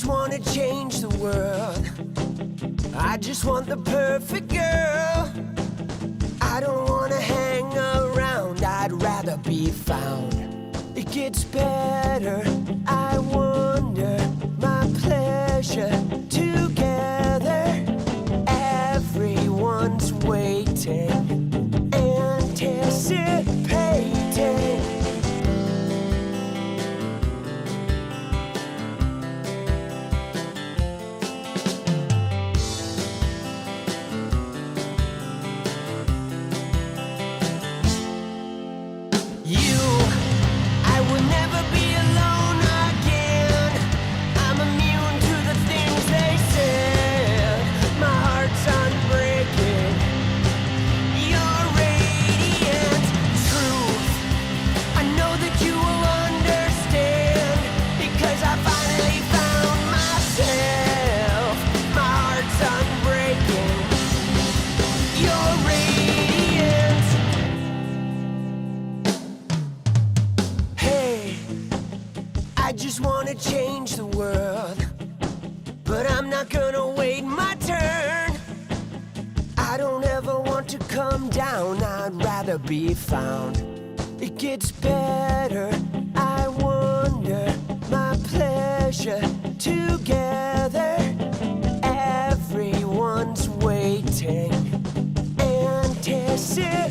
just wanna change the world. I just want the perfect girl. I don't wanna hang around, I'd rather be found. It gets better, I wonder, my pleasure together. Everyone's waiting, anticipating. Change the world, but I'm not gonna wait my turn. I don't ever want to come down, I'd rather be found. It gets better, I wonder, my pleasure together. Everyone's waiting, anticipating.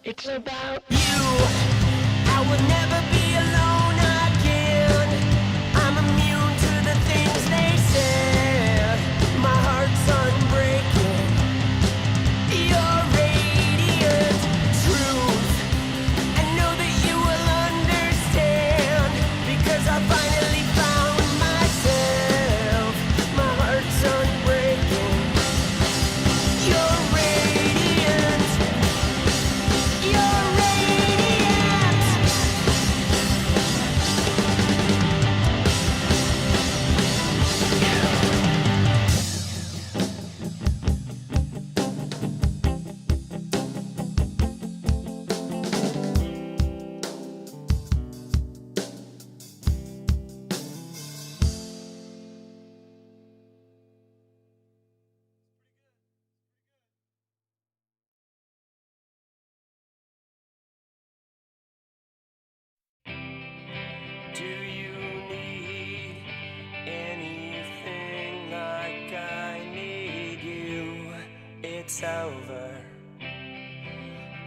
It's about you. I would never be alone again. I'm immune to the things they said. My heart's unbreaking. You're radiant truth. I know that you will understand, because I finally found myself. My heart's unbreaking. You're radiant. You're radiant. Do you need anything like I need you? It's over.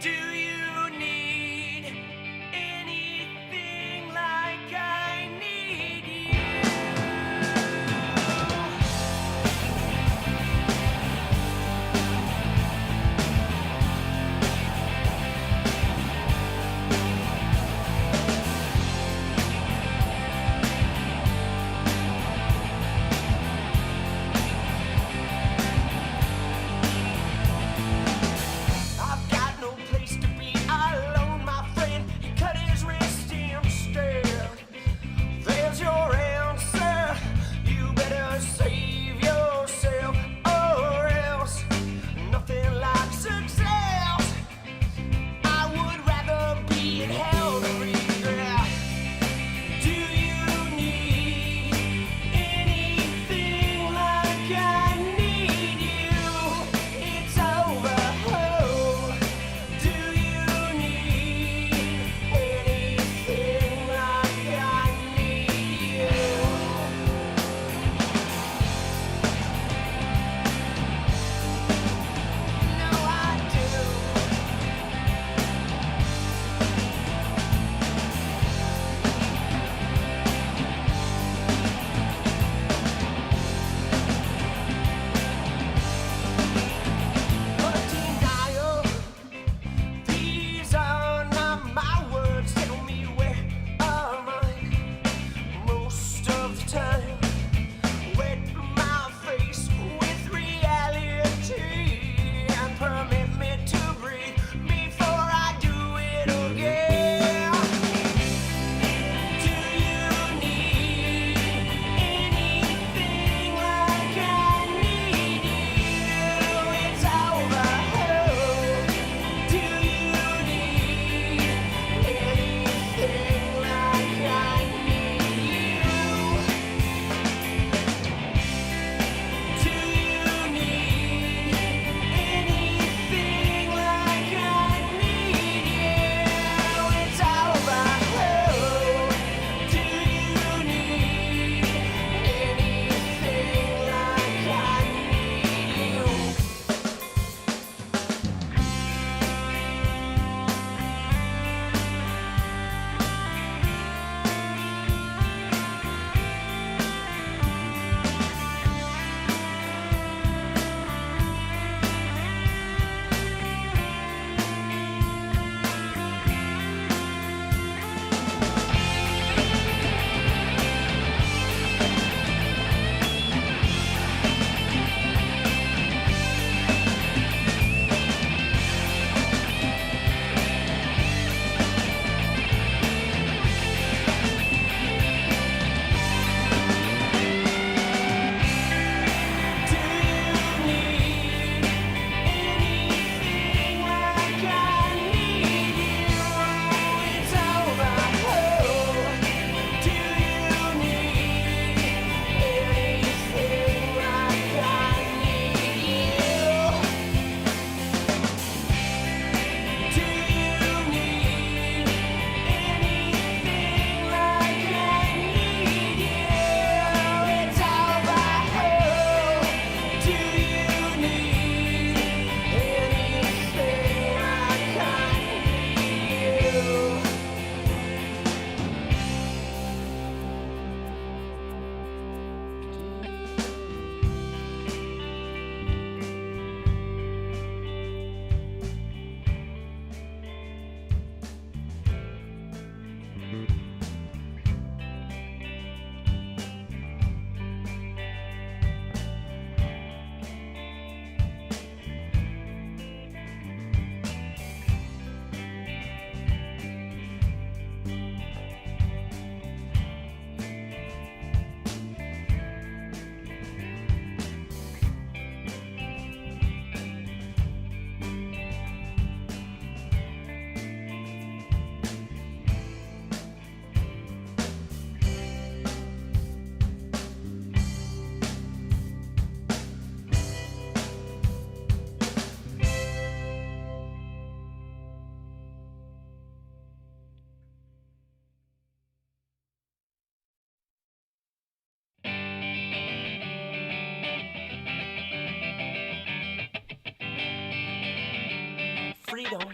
Do you need anything like I need you? freedom.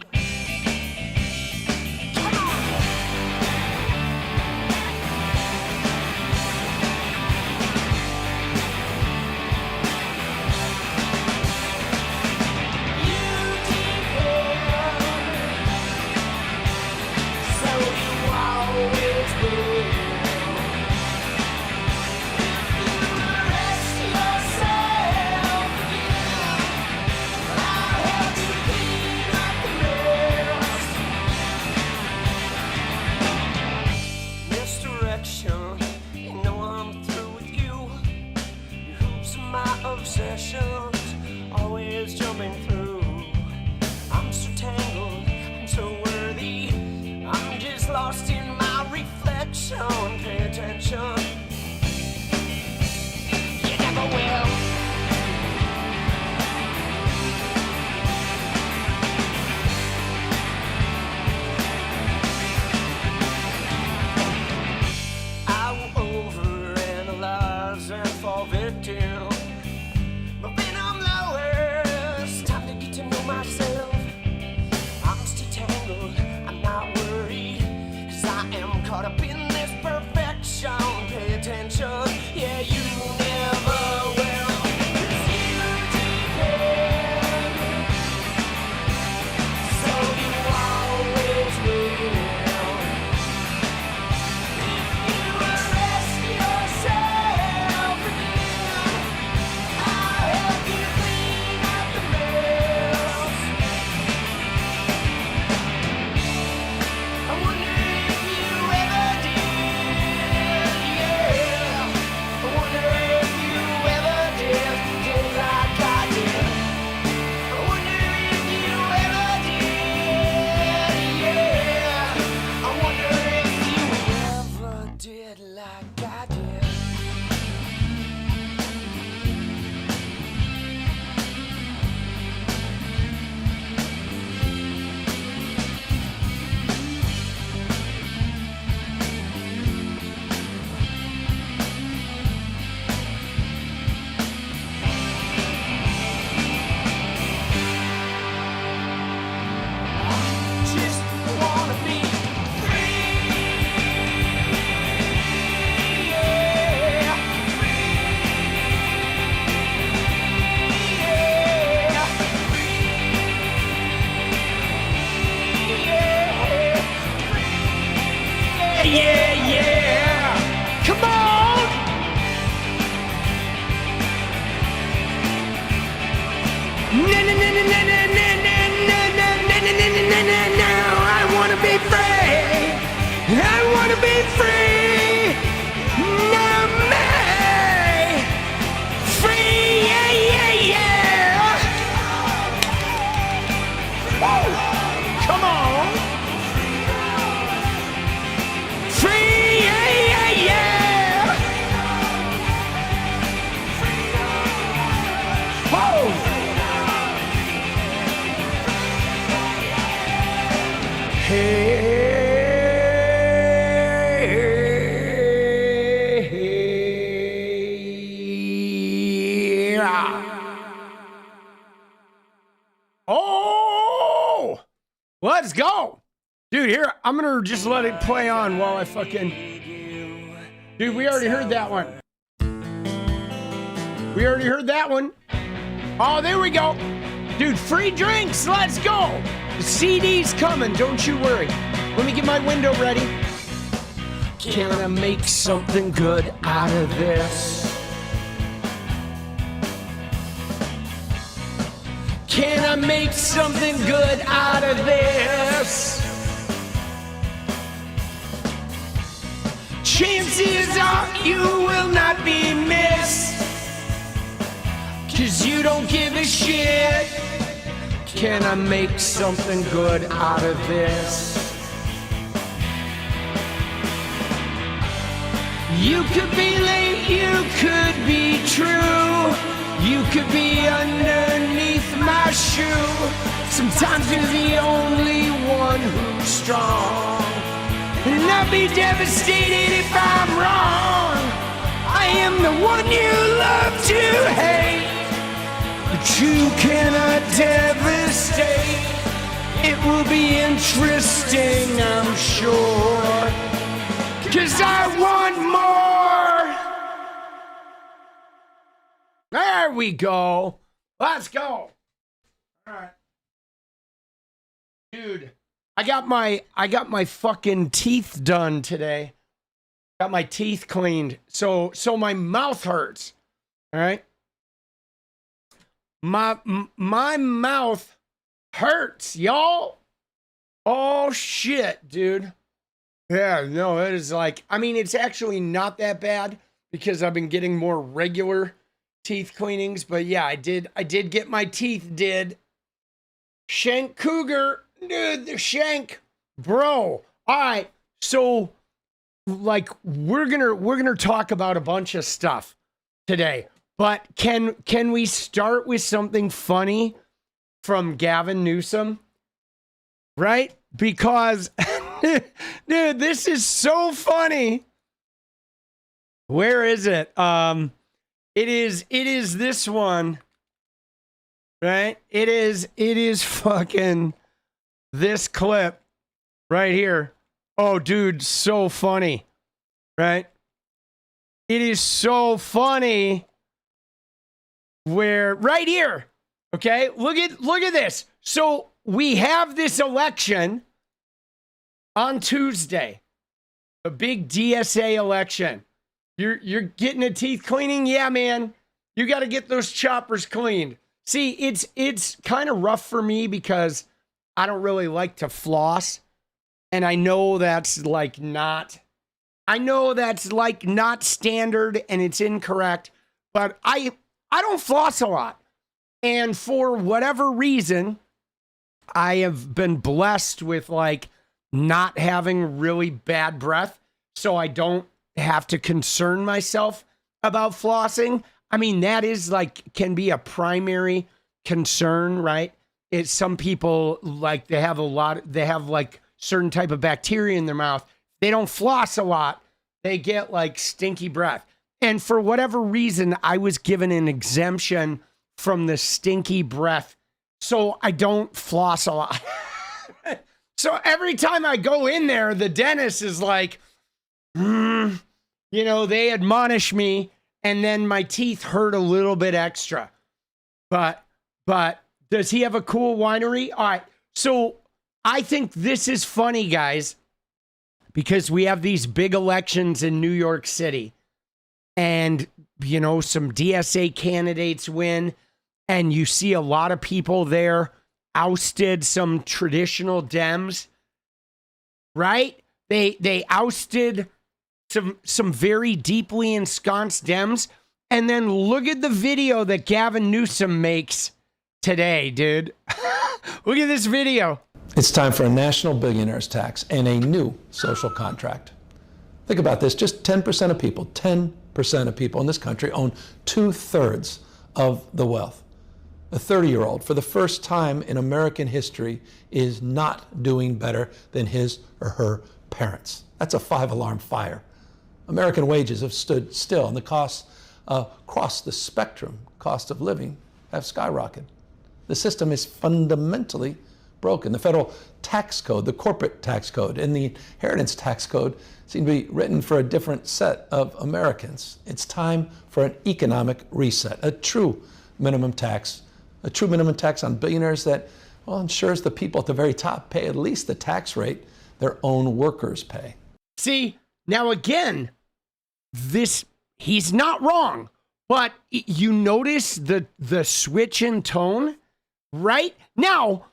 Always jumping through. I'm so tangled, I'm so worthy. I'm just lost in my reflection. Pay attention. You never will. I will overanalyze and fall victim. Myself, I'm still tangled, I'm not worried, 'cause I am caught up in this perfection. Pay attention, yeah, you never will, 'cause you depend, so you always will. If you arrest yourself again, I'll help you clean up the mess. I wonder if you ever did, yeah. I wonder if you ever did like I did. I wonder if you ever did, yeah. I wonder if you ever did like I did. Just wanna be free, yeah. Free, yeah. Free, yeah. Free, yeah, yeah. Come on. No, no, no, no, no, no, no, no, no, no, no, no, no, no, no, no. I wanna be free. I wanna be free. No, me. Free, yeah, yeah, yeah. Woo. Come on. Free, yeah, yeah, yeah. Whoa. Oh, let's go. Dude, here, I'm gonna just let it play on while I fucking... Dude, we already heard that one. We already heard that one. Oh, there we go. Dude, free drinks, let's go. The CD's coming, don't you worry. Let me get my window ready. Can I make something good out of this? Can I make something good out of this? Chances are you will not be missed, 'cause you don't give a shit. Can I make something good out of this? You could be late, you could be true, you could be underneath my shoe. Sometimes you're the only one who's strong, and I'd be devastated if I'm wrong. I am the one you love to hate, but you cannot devastate. It will be interesting, I'm sure, 'cause I want more. There we go. Let's go. All right. Dude, I got my fucking teeth done today. Got my teeth cleaned. So my mouth hurts. All right? My mouth hurts, y'all. Oh shit, dude. Yeah, no, it is like, I mean, it's actually not that bad because I've been getting more regular teeth cleanings, but yeah, I did get my teeth did. Shank Cougar, dude, the shank, bro. All right, so like we're gonna talk about a bunch of stuff today, but can we start with something funny from Gavin Newsom? Right? Because dude, this is so funny. Where is it? It is this one. Right? It is fucking this clip right here. Oh, dude, so funny. Right? It is so funny where right here. Okay? Look at this. So we have this election on Tuesday. A big DSA election. You're getting a teeth cleaning? Yeah, man. You got to get those choppers cleaned. See, it's kind of rough for me because I don't really like to floss. And I know that's like not standard and it's incorrect, but I don't floss a lot. And for whatever reason, I have been blessed with like not having really bad breath, so I don't have to concern myself about flossing. I mean, that is like, can be a primary concern, right? It's some people like they have like certain type of bacteria in their mouth. They don't floss a lot. They get like stinky breath. And for whatever reason, I was given an exemption from the stinky breath. So I don't floss a lot. So every time I go in there, the dentist is like, they admonish me, and then my teeth hurt a little bit extra. But does he have a cool winery? All right. So I think this is funny, guys, because we have these big elections in New York City, and, some DSA candidates win, and you see a lot of people there ousted some traditional Dems, right? They ousted some very deeply ensconced Dems. And then look at the video that Gavin Newsom makes today, dude. Look at this video. It's time for a national billionaires tax and a new social contract. Think about this, just 10% of people in this country own 2/3 of the wealth. A 30-year-old, for the first time in American history, is not doing better than his or her parents. That's a 5-alarm fire. American wages have stood still, and the costs across the spectrum, cost of living, have skyrocketed. The system is fundamentally broken. The federal tax code, the corporate tax code, and the inheritance tax code seem to be written for a different set of Americans. It's time for an economic reset, a true minimum tax on billionaires that, ensures the people at the very top pay at least the tax rate their own workers pay. See, now again, he's not wrong, but you notice the switch in tone, right? Now,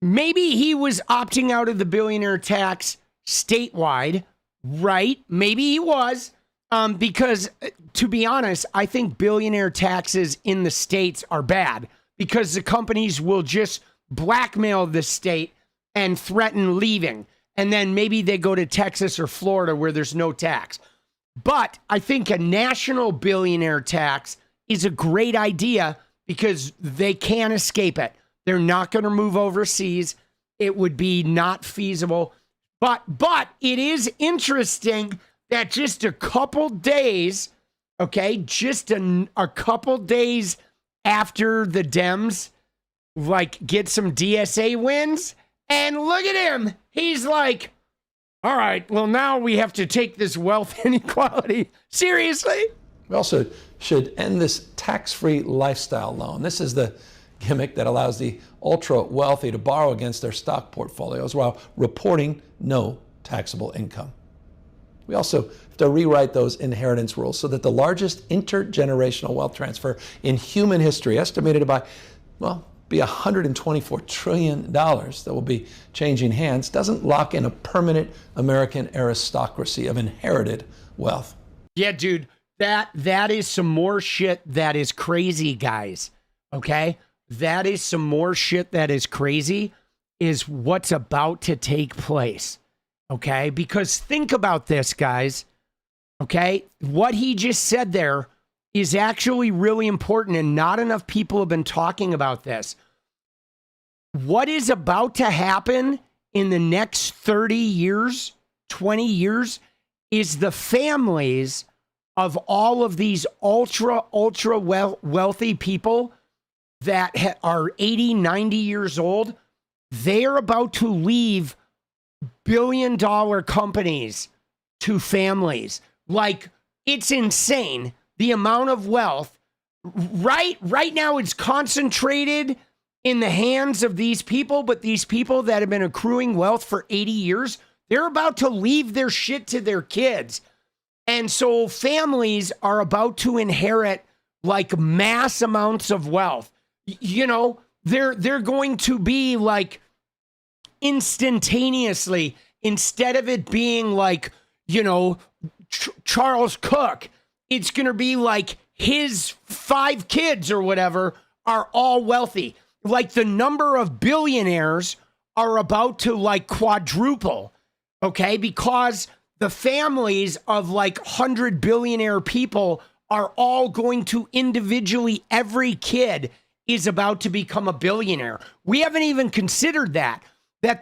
maybe he was opting out of the billionaire tax statewide, right? Maybe he was, because to be honest, I think billionaire taxes in the states are bad because the companies will just blackmail the state and threaten leaving. And then maybe they go to Texas or Florida where there's no tax. But I think a national billionaire tax is a great idea because they can't escape it. They're not going to move overseas. It would be not feasible. But it is interesting that just a couple days, okay, just a couple days after the Dems like get some DSA wins, And look at him. He's like, all right, well, now we have to take this wealth inequality seriously. We also should end this tax-free lifestyle loan. This is the gimmick that allows the ultra-wealthy to borrow against their stock portfolios while reporting no taxable income. We also have to rewrite those inheritance rules so that the largest intergenerational wealth transfer in human history, estimated to be $124 trillion that will be changing hands, doesn't lock in a permanent American aristocracy of inherited wealth. Yeah, dude, that is some more shit that is crazy, guys. Okay? That is some more shit that is crazy, is what's about to take place. Okay? Because think about this, guys. Okay? What he just said there is actually really important, and not enough people have been talking about this. What is about to happen in the next 30 years, 20 years, is the families of all of these ultra wealthy people that are 80, 90 years old. They are about to leave billion-dollar companies to families. Like, it's insane, the amount of wealth. Right now it's concentrated in the hands of these people, but these people that have been accruing wealth for 80 years, they're about to leave their shit to their kids. And so families are about to inherit like mass amounts of wealth. You know, they're going to be like instantaneously, instead of it being like, you know, Charles Cook, it's going to be like his 5 kids or whatever are all wealthy. Like the number of billionaires are about to like quadruple, okay? Because the families of like 100 billionaire people are all going to individually, every kid is about to become a billionaire. We haven't even considered that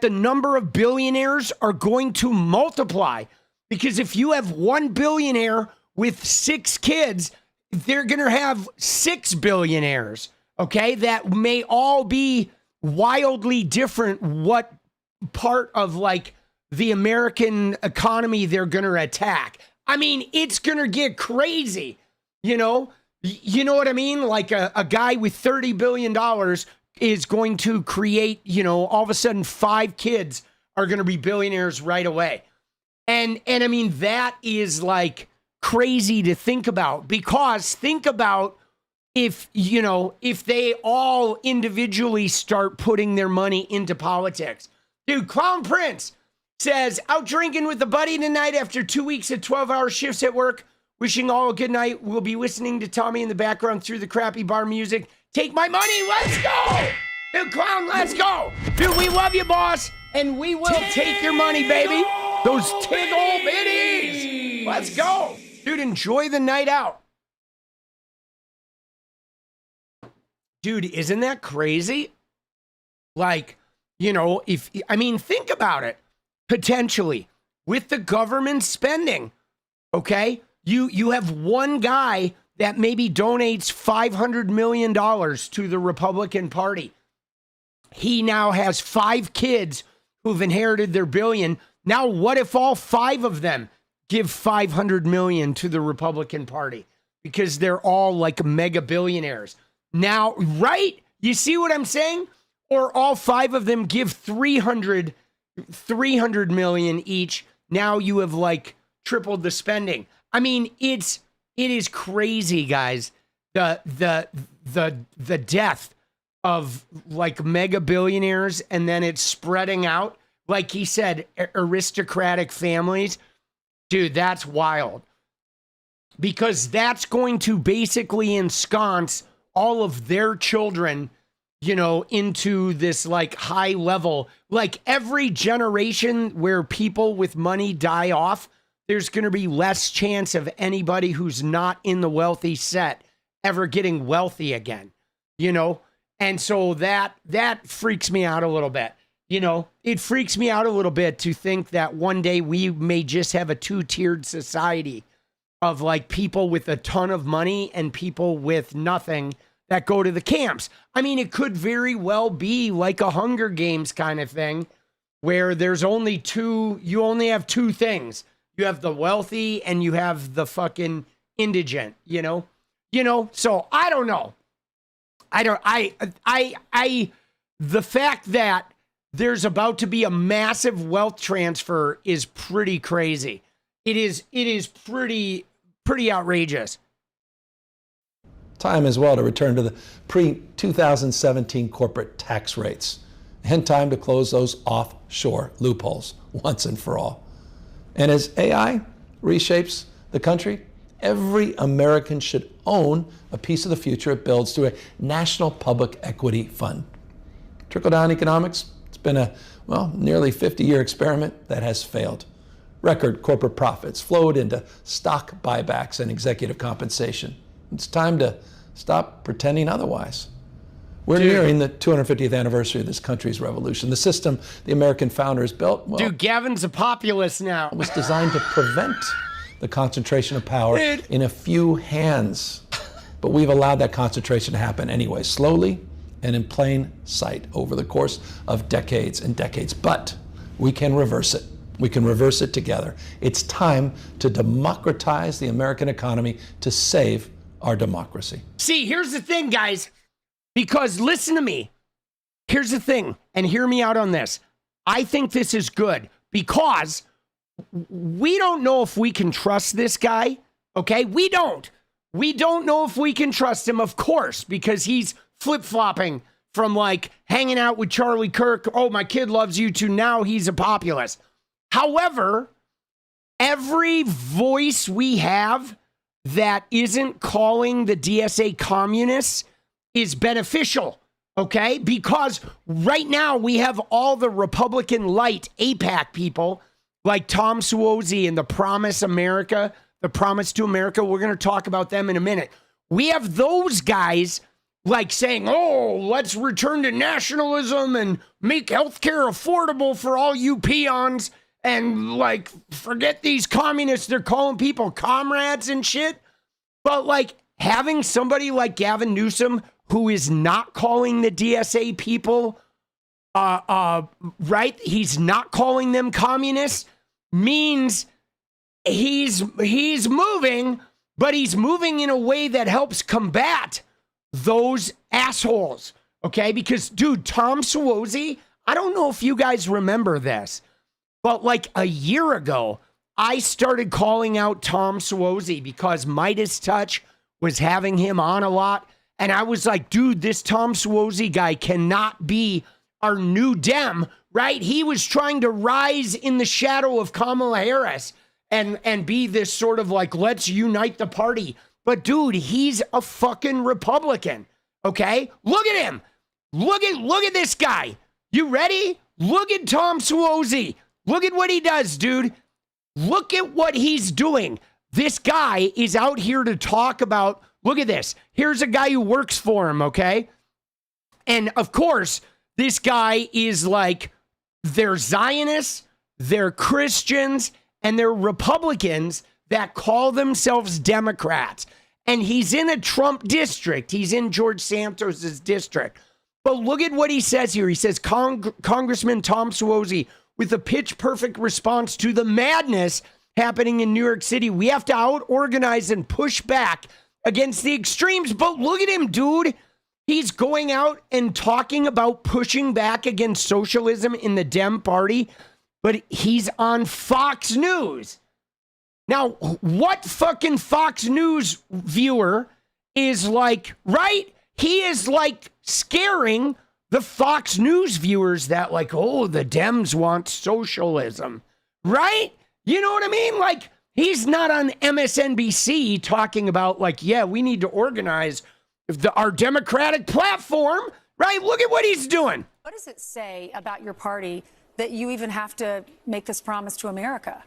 the number of billionaires are going to multiply. Because if you have 1 billionaire with 6 kids, they're going to have 6 billionaires, okay? That may all be wildly different what part of like the American economy they're going to attack. I mean, it's going to get crazy, you know? You know what I mean? Like a guy with $30 billion is going to create, you know, all of a sudden 5 kids are going to be billionaires right away. And I mean, that is like crazy to think about, because think about if, you know, if they all individually start putting their money into politics. Dude, Clown Prince says, out drinking with a buddy tonight after 2 weeks of 12-hour shifts at work. Wishing all a good night. We'll be listening to Tommy in the background through the crappy bar music. Take my money. Let's go. Dude, Clown, let's go. Dude, we love you, boss. And we will take your money, baby. Those tig old biddies. Let's go. Dude, enjoy the night out. Dude, isn't that crazy? Like, you know, think about it. Potentially, with the government spending, okay? You have one guy that maybe donates $500 million to the Republican Party. He now has 5 kids who've inherited their billion. Now, what if all 5 of them give $500 million to the Republican Party? Because they're all like mega billionaires. Now, right? You see what I'm saying? Or all 5 of them give 300 million each. Now you have like tripled the spending. I mean, it is crazy, guys. The death of like mega billionaires, and then it's spreading out. Like he said, aristocratic families. Dude, that's wild. Because that's going to basically ensconce all of their children, you know, into this like high level. Like every generation where people with money die off, there's going to be less chance of anybody who's not in the wealthy set ever getting wealthy again, you know? And so that freaks me out a little bit. You know, it freaks me out a little bit to think that one day we may just have a 2-tiered society of like people with a ton of money and people with nothing that go to the camps. I mean, it could very well be like a Hunger Games kind of thing where there's only two, you only have two things. You have the wealthy and you have the fucking indigent, you know? So I don't know. The fact that there's about to be a massive wealth transfer is pretty crazy. It is pretty outrageous. Time as well to return to the pre-2017 corporate tax rates, and time to close those offshore loopholes once and for all. And as AI reshapes the country, every American should own a piece of the future it builds through a national public equity fund. Trickle-down economics, it's been a, nearly 50-year experiment that has failed. Record corporate profits flowed into stock buybacks and executive compensation. It's time to stop pretending otherwise. We're nearing the 250th anniversary of this country's revolution. The system the American founders built, Gavin's a populist now. was designed to prevent the concentration of power in a few hands. But we've allowed that concentration to happen anyway, slowly and in plain sight over the course of decades and decades. But we can reverse it. We can reverse it together. It's time to democratize the American economy to save our democracy. See, here's the thing, guys, because listen to me. Here's the thing, and hear me out on this. I think this is good because we don't know if we can trust this guy, okay? We don't. We don't know if we can trust him, of course, because he's flip-flopping from like hanging out with Charlie Kirk, oh, my kid loves you, to now he's a populist. However, every voice we have that isn't calling the DSA communists is beneficial, okay? Because right now we have all the Republican light AIPAC people like Tom Suozzi and the Promise America, the Promise to America. We're going to talk about them in a minute. We have those guys like saying, oh, let's return to nationalism and make healthcare affordable for all you peons. And like, forget these communists. They're calling people comrades and shit. But like having somebody like Gavin Newsom, who is not calling the DSA people, right? He's not calling them communists, means he's moving, but he's moving in a way that helps combat those assholes. Okay? Because, dude, Tom Suozzi, I don't know if you guys remember this, but like a year ago, I started calling out Tom Suozzi because Meidas Touch was having him on a lot. And I was like, dude, this Tom Suozzi guy cannot be our new Dem, right? He was trying to rise in the shadow of Kamala Harris and be this sort of like, let's unite the party. But dude, he's a fucking Republican, okay? Look at him. Look at this guy. You ready? Look at Tom Suozzi. Look at what he does, dude. Look at what he's doing. This guy is out here to talk about, look at this. Here's a guy who works for him, okay? And of course, this guy is like, they're Zionists, they're Christians, and they're Republicans that call themselves Democrats. And he's in a Trump district. He's in George Santos's district. But look at what he says here. He says, Congressman Tom Suozzi, with a pitch-perfect response to the madness happening in New York City, we have to out-organize and push back against the extremes. But look at him, dude. He's going out and talking about pushing back against socialism in the Dem Party, but he's on Fox News. Now, what fucking Fox News viewer is like, right? He is like scaring the Fox News viewers that like, oh, the Dems want socialism, right? You know what I mean? Like, he's not on MSNBC talking about like, yeah, we need to organize our democratic platform, right? Look at what he's doing. What does it say about your party that you even have to make this promise to America?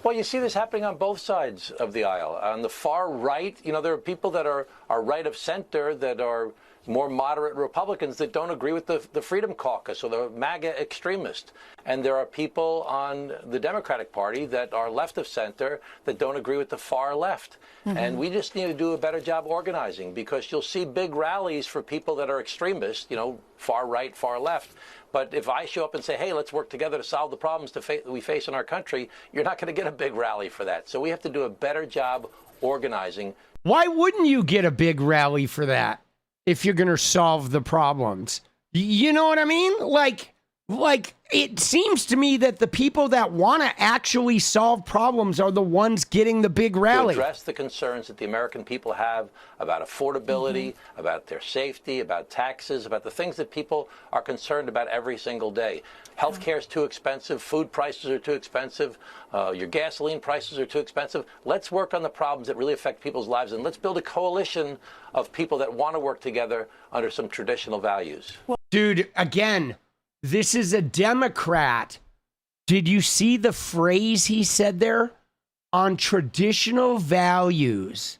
Well, you see this happening on both sides of the aisle. On the far right, there are people that are right of center that are, more moderate Republicans that don't agree with the Freedom Caucus or the MAGA extremist. And there are people on the Democratic Party that are left of center that don't agree with the far left. And we just need to do a better job organizing, because you'll see big rallies for people that are extremists, you know, far right, far left. But if I show up and say, hey, let's work together to solve the problems that we face in our country, you're not going to get a big rally for that. So we have to do a better job organizing. Why wouldn't you get a big rally for that if you're going to solve the problems? You know what I mean? Like it seems to me that the people that want to actually solve problems are the ones getting the big rally. To address the concerns that the American people have about affordability, about their safety, about taxes, about the things that people are concerned about every single day. Healthcare is too expensive. Food prices are too expensive. Your gasoline prices are too expensive. Let's work on the problems that really affect people's lives, and let's build a coalition of people that want to work together under some traditional values. Dude, again, this is a Democrat. Did you see the phrase he said there? On traditional values.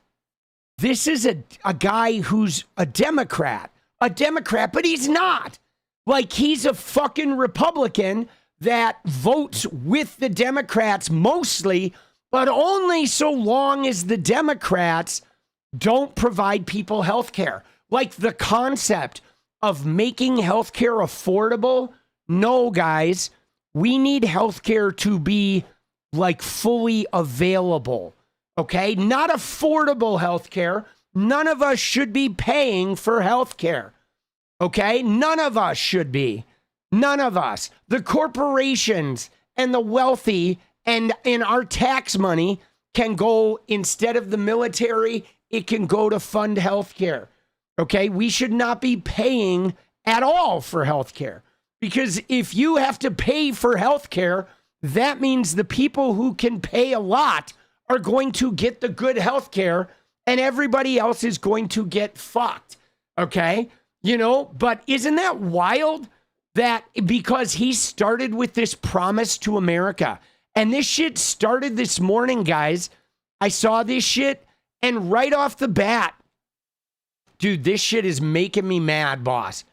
This is a guy who's a Democrat, but he's not. Like, he's a fucking Republican that votes with the Democrats mostly, but only so long as the Democrats don't provide people health care. Like, the concept of making healthcare affordable. No, guys, we need healthcare to be like fully available. Okay, not affordable healthcare. None of us should be paying for healthcare. Okay, none of us should be. None of us. The corporations and the wealthy and our tax money can go, instead of the military, it can go to fund healthcare. Okay, we should not be paying at all for healthcare, because if you have to pay for healthcare, that means the people who can pay a lot are going to get the good healthcare, and everybody else is going to get fucked. Okay, you know, but isn't that wild that because he started with this promise to America, and this shit started this morning, guys. I saw this shit, and right off the bat, dude, this shit is making me mad, boss.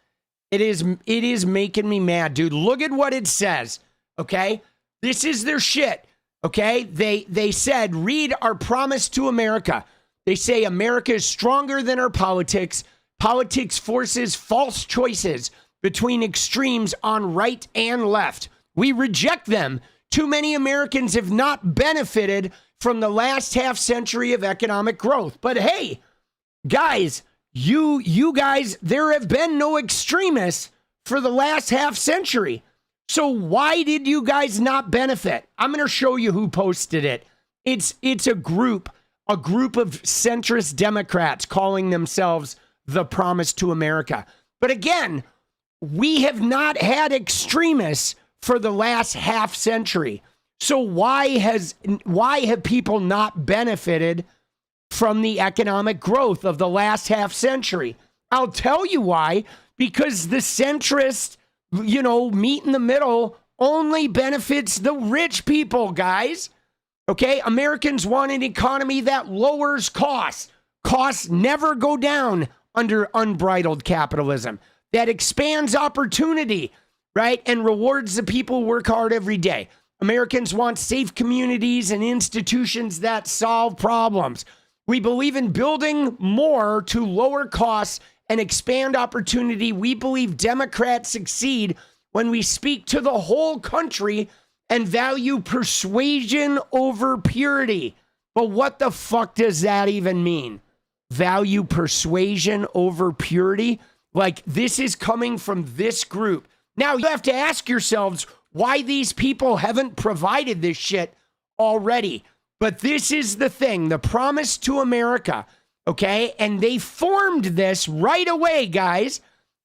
It is making me mad, dude. Look at what it says, okay? This is their shit, okay? They said, read our promise to America. They say America is stronger than our politics. Politics forces false choices between extremes on right and left. We reject them. Too many Americans have not benefited from the last half century of economic growth. But hey, guys, you guys, there have been no extremists for the last half century. So why did you guys not benefit? I'm going to show you who posted it. It's a group of centrist Democrats calling themselves the Promise to America. But again, we have not had extremists for the last half century. So why have people not benefited from the economic growth of the last half century? I'll tell you why. Because the centrist, meet in the middle only benefits the rich people, guys. Okay? Americans want an economy that lowers costs. Costs never go down under unbridled capitalism. That expands opportunity, right? And rewards the people who work hard every day. Americans want safe communities and institutions that solve problems. We believe in building more to lower costs and expand opportunity. We believe Democrats succeed when we speak to the whole country and value persuasion over purity. But what the fuck does that even mean? Value persuasion over purity? Like, this is coming from this group. Now, you have to ask yourselves why these people haven't provided this shit already. But this is the thing, the Promise to America, okay? And they formed this right away, guys.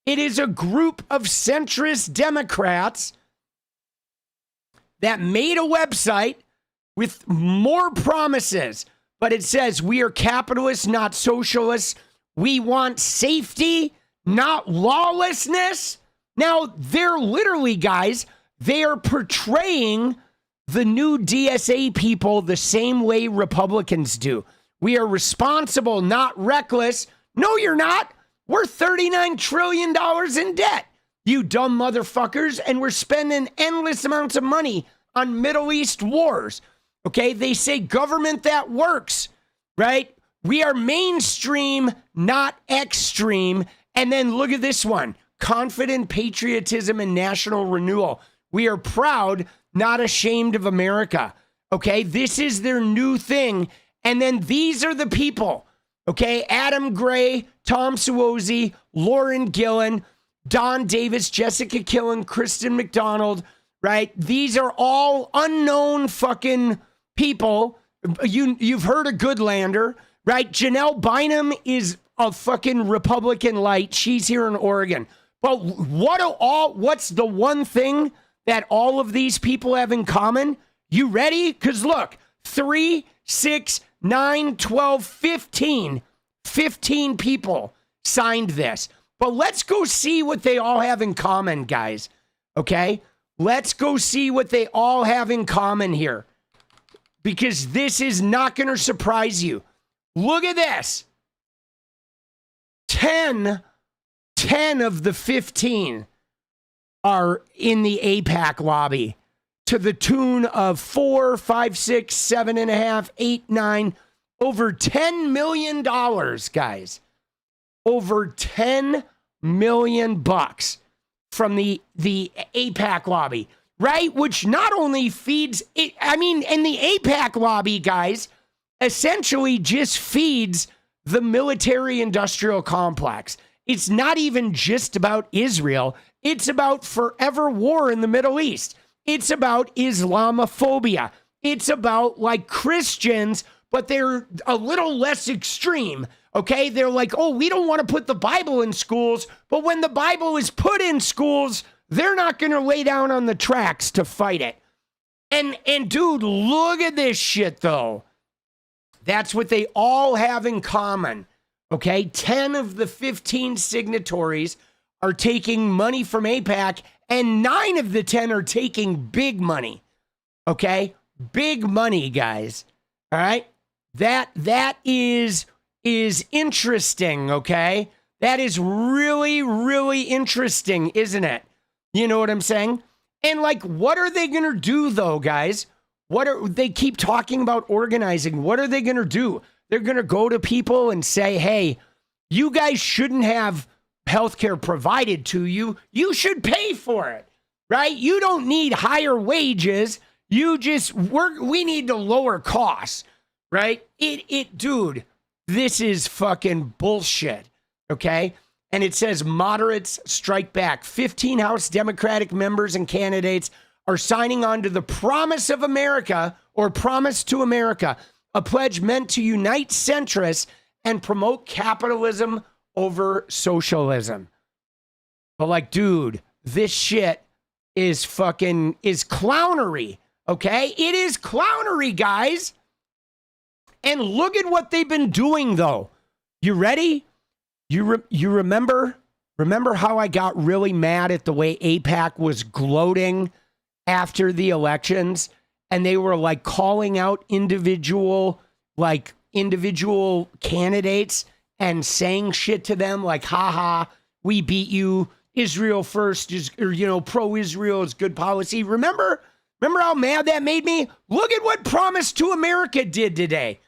It is a group of centrist Democrats that made a website with more promises. But it says, we are capitalists, not socialists. We want safety, not lawlessness. Now, they're literally, guys, they are portraying the new DSA people the same way Republicans do. We are responsible, not reckless. No, you're not. We're $39 trillion in debt, you dumb motherfuckers, and we're spending endless amounts of money on Middle East wars. Okay, they say government that works, right? We are mainstream, not extreme. And then look at this one. Confident patriotism and national renewal. We are proud, not ashamed of America. Okay, this is their new thing. And then these are the people. Okay, Adam Gray, Tom Suozzi, Lauren Gillen, Don Davis, 𝗙𝗪𝗏𝗏𝗄 𝗠𝗆, Kristen McDonald, right? These are all unknown fucking people. You've heard of Goodlander, right? Janelle Bynum is a fucking Republican light. She's here in Oregon. But what's the one thing that all of these people have in common? You ready? Because look, 3, 6, 9, 12, 15 people signed this. But let's go see what they all have in common, guys. Okay? Let's go see what they all have in common here. Because this is not going to surprise you. Look at this. 10 of the 15 are in the AIPAC lobby to the tune of 4, 5, 6, 7.5, 8, 9, over $10 million, guys. Over $10 million from the AIPAC lobby, right? Which not only feeds it, I mean, and the AIPAC lobby, guys, essentially just feeds the military-industrial complex. It's not even just about Israel. It's about forever war in the Middle East. It's about Islamophobia. It's about like Christians, but they're a little less extreme. Okay, they're like, oh, we don't want to put the Bible in schools, but when the Bible is put in schools, they're not going to lay down on the tracks to fight it. And dude, look at this shit, though. That's what they all have in common. Okay, 10 of the 15 signatories are taking money from AIPAC, and 9 of the 10 are taking big money. Okay, big money, guys. All right, that is interesting, okay? That is really, really interesting, isn't it? You know what I'm saying? And like, what are they going to do though, guys? They keep talking about organizing. What are they going to do? They're going to go to people and say, hey, you guys shouldn't have healthcare provided to you. You should pay for it, right? You don't need higher wages. We need to lower costs, right? Dude, this is fucking bullshit, okay? And it says moderates strike back. 15 House Democratic members and candidates are signing on to the Promise of America, or Promise to America, a pledge meant to unite centrists and promote capitalism over socialism. But like, dude, this shit is clownery, okay? It is clownery, guys. And look at what they've been doing, though. You ready? You remember how I got really mad at the way AIPAC was gloating after the elections, and they were like calling out individual candidates and saying shit to them like, haha, we beat you. Israel first is, or, pro-Israel is good policy. Remember how mad that made me? Look at what Promise to America did today.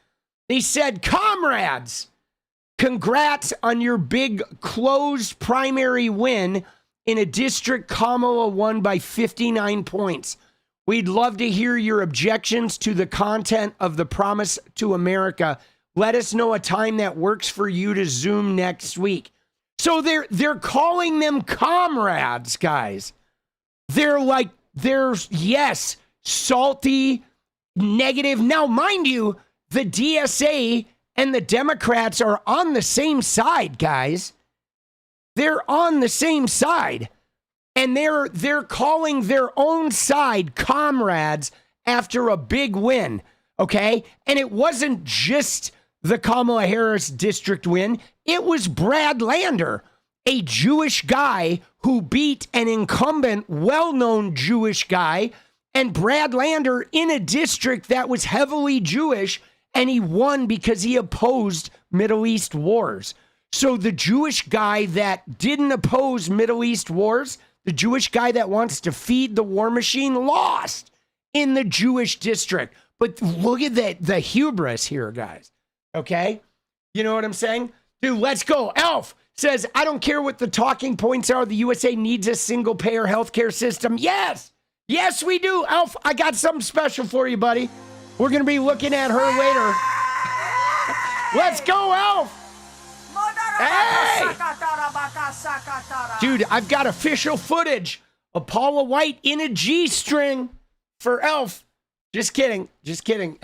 They said, comrades, congrats on your big closed primary win in a district Kamala won by 59 points. We'd love to hear your objections to the content of the Promise to America. Let us know a time that works for you to Zoom next week. So they're calling them comrades, guys. They're yes, salty, negative. Now, mind you, the DSA and the Democrats are on the same side, guys. They're on the same side. And they're calling their own side comrades after a big win, okay? And it wasn't just the Kamala Harris district win. It was Brad Lander, a Jewish guy who beat an incumbent, well-known Jewish guy, and Brad Lander in a district that was heavily Jewish, and he won because he opposed Middle East wars. So the Jewish guy that didn't oppose Middle East wars, the Jewish guy that wants to feed the war machine, lost in the Jewish district. But look at the hubris here, guys. Okay? You know what I'm saying? Dude, let's go. Elf says, I don't care what the talking points are. The USA needs a single-payer healthcare system. Yes. Yes, we do. Elf, I got something special for you, buddy. We're going to be looking at her later. Let's go, Elf. Hey! Dude, I've got official footage of Paula White in a G-string for Elf. Just kidding. Just kidding.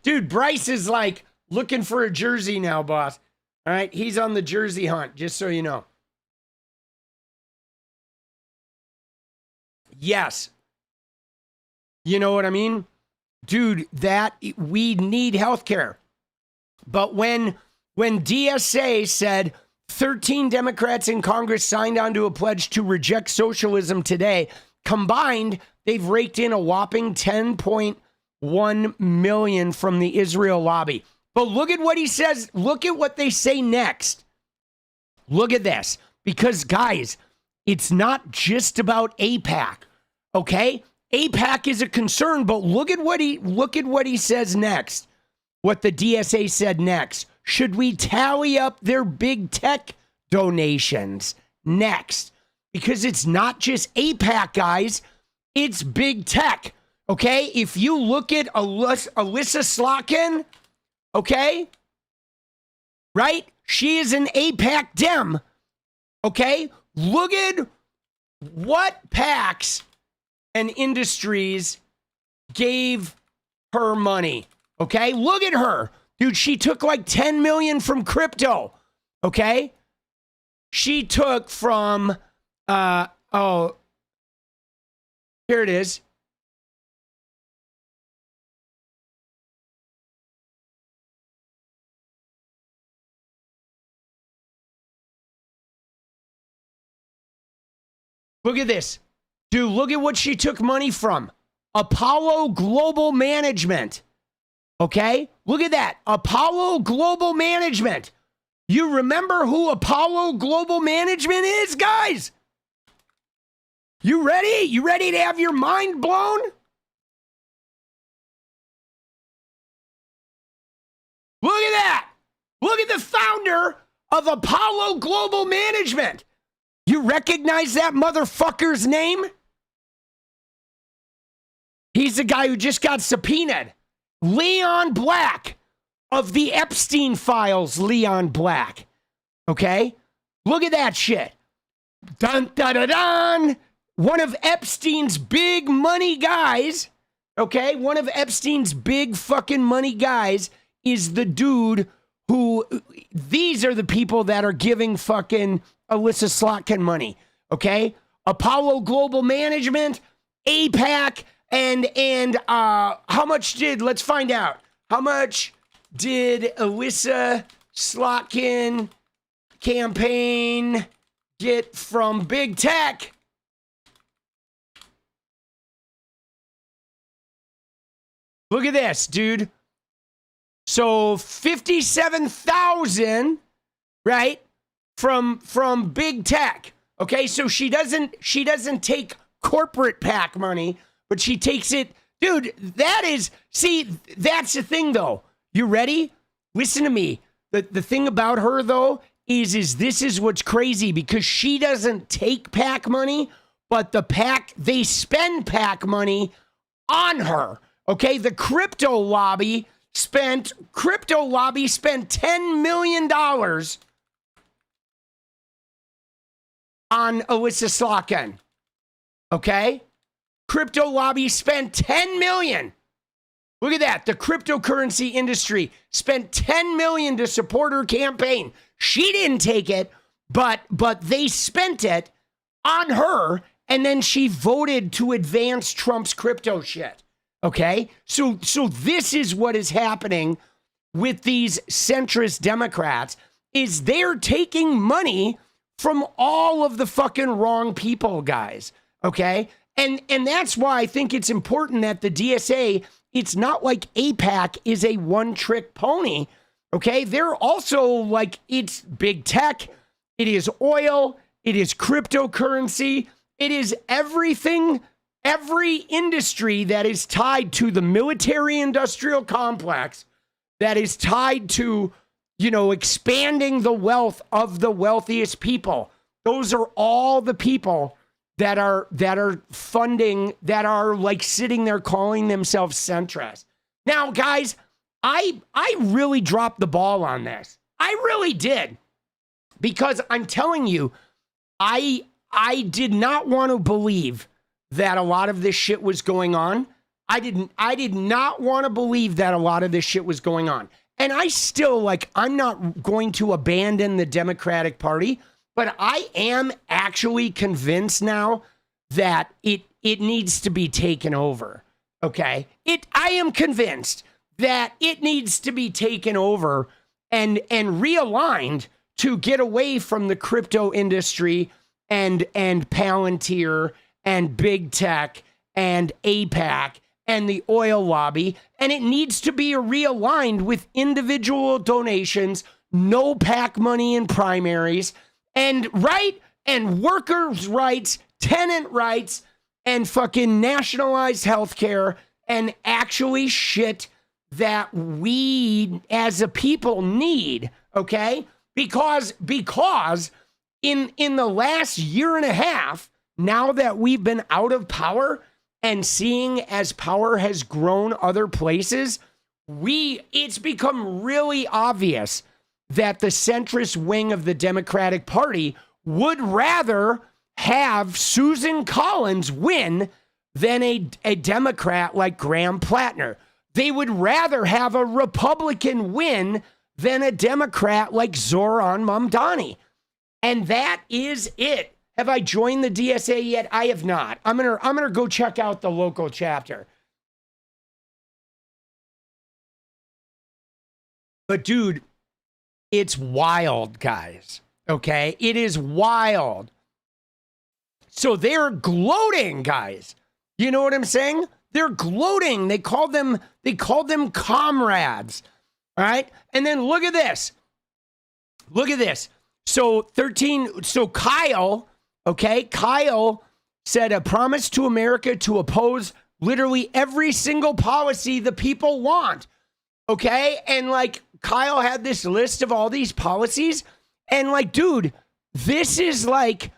Dude, Bryce is like looking for a jersey now, boss. All right? He's on the jersey hunt, just so you know. Yes. You know what I mean? Dude, we need healthcare. But when DSA said 13 Democrats in Congress signed onto a pledge to reject socialism today, combined, they've raked in a whopping $10.1 million from the Israel lobby. But look at what he says. Look at what they say next. Look at this. Because, guys, it's not just about AIPAC, okay? AIPAC is a concern, but look at what he says next. What the DSA said next. Should we tally up their big tech donations next? Because it's not just AIPAC, guys. It's big tech, okay? If you look at 𝗙𝗪𝗪cie𝗠𝗆, okay? Right? She is an AIPAC Dem, okay? Look at what PACs and industries gave her money, okay? Look at her. Dude, she took like 10 million from crypto, okay? She took from, here it is. Look at this. Dude, look at what she took money from. Apollo Global Management. Okay? Look at that. Apollo Global Management. You remember who Apollo Global Management is, guys? You ready? You ready to have your mind blown? Look at that. Look at the founder of Apollo Global Management. You recognize that motherfucker's name? He's the guy who just got subpoenaed. Leon Black of the Epstein files, Leon Black. Okay? Look at that shit. Dun, dun, dun, dun. One of Epstein's big money guys, okay? One of Epstein's big fucking money guys is the dude who, these are the people that are giving fucking 𝗙𝗪𝗪cie𝗠𝗆 money, okay? Apollo Global Management, AIPAC, and how much did, let's find out. How much did 𝗙𝗪𝗪cie𝗠𝗆 campaign get from big tech? Look at this, dude. So 57,000, right? From big tech. Okay, so she doesn't take corporate PAC money, but she takes it. Dude, that's the thing though. You ready? Listen to me. The thing about her though is this is what's crazy, because she doesn't take PAC money, but they spend PAC money on her. Okay, the crypto lobby spent $10 million on 𝗙𝗪𝗪cie𝗠𝗆. Okay? Crypto lobby spent 10 million. Look at that. The cryptocurrency industry spent 10 million to support her campaign. She didn't take it, but they spent it on her, and then she voted to advance Trump's crypto shit. Okay? So this is what is happening with these centrist Democrats, is they're taking money from all of the fucking wrong people, guys. Okay? And that's why I think it's important that the DSA, it's not like AIPAC is a one-trick pony. Okay, they're also like, it's big tech, it is oil, it is cryptocurrency, it is everything, every industry that is tied to the military industrial complex, that is tied to, you know, expanding the wealth of the wealthiest people. Those are all the people that are funding, that are like sitting there calling themselves centrists. Now, guys, I really dropped the ball on this. I really did. Because I'm telling you, I did not want to believe that a lot of this shit was going on. I did not want to believe that a lot of this shit was going on. And I still, like, I'm not going to abandon the Democratic Party, but I am actually convinced now that it needs to be taken over. Okay? I am convinced that it needs to be taken over and realigned to get away from the crypto industry and Palantir and big tech and AIPAC and the oil lobby. And it needs to be realigned with individual donations, no PAC money in primaries, and workers' rights, tenant rights, and fucking nationalized healthcare, and actually shit that we as a people need, okay? Because in the last year and a half, now that we've been out of power and seeing as power has grown other places, it's become really obvious that the centrist wing of the Democratic Party would rather have Susan Collins win than a Democrat like Graham Plattner. They would rather have a Republican win than a Democrat like Zoran Mamdani. And that is it. Have I joined the DSA yet? I have not. I'm gonna go check out the local chapter. But dude, it's wild, guys. Okay? It is wild. So they're gloating, guys. You know what I'm saying? They're gloating. They called them comrades. All right? And then look at this. Look at this. So Kyle said a promise to America to oppose literally every single policy the people want. Okay? And like Kyle had this list of all these policies. And like, dude, this is like,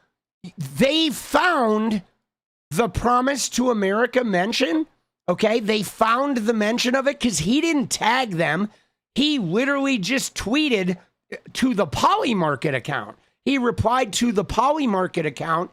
they found the promise to America mention. Okay? They found the mention of it because he didn't tag them. He literally just tweeted to the Polymarket account. He replied to the Polymarket account,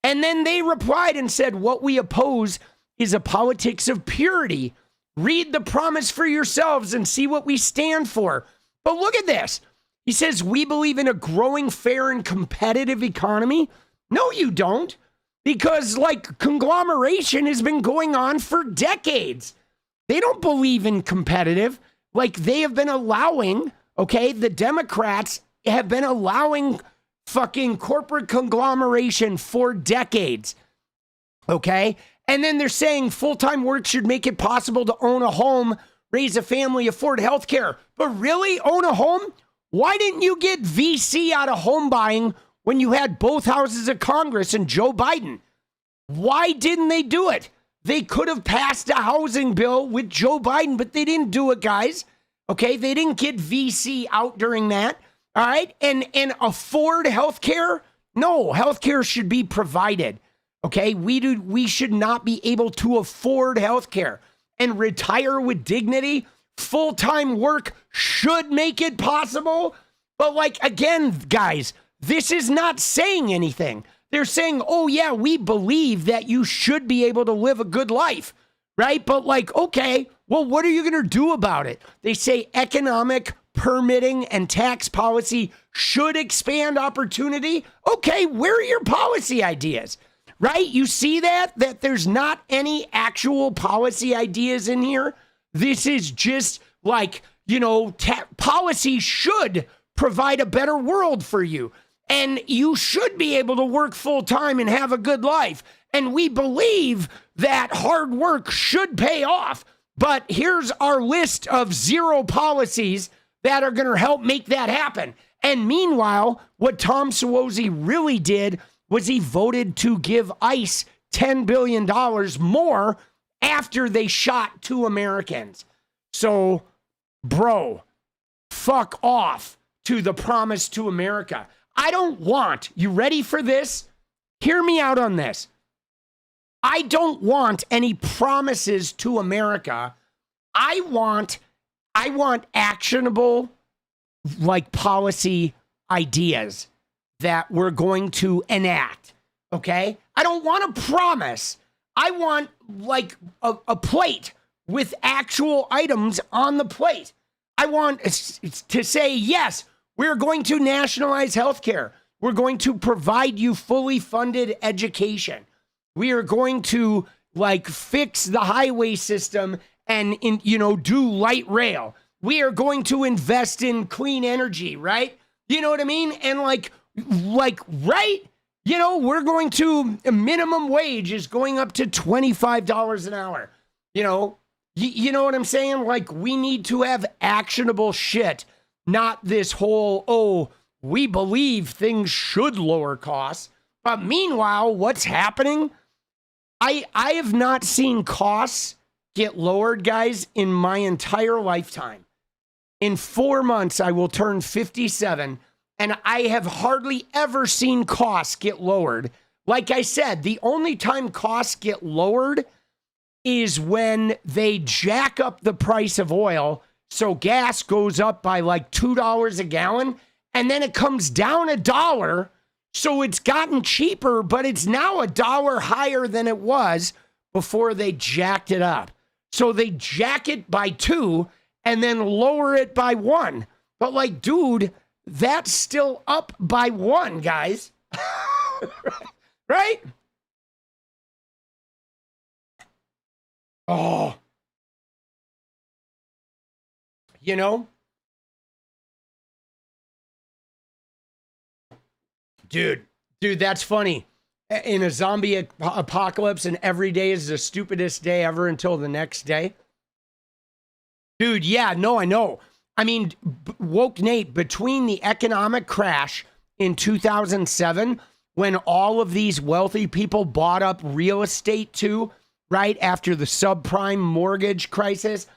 and then they replied and said, what we oppose is a politics of purity. Read the promise for yourselves and see what we stand for. But look at this. He says, we believe in a growing, fair, and competitive economy. No, you don't. Because, like, conglomeration has been going on for decades. They don't believe in competitive. Like, they have been allowing, okay, the Democrats have been allowing fucking corporate conglomeration for decades, okay? And then they're saying full-time work should make it possible to own a home, raise a family, afford health care. But really, own a home? Why didn't you get VC out of home buying when you had both houses of Congress and Joe Biden? Why didn't they do it? They could have passed a housing bill with Joe Biden, but they didn't do it, guys. Okay, they didn't get VC out during that. All right, and afford health care? No, health care should be provided. Okay, we should not be able to afford health care. And retire with dignity, full-time work should make it possible. But like, again, guys, this is not saying anything. They're saying, oh yeah, we believe that you should be able to live a good life, right? But like, okay, well, what are you going to do about it? They say economic, permitting, and tax policy should expand opportunity. Okay, where are your policy ideas, right? You see that there's not any actual policy ideas in here. This is just like, you know, policy should provide a better world for you. And you should be able to work full time and have a good life. And we believe that hard work should pay off. But here's our list of 0 policies that are going to help make that happen. And meanwhile, what Tom Suozzi really did was he voted to give ICE $10 billion more after they shot 2 Americans. So, bro, fuck off to the promise to America. I don't want, you ready for this? Hear me out on this. I don't want any promises to America. I want actionable, like, policy ideas that we're going to enact, okay? I don't want a promise. I want, like, a plate with actual items on the plate. I want to say, yes, we're going to nationalize healthcare. We're going to provide you fully funded education. We are going to, like, fix the highway system and, do light rail. We are going to invest in clean energy, right? You know what I mean? And like, right? We're going to, minimum wage is going up to $25 an hour. You know what I'm saying? Like, we need to have actionable shit, not this whole, we believe things should lower costs. But meanwhile, what's happening? I have not seen costs get lowered, guys, in my entire lifetime. In 4 months, I will turn 57, and I have hardly ever seen costs get lowered. Like I said, the only time costs get lowered is when they jack up the price of oil, so gas goes up by like $2 a gallon, and then it comes down $1, so it's gotten cheaper, but it's now $1 higher than it was before they jacked it up. So they jack it by 2 and then lower it by 1. But like, dude, that's still up by 1, guys. Right? Oh. Dude, that's funny. In a zombie apocalypse, and every day is the stupidest day ever until the next day. Dude, yeah, no, I know. I mean, Woke Nate, between the economic crash in 2007, when all of these wealthy people bought up real estate too, right after the subprime mortgage crisis,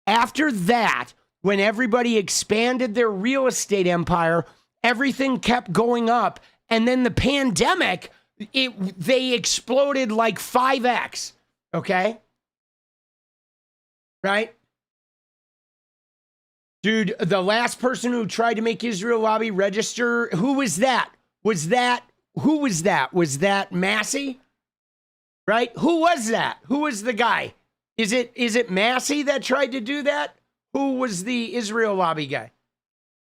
after that, when everybody expanded their real estate empire, everything kept going up. And then the pandemic, they exploded like 5x, okay? Right? Dude, the last person who tried to make Israel lobby register, who was that? Who was that? Was that Massey? Right? Who was that? Who was the guy? Is it Massey that tried to do that? Who was the Israel lobby guy?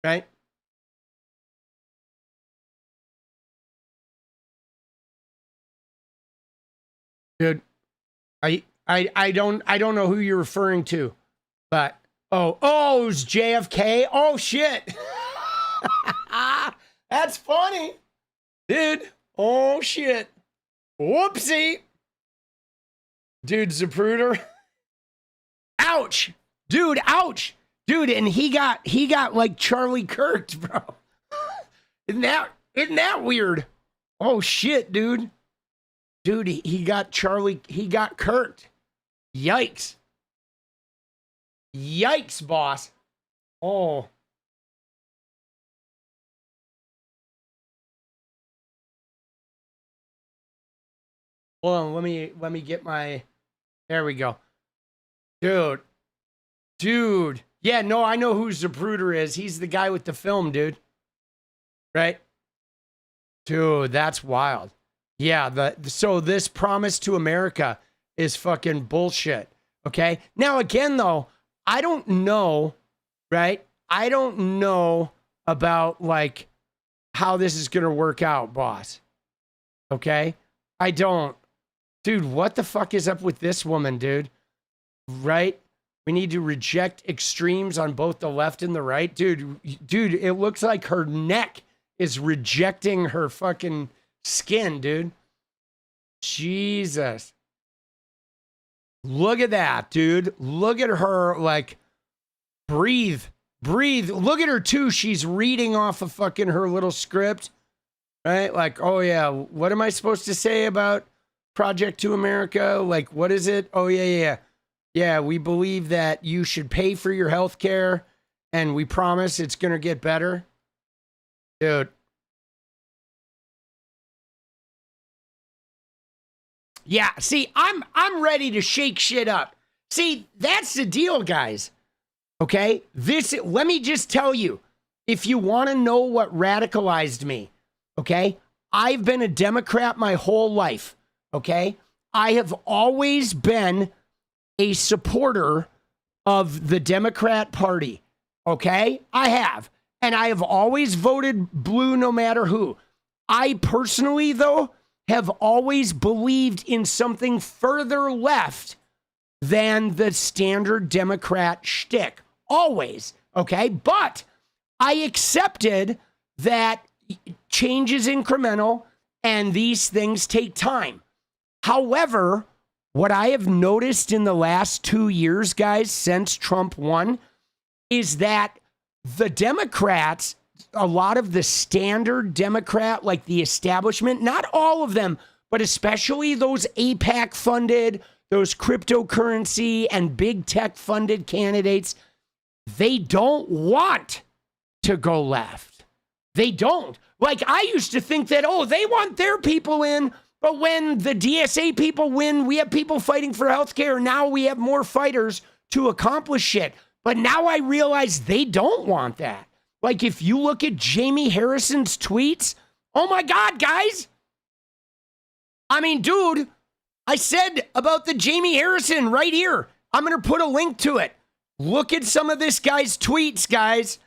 Right? Dude, I don't know who you're referring to, but it was JFK. Oh shit. That's funny. Dude. Oh shit. Whoopsie. Dude, Zapruder. Ouch. Dude, ouch. Dude, and he got like Charlie Kirk, bro. Isn't that weird? Oh shit, dude. Dude, he got Kurt. Yikes. Yikes, boss. Oh. Hold on, let me get my, there we go. Dude. Yeah, no, I know who Zapruder is. He's the guy with the film, dude. Right? Dude, that's wild. Yeah, so this promise to America is fucking bullshit. Okay? Now again though, I don't know, right? I don't know about like how this is going to work out, boss. Okay? I don't. Dude, what the fuck is up with this woman, dude? Right? We need to reject extremes on both the left and the right. Dude, it looks like her neck is rejecting her fucking skin, dude. Jesus. Look at that, dude. Look at her, like, breathe. breathe. Look at her too. She's reading off of fucking her little script, right? Like, oh yeah, what am I supposed to say about Project to America? Like, what is it? Oh yeah. Yeah, we believe that you should pay for your health care and we promise it's going to get better. Dude. Yeah, see, I'm ready to shake shit up. See, that's the deal, guys. Okay? Let me just tell you, if you want to know what radicalized me, okay? I've been a Democrat my whole life, okay? I have always been a supporter of the Democrat Party, okay? I have. And I have always voted blue no matter who. I personally, though, have always believed in something further left than the standard Democrat shtick. Always, okay? But I accepted that change is incremental and these things take time. However, what I have noticed in the last 2 years, guys, since Trump won, is that the Democrats, a lot of the standard Democrat, like the establishment, not all of them, but especially those AIPAC funded, those cryptocurrency and big tech funded candidates, they don't want to go left. They don't. Like, I used to think that, oh, they want their people in, but when the DSA people win, we have people fighting for healthcare. Now we have more fighters to accomplish shit. But now I realize they don't want that. Like, if you look at Jamie Harrison's tweets, oh my God, guys. I mean, dude, I said about the Jamie Harrison right here. I'm going to put a link to it. Look at some of this guy's tweets, guys.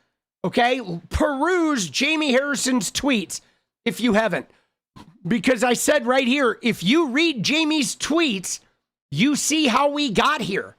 Okay? Peruse Jamie Harrison's tweets if you haven't. Because I said right here, if you read Jamie's tweets, you see how we got here.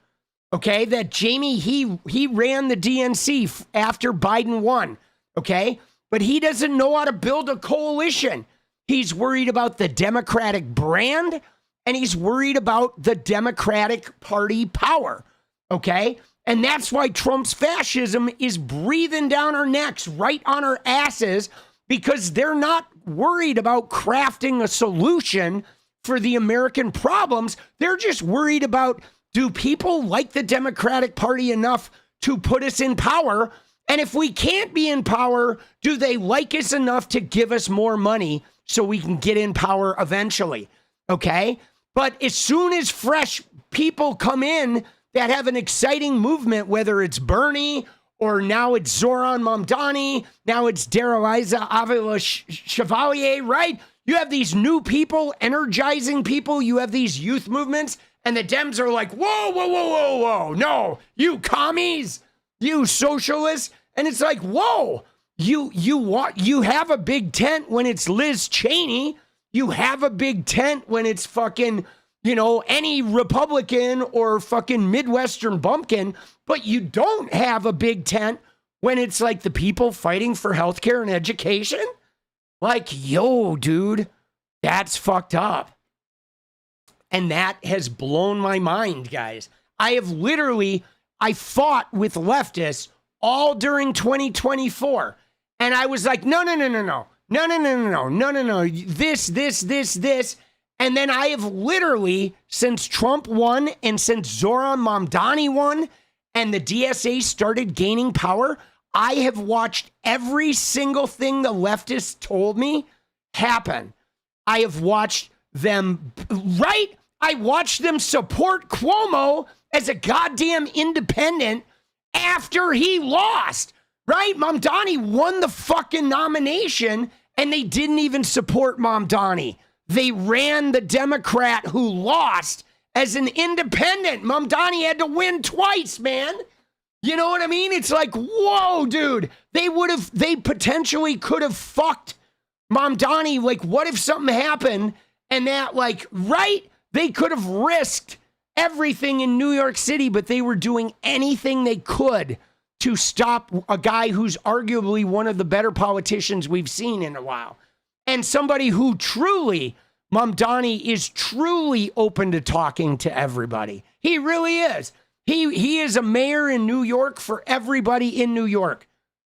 Okay, that Jamie, he ran the DNC after Biden won, okay? But he doesn't know how to build a coalition. He's worried about the Democratic brand, and he's worried about the Democratic Party power, okay? And that's why Trump's fascism is breathing down our necks, right on our asses, because they're not worried about crafting a solution for the American problems. They're just worried about, do people like the Democratic Party enough to put us in power? And if we can't be in power, do they like us enough to give us more money so we can get in power eventually? Okay? But as soon as fresh people come in that have an exciting movement, whether it's Bernie or now it's Zoran Mamdani, now it's 𝗙𝗪𝗏𝗡𝗅𝗏, right? You have these new people, energizing people. You have these youth movements. And the Dems are like, whoa, no, you commies, you socialists. And it's like, whoa, you have a big tent when it's Liz Cheney. You have a big tent when it's fucking, any Republican or fucking Midwestern bumpkin. But you don't have a big tent when it's like the people fighting for healthcare and education. Like, yo, dude, that's fucked up. And that has blown my mind, guys. I fought with leftists all during 2024. And I was like, no. This. And then I have literally, since Trump won and since Zoran Mamdani won and the DSA started gaining power, I have watched every single thing the leftists told me happen. I have watched them, right? I watched them support Cuomo as a goddamn independent after he lost, right? Mamdani won the fucking nomination and they didn't even support Mamdani. They ran the Democrat who lost as an independent. Mamdani had to win twice, man. You know what I mean? It's like, whoa, dude. They potentially could have fucked Mamdani. Like, what if something happened and that, like, right? They could have risked everything in New York City, but they were doing anything they could to stop a guy who's arguably one of the better politicians we've seen in a while. And somebody who truly, Mamdani is truly open to talking to everybody. He really is. He is a mayor in New York for everybody in New York.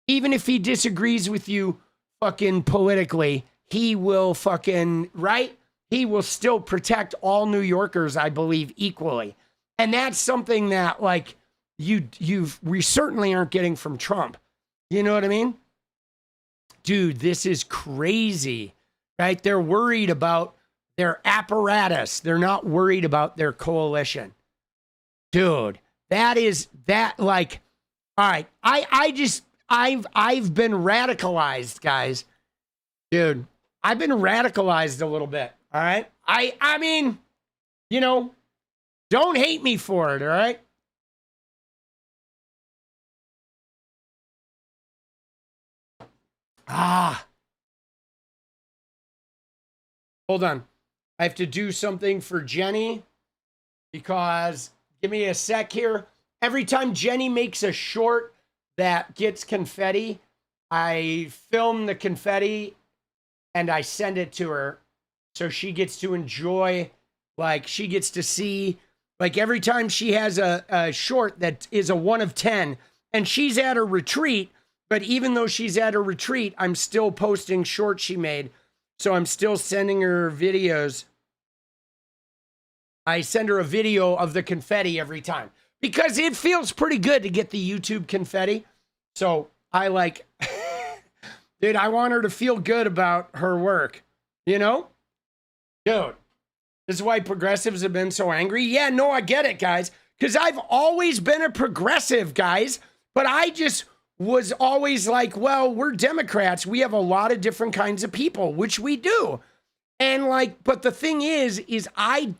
Even if he disagrees with you fucking politically, he will fucking, right? He will still protect all New Yorkers, I believe, equally. And that's something that, like, we certainly aren't getting from Trump. You know what I mean? Dude, this is crazy, right? They're worried about their apparatus. They're not worried about their coalition. Dude, that like, all right. I've been radicalized, guys. Dude, I've been radicalized a little bit. All right. I mean, you know, don't hate me for it. All right. Hold on. I have to do something for Jenny because give me a sec here. Every time Jenny makes a short that gets confetti, I film the confetti and I send it to her so she gets to enjoy, like she gets to see, like every time she has a short that is a 1 of 10 and she's at a retreat, but even though she's at a retreat, I'm still posting shorts she made. So I'm still sending her videos. I send her a video of the confetti every time because it feels pretty good to get the YouTube confetti. So I like, dude, I want her to feel good about her work, you know? Dude, this is why progressives have been so angry. Yeah, no, I get it, guys, because I've always been a progressive, guys, but I just was always like, well, we're Democrats. We have a lot of different kinds of people, which we do. And like, but the thing is I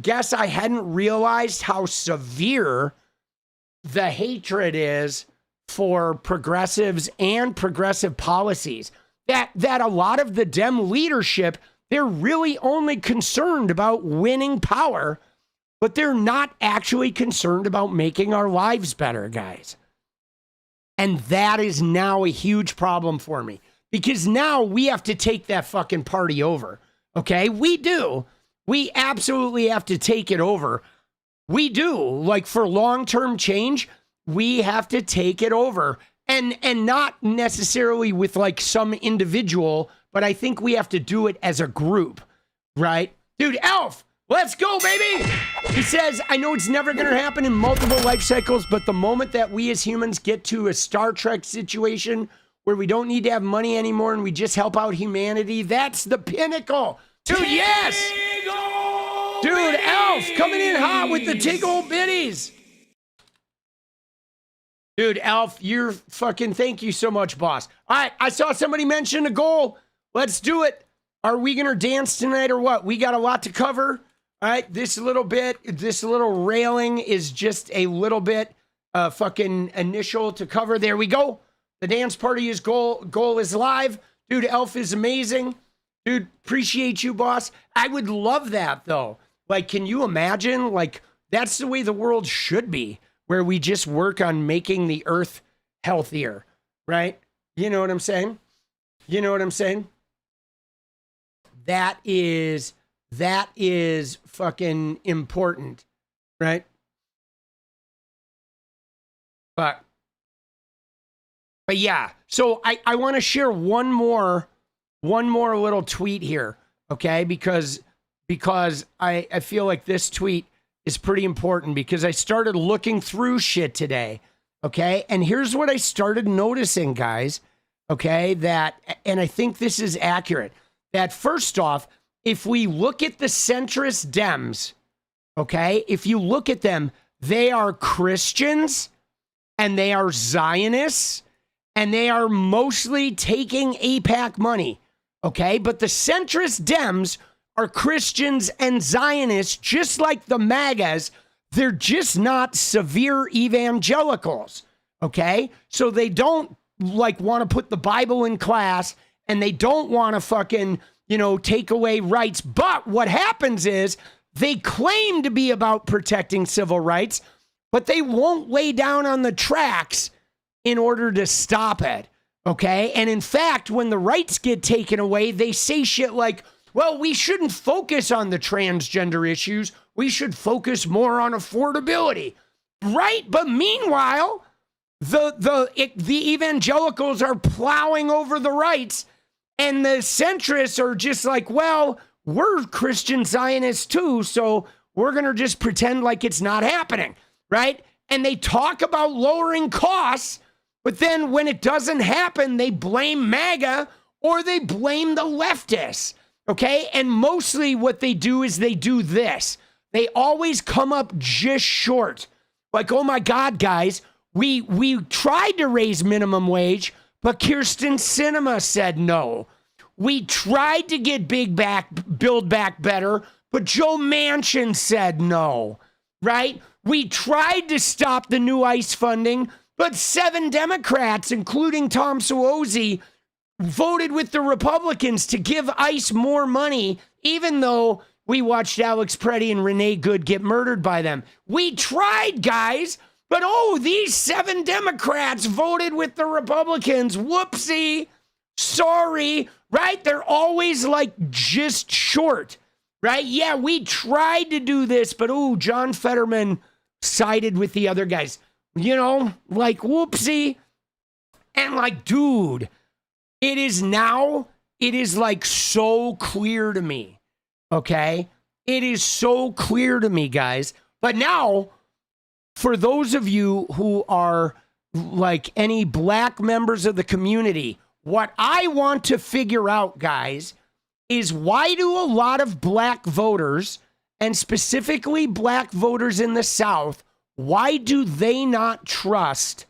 guess I hadn't realized how severe the hatred is for progressives and progressive policies. That a lot of the Dem leadership, they're really only concerned about winning power, but they're not actually concerned about making our lives better, guys. And that is now a huge problem for me because now we have to take that fucking party over. Okay, we do. We absolutely have to take it over. We do. Like for long-term change, we have to take it over. And not necessarily with like some individual, but I think we have to do it as a group, right? Dude, Elf, let's go, baby. He says, I know it's never going to happen in multiple life cycles, but the moment that we as humans get to a Star Trek situation where we don't need to have money anymore and we just help out humanity, that's the pinnacle. Dude, yes. Dude, Elf coming in hot with the tig old biddies. Dude, Elf, you're fucking, thank you so much, boss. All right, I saw somebody mention a goal. Let's do it. Are we going to dance tonight or what? We got a lot to cover. All right, this little railing is just a little bit fucking initial to cover. There we go. The dance party is goal is live. Dude, Elf is amazing. Dude, appreciate you, boss. I would love that, though. Like, can you imagine? Like, that's the way the world should be, where we just work on making the earth healthier, right? You know what I'm saying? You know what I'm saying? That is fucking important, right? But yeah, so I want to share one more little tweet here, okay? Because I feel like this tweet is pretty important because I started looking through shit today, okay? And here's what I started noticing, guys, okay? And I think this is accurate, that first off, if we look at the centrist Dems, okay, if you look at them, they are Christians and they are Zionists and they are mostly taking AIPAC money, okay? But the centrist Dems are Christians and Zionists, just like the MAGAs. They're just not severe evangelicals, okay? So they don't like want to put the Bible in class and they don't want to fucking, take away rights. But what happens is they claim to be about protecting civil rights, but they won't lay down on the tracks in order to stop it, okay? And in fact, when the rights get taken away, they say shit like, well, we shouldn't focus on the transgender issues. We should focus more on affordability. Right? But meanwhile, the evangelicals are plowing over the rights, and the centrists are just like, well, we're Christian Zionists too, so we're going to just pretend like it's not happening, right? And they talk about lowering costs, but then when it doesn't happen, they blame MAGA or they blame the leftists, okay? And mostly what they do is they do this. They always come up just short. Like, oh my God, guys, we tried to raise minimum wage, but Kyrsten Sinema said no. We tried to get Build Back Better, but Joe Manchin said no, right? We tried to stop the new ICE funding, but 7 Democrats, including Tom Suozzi, voted with the Republicans to give ICE more money, even though we watched 𝗟𝗡𝗄𝗏 and Renee Good get murdered by them. We tried, guys, but these 7 Democrats voted with the Republicans. Whoopsie. Sorry, right? They're always like just short, right? Yeah, we tried to do this, but John Fetterman sided with the other guys. You know, like whoopsie. And like, dude, it is like so clear to me. Okay? It is so clear to me, guys. But now, for those of you who are like any black members of the community, what I want to figure out, guys, is why do a lot of black voters, and specifically black voters in the South, why do they not trust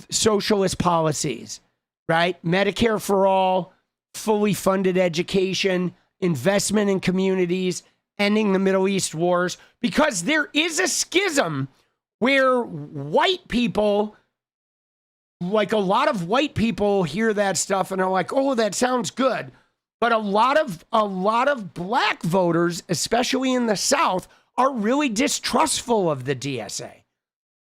socialist policies, right? Medicare for all, fully funded education, investment in communities, ending the Middle East wars, because there is a schism where white people, like a lot of white people hear that stuff and are like, oh, that sounds good. But a lot of black voters, especially in the South, are really distrustful of the DSA.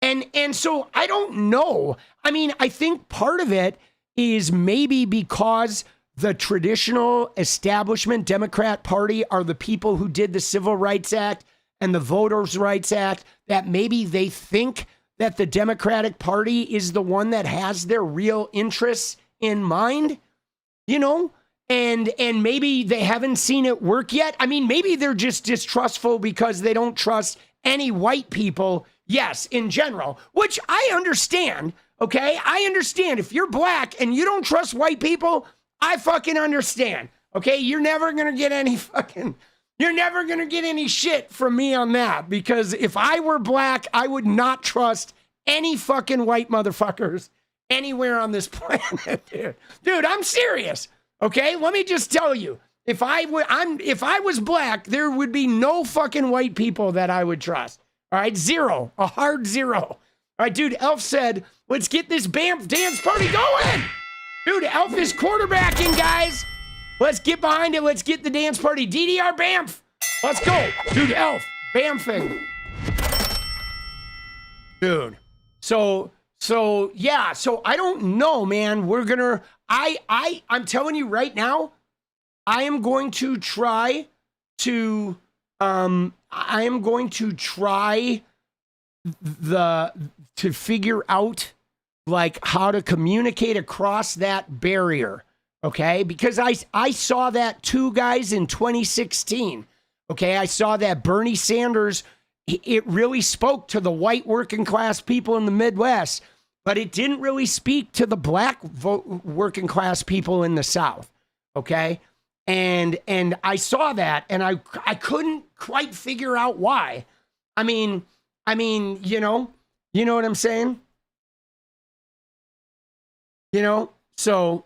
And so I don't know. I mean, I think part of it is maybe because the traditional establishment Democrat Party are the people who did the Civil Rights Act and the Voters' Rights Act, that maybe they think that the Democratic Party is the one that has their real interests in mind, you know? And maybe they haven't seen it work yet. I mean, maybe they're just distrustful because they don't trust any white people, yes, in general, which I understand, okay? I understand. If you're black and you don't trust white people, I fucking understand, okay? You're never going to get any shit from me on that, because if I were black, I would not trust any fucking white motherfuckers anywhere on this planet, dude. Dude, I'm serious. Okay, let me just tell you, if I was black, there would be no fucking white people that I would trust. All right, 0, a hard 0. All right, dude, Elf said, let's get this Banff dance party going. Dude, Elf is quarterbacking, guys. Let's get behind it. Let's get the dance party. DDR Banff. Let's go. Dude, Elf, Banffing. Dude, so yeah, so I don't know, man. We're gonna, I'm telling you right now, I am going to try to figure out like how to communicate across that barrier, okay? Because I saw that too, guys, in 2016, okay? I saw that Bernie Sanders, it really spoke to the white working class people in the Midwest, but it didn't really speak to the black working class people in the South, okay? And I saw that, and I couldn't quite figure out why. I mean, you know what I'm saying? You know, so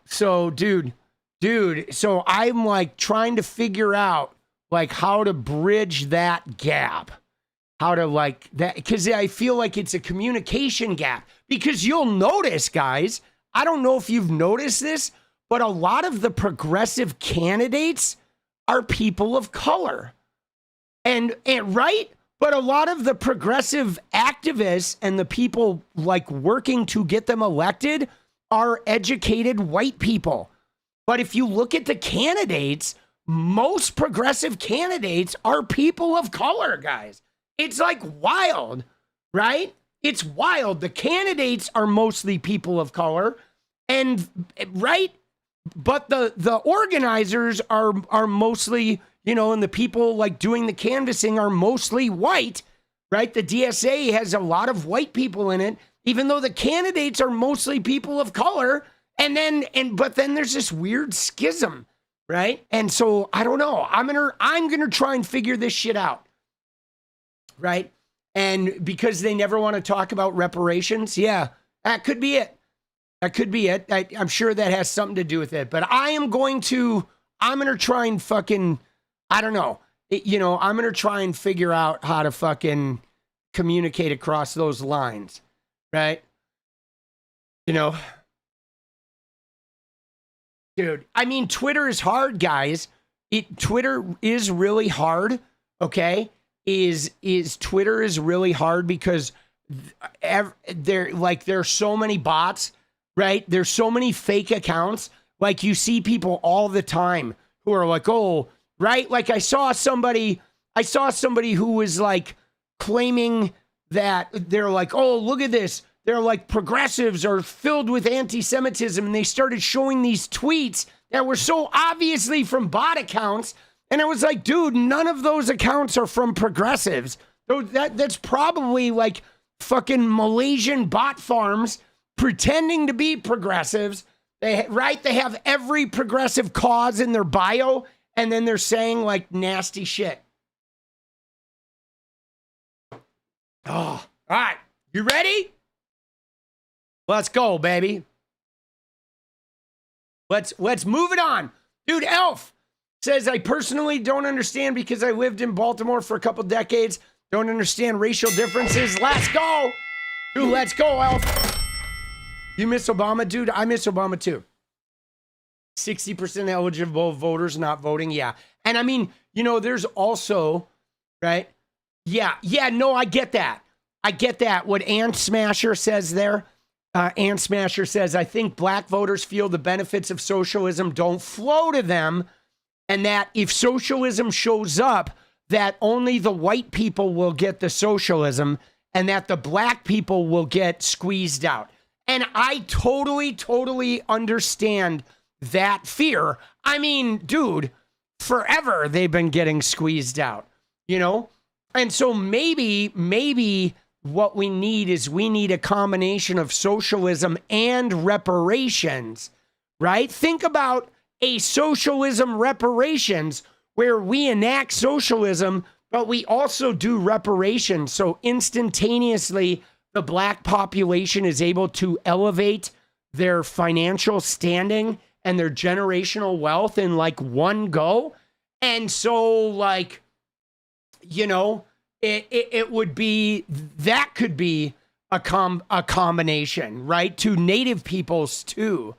dude, so I'm like trying to figure out like how to bridge that gap, how to like that, because I feel like it's a communication gap. Because you'll notice, guys, I don't know if you've noticed this, but a lot of the progressive candidates are people of color. And right? But a lot of the progressive activists and the people like working to get them elected are educated white people. But if you look at the candidates, most progressive candidates are people of color, guys. It's like wild, right? It's wild. The candidates are mostly people of color, and right, but the organizers are mostly, and the people like doing the canvassing are mostly white, right? The DSA has a lot of white people in it, even though the candidates are mostly people of color. But then there's this weird schism, right? And so I don't know. I'm gonna try and figure this shit out, right? And because they never want to talk about reparations, yeah, that could be it. That could be it. I'm sure that has something to do with it. But I'm gonna try and fucking, I don't know. I'm gonna try and figure out how to fucking communicate across those lines, right? Dude, I mean, Twitter is hard, guys. Twitter is really hard, okay? Twitter is really hard because there's so many bots, right? There's so many fake accounts. Like, you see people all the time who are like, oh, right? Like, I saw somebody who was like claiming that they're like, oh, look at this. They're like, progressives are filled with anti-Semitism. And they started showing these tweets that were so obviously from bot accounts. And I was like, dude, none of those accounts are from progressives. That's probably like fucking Malaysian bot farms pretending to be progressives. They have every progressive cause in their bio. And then they're saying like nasty shit. Oh, all right. You ready? Let's go, baby. Let's move it on. Dude, Elf says, I personally don't understand because I lived in Baltimore for a couple decades. Don't understand racial differences. Let's go. Dude, let's go, Elf. You miss Obama, dude? I miss Obama too. 60% eligible voters not voting. Yeah. And I mean, there's also, right? Yeah, no, I get that. What Ann Smasher says there. Ann Smasher says, I think black voters feel the benefits of socialism don't flow to them, and that if socialism shows up, that only the white people will get the socialism and that the black people will get squeezed out. And I totally understand that fear. I mean, dude, forever they've been getting squeezed out, And so maybe what we need is a combination of socialism and reparations, right? Think about a socialism reparations where we enact socialism, but we also do reparations. So instantaneously, the black population is able to elevate their financial standing and their generational wealth in like one go. And so like, it would be, that could be a combination, right? To native peoples too,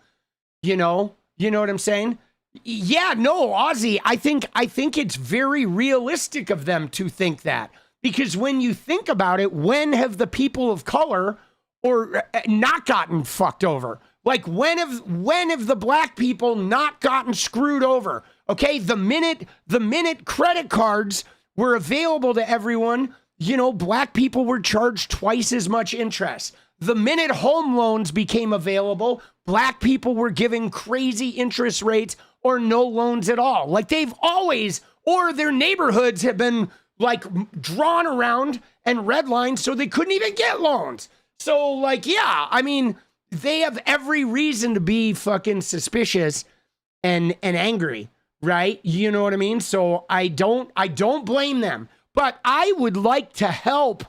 you know what I'm saying? Yeah, no, Ozzy, I think it's very realistic of them to think that, because when you think about it, when have the people of color or not gotten fucked over? Like when have the black people not gotten screwed over? Okay, the minute credit cards were available to everyone, black people were charged twice as much interest. The minute home loans became available, black people were given crazy interest rates or no loans at all. Like they've always, or their neighborhoods have been like drawn around and redlined so they couldn't even get loans. So like, yeah, I mean, they have every reason to be fucking suspicious and angry, right? You know what I mean? So I don't blame them, but I would like to help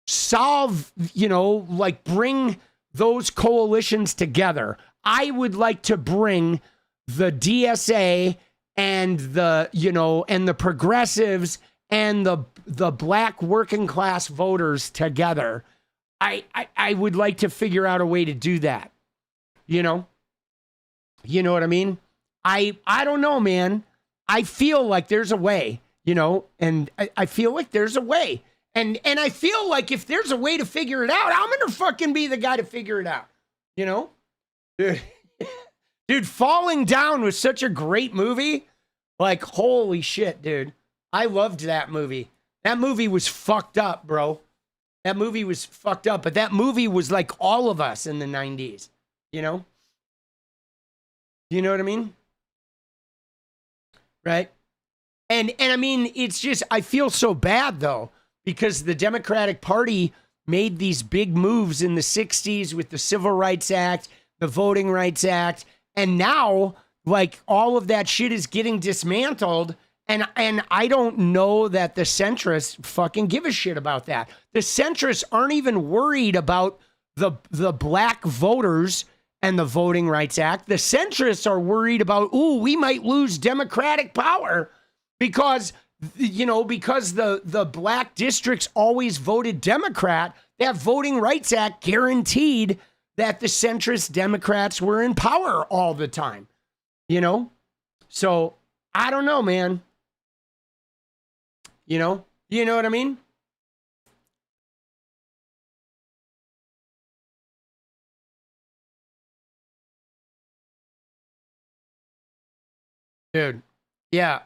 solve, like bring those coalitions together. I would like to bring the DSA and the progressives and the black working class voters together. I would like to figure out a way to do that. You know what I mean? I don't know, man. I feel like there's a way, and I feel like there's a way. And I feel like if there's a way to figure it out, I'm going to fucking be the guy to figure it out. Dude, Falling Down was such a great movie. Like, holy shit, dude. I loved that movie. That movie was fucked up, bro. That movie was fucked up, but that movie was like all of us in the 90s, you know? You know what I mean? Right? And I mean, it's just, I feel so bad though, because the Democratic Party made these big moves in the 60s with the Civil Rights Act, the Voting Rights Act, and now like all of that shit is getting dismantled. And I don't know that the centrists fucking give a shit about that. The centrists aren't even worried about the black voters and the Voting Rights Act. The centrists are worried about, ooh, we might lose Democratic power because, you know, because the black districts always voted Democrat. That Voting Rights Act guaranteed that the centrist Democrats were in power all the time, you know? So I don't know, man. You know what I mean? Dude. Yeah.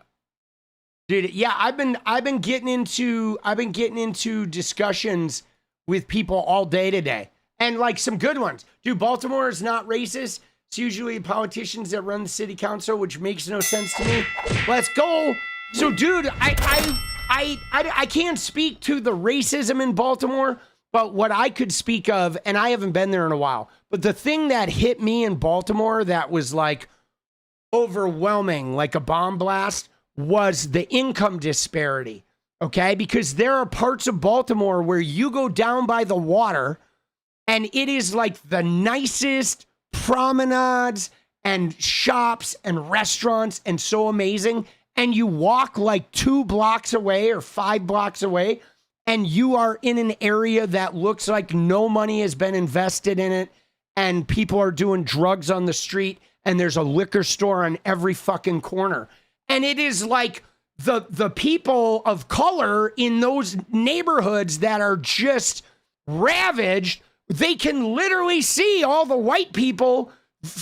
Dude, yeah, I've been getting into discussions with people all day today. And like some good ones. Dude, Baltimore is not racist. It's usually politicians that run the city council, which makes no sense to me. Let's go. So dude, I can't speak to the racism in Baltimore, but what I could speak of, and I haven't been there in a while, but the thing that hit me in Baltimore that was like overwhelming, like a bomb blast, was the income disparity, okay? Because there are parts of Baltimore where you go down by the water and it is like the nicest promenades and shops and restaurants and so amazing. And you walk like 2 blocks away or 5 blocks away, and you are in an area that looks like no money has been invested in it, and people are doing drugs on the street, and there's a liquor store on every fucking corner. And it is like the people of color in those neighborhoods that are just ravaged, they can literally see all the white people,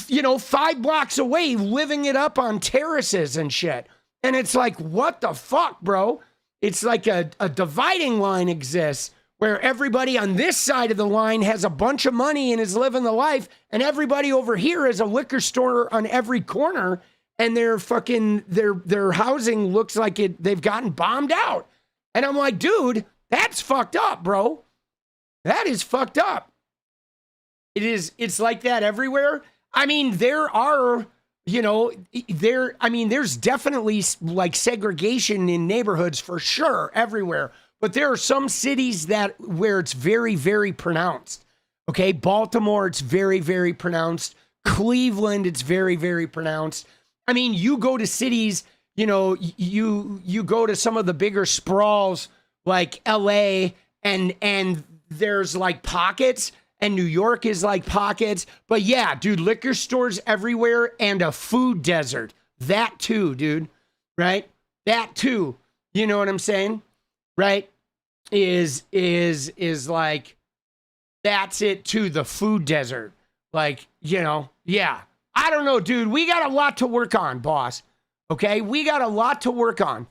you know, 5 blocks away living it up on terraces and shit. And it's like, what the fuck, bro? It's like a dividing line exists where everybody on this side of the line has a bunch of money and is living the life, and everybody over here has a liquor store on every corner, and their fucking their housing looks like they've gotten bombed out. And I'm like, dude, that's fucked up, bro. That is fucked up. It's like that everywhere. I mean, there are, you know, there's definitely like segregation in neighborhoods for sure everywhere. But there are some cities where it's very, very pronounced. Okay, Baltimore, it's very, very pronounced. Cleveland, it's very, very pronounced. I mean, you go to cities, you know, you go to some of the bigger sprawls like LA, and there's like pockets. And New York is like pockets. But yeah, dude, liquor stores everywhere and a food desert. That too, dude. Right? That too. You know what I'm saying? Right? Is like, that's it too, the food desert. Like, you know, yeah. I don't know, dude. We got a lot to work on, boss. Okay? We got a lot to work on.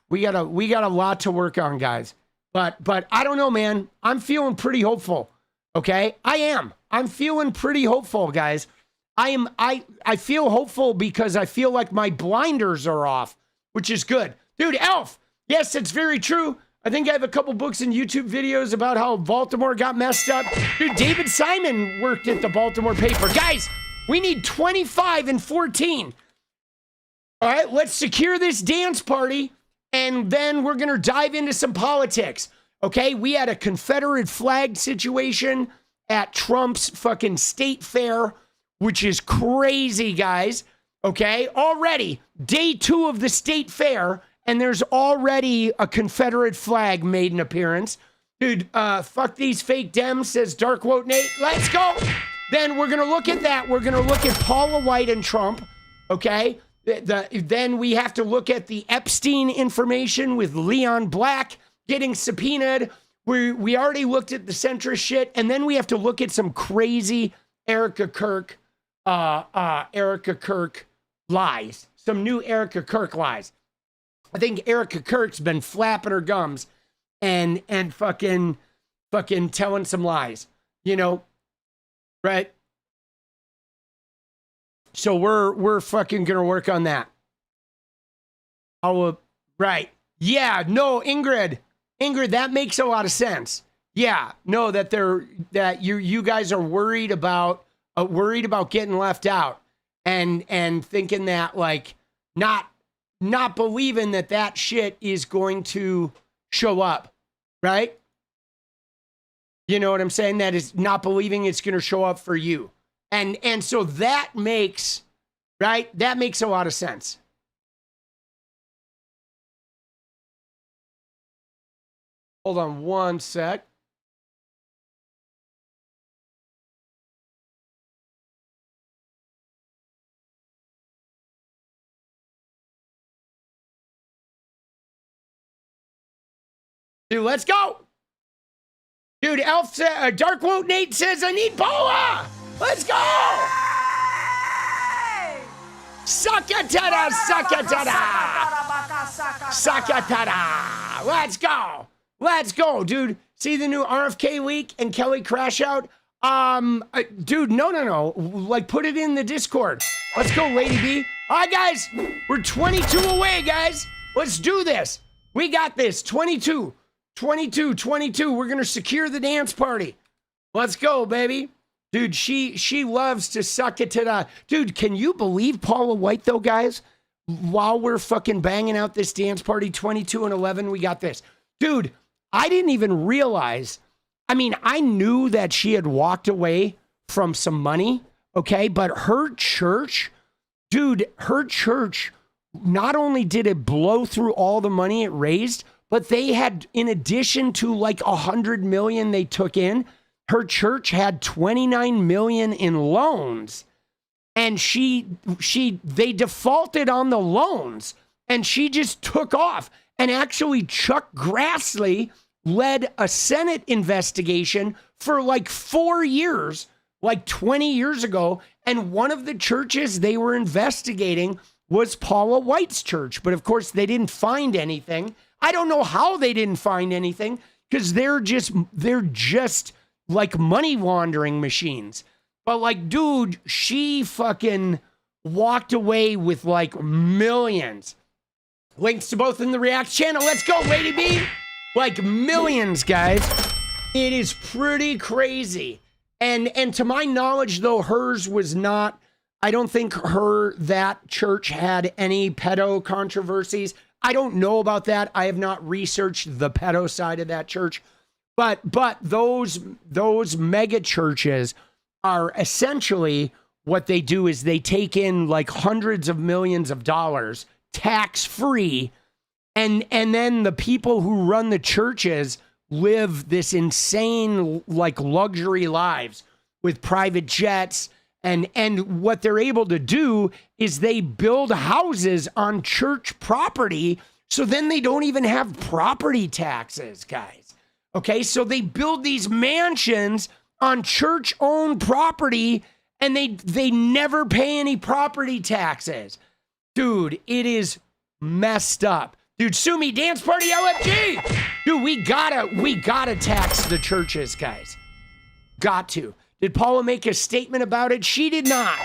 We got a lot to work on, guys. But I don't know, man. I'm feeling pretty hopeful. Okay? I am. I'm feeling pretty hopeful, guys. I feel hopeful because I feel like my blinders are off, which is good. Dude, Elf. Yes, it's very true. I think I have a couple books and YouTube videos about how Baltimore got messed up. Dude, David Simon worked at the Baltimore paper. Guys, we need 25 and 14. All right, let's secure this dance party, and then we're going to dive into some politics. Okay, we had a Confederate flag situation at Trump's fucking state fair, which is crazy, guys. Okay, already, day 2 of the state fair, and there's already a Confederate flag made an appearance. Dude, fuck these fake Dems, says Dark Wote Nate. Let's go. Then we're going to look at that. We're going to look at Paula White and Trump, okay? Then we have to look at the Epstein information with Leon Black getting subpoenaed. We already looked at the centrist shit, and then we have to look at some crazy Erika Kirk lies, some new Erika Kirk lies. I think Erika Kirk's been flapping her gums and fucking telling some lies, you know, right? So we're fucking gonna work on that. Right. Yeah, no, Ingrid, that makes a lot of sense. Yeah, no, that you guys are worried about getting left out and thinking that, like, not believing that shit is going to show up, right? You know what I'm saying? That is not believing it's going to show up for you. And so that makes, right? That makes a lot of sense. Hold on one sec. Dude, let's go. Dude, Dark Woat Nate says, I need Paula. Let's go. Sakatada, sakatada. Sakatada. Let's go. Let's go, dude. See the new RFK leak and Kelly crash out? Dude, no. Like, put it in the Discord. Let's go, Lady B. All right, guys. We're 22 away, guys. Let's do this. We got this. 22. We're going to secure the dance party. Let's go, baby. Dude, she loves to suck it to the... Dude, can you believe Paula White, though, guys? While we're fucking banging out this dance party, 22 and 11, we got this. Dude, I didn't even realize... I mean, I knew that she had walked away from some money, okay? But her church, dude, not only did it blow through all the money it raised... But they had, in addition to like $100 million they took in, her church had $29 million in loans, and they defaulted on the loans, and she just took off. And actually, Chuck Grassley led a Senate investigation for like 4 years, like 20 years ago, and one of the churches they were investigating was Paula White's church. But of course, they didn't find anything. I don't know how they didn't find anything, because they're just like money laundering machines. But like, dude, she fucking walked away with like millions. Links to both in the React channel. Let's go, Lady B. Like millions, guys. It is pretty crazy. And to my knowledge, though, hers was not, I don't think that church had any pedo controversies. I don't know about that. I have not researched the pedo side of that church. But those mega churches are essentially, what they do is they take in like hundreds of millions of dollars tax-free, and then the people who run the churches live this insane like luxury lives with private jets. And what they're able to do is they build houses on church property, so then they don't even have property taxes, guys. Okay, so they build these mansions on church-owned property, and they never pay any property taxes. Dude, it is messed up. Dude, sue me, dance party LFG. Dude, we gotta tax the churches, guys. Got to. Did Paula make a statement about it? She did not.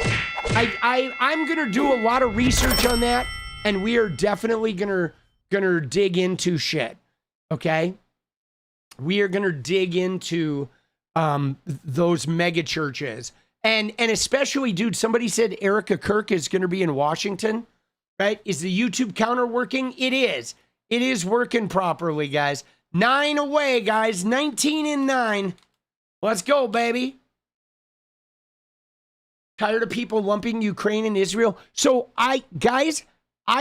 I'm gonna do a lot of research on that, and we are definitely gonna dig into shit. Okay? We are gonna dig into those mega churches. And especially, dude, somebody said Erika Kirk is gonna be in Washington, right? Is the YouTube counter working? It is. It is working properly, guys. 9 away, guys. 19 and 9. Let's go, baby. Tired of people lumping Ukraine and Israel. So I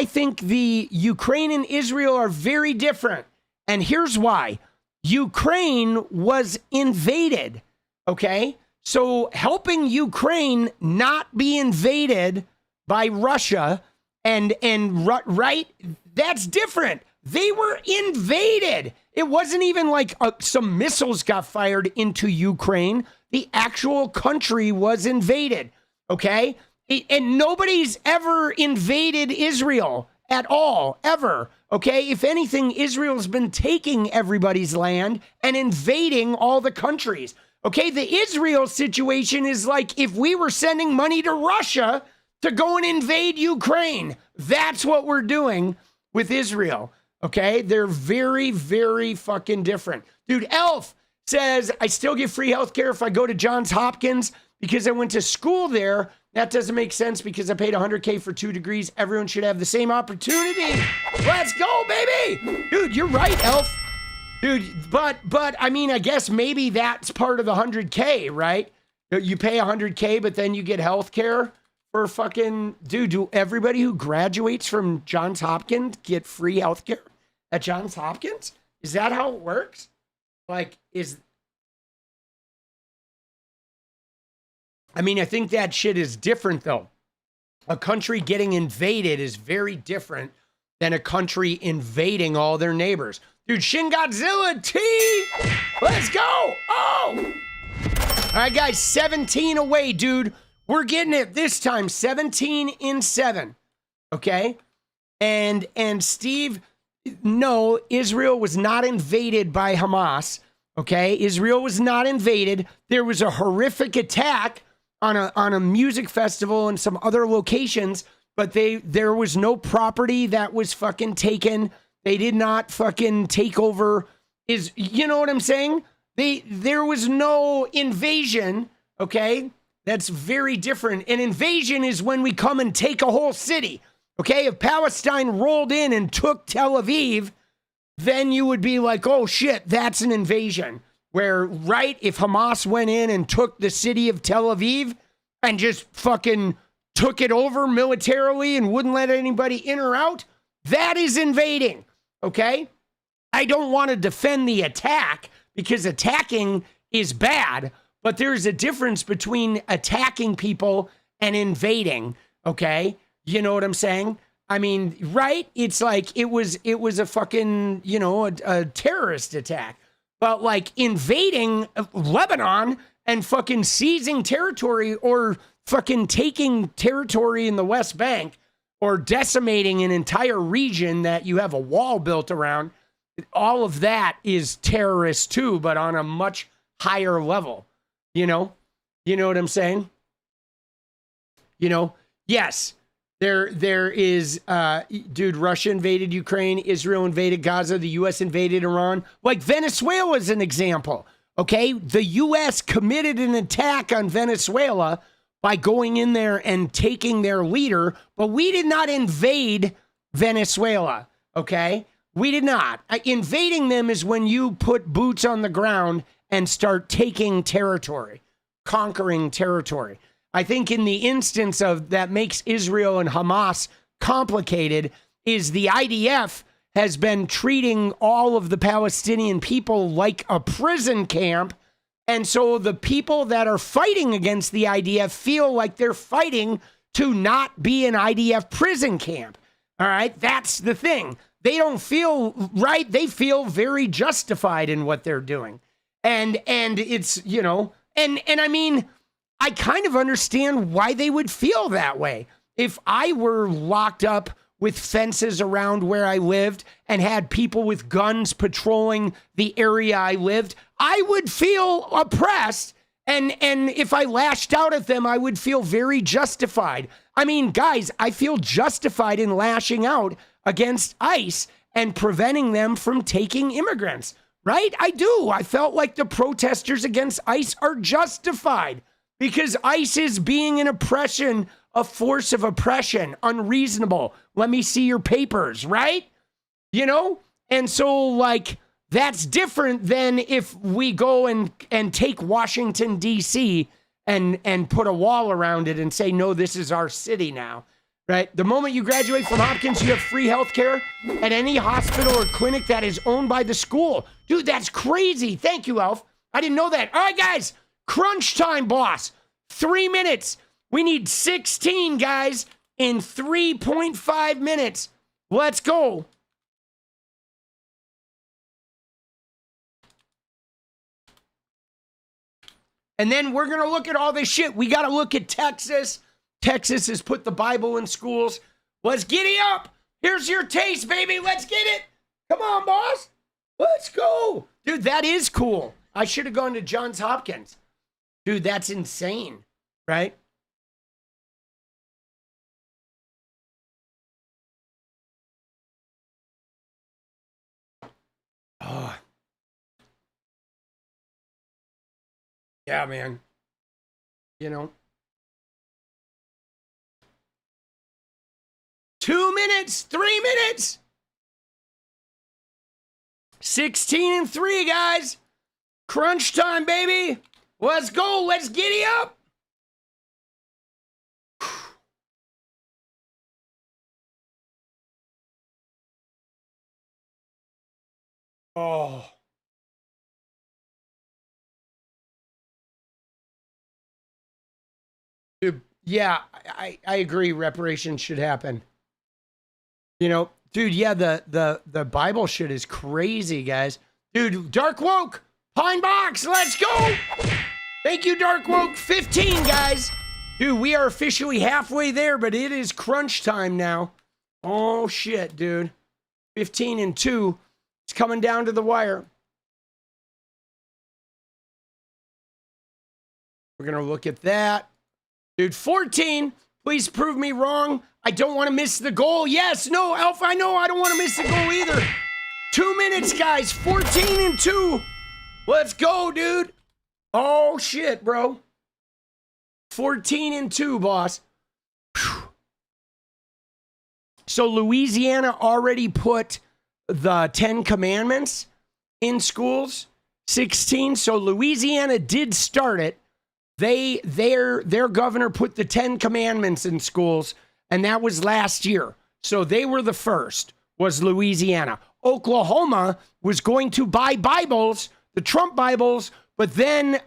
think the Ukraine and Israel are very different. And here's why. Ukraine was invaded. Okay? So helping Ukraine not be invaded by Russia right, that's different. They were invaded. It wasn't even like some missiles got fired into Ukraine. The actual country was invaded. Okay? And nobody's ever invaded Israel at all, ever. Okay, if anything, Israel's been taking everybody's land and invading all the countries. Okay, the Israel situation is like if we were sending money to Russia to go and invade Ukraine. That's what we're doing with Israel. Okay, they're very, very fucking different. Dude, Elf says, I still get free healthcare if I go to Johns Hopkins because I went to school there. That doesn't make sense because I paid $100K for 2 degrees. Everyone should have the same opportunity. Let's go, baby. Dude, you're right, Elf. Dude, but I mean, I guess maybe that's part of the $100K, right? You pay $100K, but then you get health care for fucking, dude, do everybody who graduates from Johns Hopkins get free health care at Johns Hopkins? Is that how it works? Like, I mean, I think that shit is different, though. A country getting invaded is very different than a country invading all their neighbors. Dude, Shin Godzilla T! Let's go! Oh! All right, guys, 17 away, dude. We're getting it this time, 17 in 7. Okay? And Steve, no, Israel was not invaded by Hamas. Okay? Israel was not invaded. There was a horrific attack on a music festival and some other locations, but there was no property that was fucking taken. They did not fucking take over. You know what I'm saying? There was no invasion, okay? That's very different. An invasion is when we come and take a whole city, okay? If Palestine rolled in and took Tel Aviv, then you would be like, oh shit, that's an invasion. Where, right, if Hamas went in and took the city of Tel Aviv and just fucking took it over militarily and wouldn't let anybody in or out, that is invading, okay? I don't want to defend the attack because attacking is bad, but there's a difference between attacking people and invading, okay? You know what I'm saying? I mean, right? It's like it was a fucking, you know, a terrorist attack. But like invading Lebanon and fucking seizing territory or fucking taking territory in the West Bank or decimating an entire region that you have a wall built around, all of that is terrorist too, but on a much higher level. You know what I'm saying? You know, yes, there is, dude, Russia invaded Ukraine, Israel invaded Gaza, the U.S. invaded Iran. Like Venezuela is an example, okay? The U.S. committed an attack on Venezuela by going in there and taking their leader, but we did not invade Venezuela, okay? We did not. Invading them is when you put boots on the ground and start taking territory, conquering territory. I think in the instance of that makes Israel and Hamas complicated is the IDF has been treating all of the Palestinian people like a prison camp. And so the people that are fighting against the IDF feel like they're fighting to not be an IDF prison camp. All right. That's the thing. They don't feel right. They feel very justified in what they're doing. And it's, you know, and I mean, I kind of understand why they would feel that way. If I were locked up with fences around where I lived and had people with guns patrolling the area I lived, I would feel oppressed. And if I lashed out at them, I would feel very justified. I mean, guys, I feel justified in lashing out against ICE and preventing them from taking immigrants, right? I do. I felt like the protesters against ICE are justified. Because ICE is being an oppression, a force of oppression, unreasonable. Let me see your papers, right? You know? And so, like, that's different than if we go and take Washington, D.C. and put a wall around it and say, no, this is our city now, right? The moment you graduate from Hopkins, you have free health care at any hospital or clinic that is owned by the school. Dude, that's crazy. Thank you, Elf. I didn't know that. All right, guys. Crunch time, boss. 3 minutes. We need 16, guys, in 3.5 minutes. Let's go. And then we're going to look at all this shit. We got to look at Texas. Texas has put the Bible in schools. Let's giddy up. Here's your taste, baby. Let's get it. Come on, boss. Let's go. Dude, that is cool. I should have gone to Johns Hopkins. Dude, that's insane, right? Oh. Yeah, man. You know. 2 minutes, 3 minutes. 16-3, guys. Crunch time, baby. Let's go. Let's giddy up. Oh. Dude, yeah, I agree. Reparations should happen. You know, dude, yeah, the Bible shit is crazy, guys. Dude, Dark Woke, Pine Box, let's go. Thank you, Dark Woke. 15, guys. Dude, we are officially halfway there, but it is crunch time now. Oh, shit, dude. 15-2. It's coming down to the wire. We're going to look at that. Dude, 14. Please prove me wrong. I don't want to miss the goal. Yes, no, Alpha, I know I don't want to miss the goal either. 2 minutes, guys. 14-2. Let's go, dude. Oh, shit, bro. 14-2, boss. Whew. So Louisiana already put the 10 Commandments in schools. 16. So Louisiana did start it. Their governor put the 10 Commandments in schools, and that was last year. So they were the first, was Louisiana. Oklahoma was going to buy Bibles, the Trump Bibles, but then,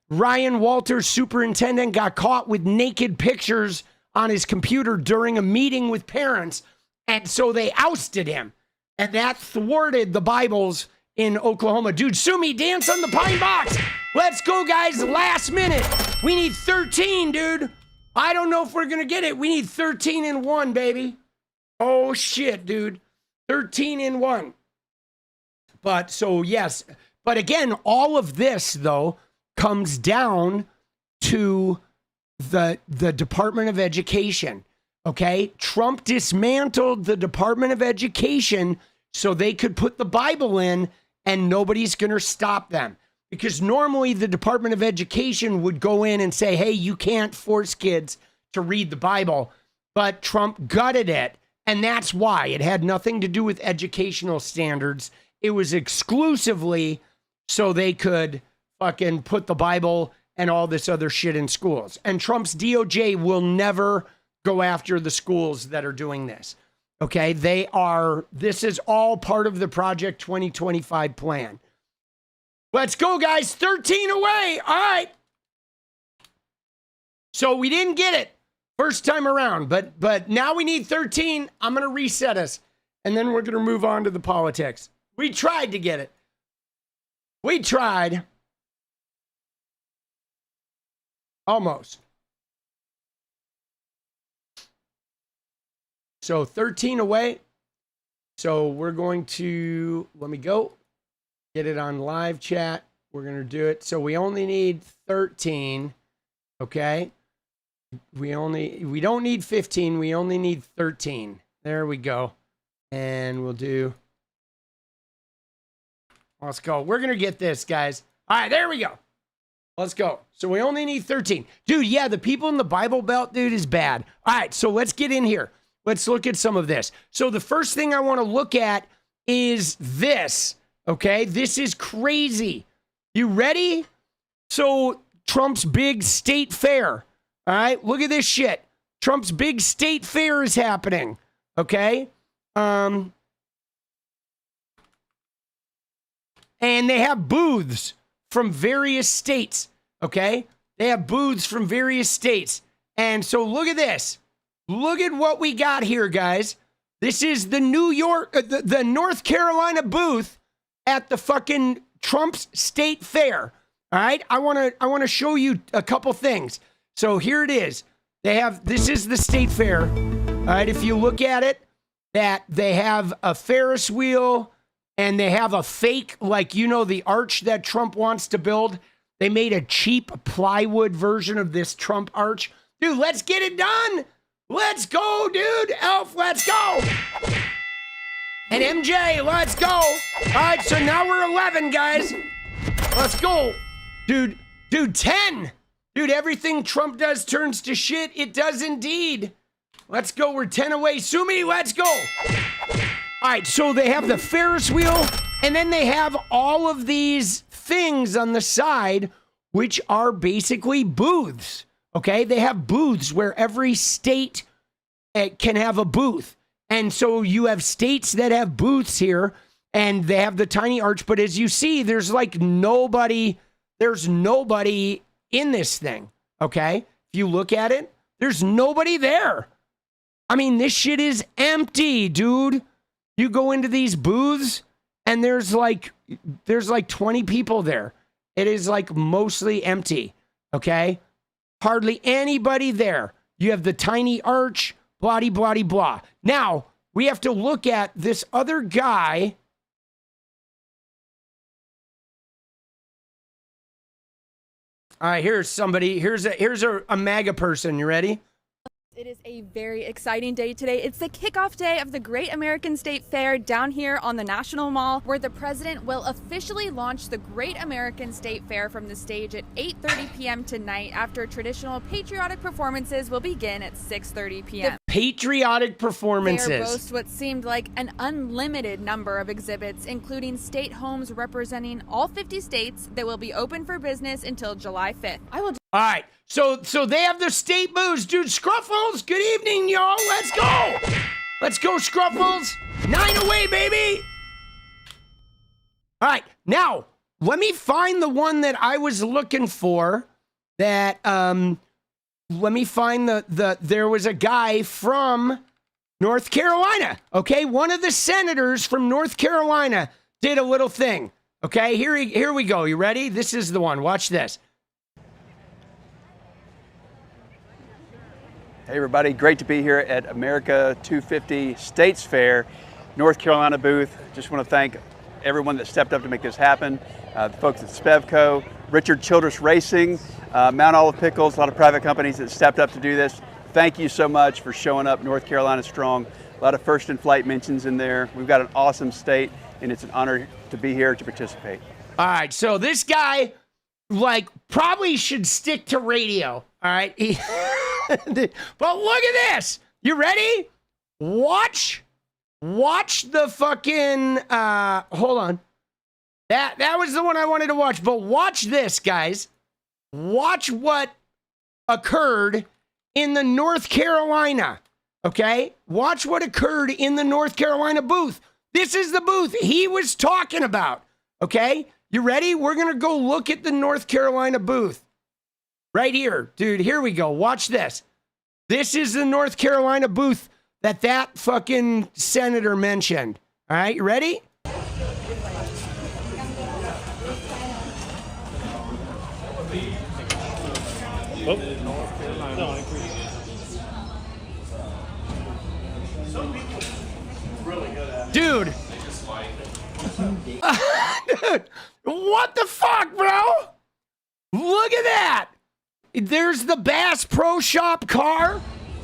Ryan Walters, superintendent, got caught with naked pictures on his computer during a meeting with parents, and so they ousted him. And that thwarted the Bibles in Oklahoma. Dude, sue me, dance on the Pine Box. Let's go, guys. Last minute. We need 13, dude. I don't know if we're going to get it. We need 13-1, baby. Oh, shit, dude. 13-1. But so, yes. But again, all of this, though, comes down to the Department of Education. Okay? Trump dismantled the Department of Education so they could put the Bible in, and nobody's going to stop them. Because normally the Department of Education would go in and say, hey, you can't force kids to read the Bible. But Trump gutted it. And that's why. It had nothing to do with educational standards. It was exclusively so they could fucking put the Bible and all this other shit in schools. And Trump's DOJ will never go after the schools that are doing this. Okay? This is all part of the Project 2025 plan. Let's go, guys. 13 away. All right. So we didn't get it first time around, but now we need 13. I'm going to reset us, and then we're going to move on to the politics. We tried to get it. We tried. Almost. So 13 away. So we're going to, let me go. Get it on live chat. We're going to do it. So we only need 13. Okay. We don't need 15. We only need 13. There we go. And we'll do. Let's go. We're going to get this, guys. All right. There we go. Let's go. So we only need 13. Dude, yeah, the people in the Bible Belt, dude, is bad. All right. So let's get in here. Let's look at some of this. So the first thing I want to look at is this. Okay, this is crazy. You ready? So Trump's big state fair. All right, look at this shit. Trump's big state fair is happening. Okay. And they have booths from various states. Okay. They have booths from various states. And so look at this. Look at what we got here, guys. This is the the North Carolina booth at the fucking Trump's state fair. All right. I want to show you a couple things. So here it is. This is the state fair. All right, if you look at it, that they have a Ferris wheel and they have a fake, like, the arch that Trump wants to build. They made a cheap plywood version of this Trump arch. Dude, let's get it done. Let's go, dude. Elf, let's go. And MJ, let's go. All right, so now we're 11, guys. Let's go. Dude, 10. Dude, everything Trump does turns to shit. It does indeed. Let's go. We're 10 away. Sumi, let's go. All right, so they have the Ferris wheel, and then they have all of these things on the side, which are basically booths. Okay, they have booths where every state can have a booth. And so you have states that have booths here, and they have the tiny arch. But as you see, there's like nobody in this thing. Okay, if you look at it, there's nobody there. I mean, this shit is empty, dude. You go into these booths, and there's like 20 people there. It is like mostly empty. Okay, hardly anybody there. You have the tiny arch. Blah, blah, blah. Now, we have to look at this other guy. All right, here's somebody. Here's a MAGA person. You ready? It is a very exciting day today. It's the kickoff day of the Great American State Fair down here on the National Mall, where the president will officially launch the Great American State Fair from the stage at 8:30 p.m. tonight, after traditional patriotic performances will begin at 6:30 p.m. Patriotic performances. Fair boasts what seemed like an unlimited number of exhibits, including state homes representing all 50 states that will be open for business until July 5th. All right. So they have the state booths. Dude, Scruffles, good evening, y'all. Let's go. Let's go, Scruffles. 9 away, baby. All right. Now, let me find the one that I was looking for. Let me find there was a guy from North Carolina. Okay, one of the senators from North Carolina did a little thing. Okay, here we go. You ready? This is the one. Watch this. Hey everybody, great to be here at America 250 States Fair, North Carolina booth. Just want to thank everyone that stepped up to make this happen. The folks at 𝗏𝗏𝗏, Richard Childress Racing, Mount Olive Pickles, a lot of private companies that stepped up to do this. Thank you so much for showing up, North Carolina strong. A lot of first in flight mentions in there. We've got an awesome state, and it's an honor to be here to participate. All right, so this guy, probably should stick to radio. All right. But look at this. You ready? Watch the fucking hold on. That was the one I wanted to watch, but watch this, guys. Watch what occurred in the North Carolina. Okay? Watch what occurred in the North Carolina booth. This is the booth he was talking about. Okay? You ready? We're going to go look at the North Carolina booth. Right here, dude, here we go. Watch this. This is the North Carolina booth that fucking senator mentioned. All right, you ready? Dude. Dude, what the fuck, bro? Look at that. There's the Bass Pro Shop car,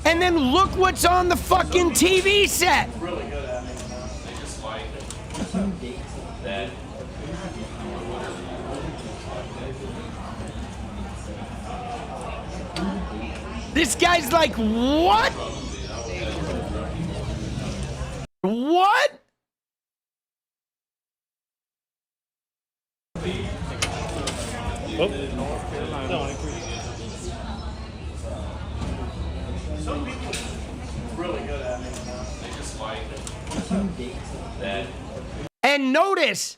and then look what's on the fucking TV set. Really good at it. They just like that. This guy's like, what? What? Oh. No, I agree. Some people really good at it. They just like that. And notice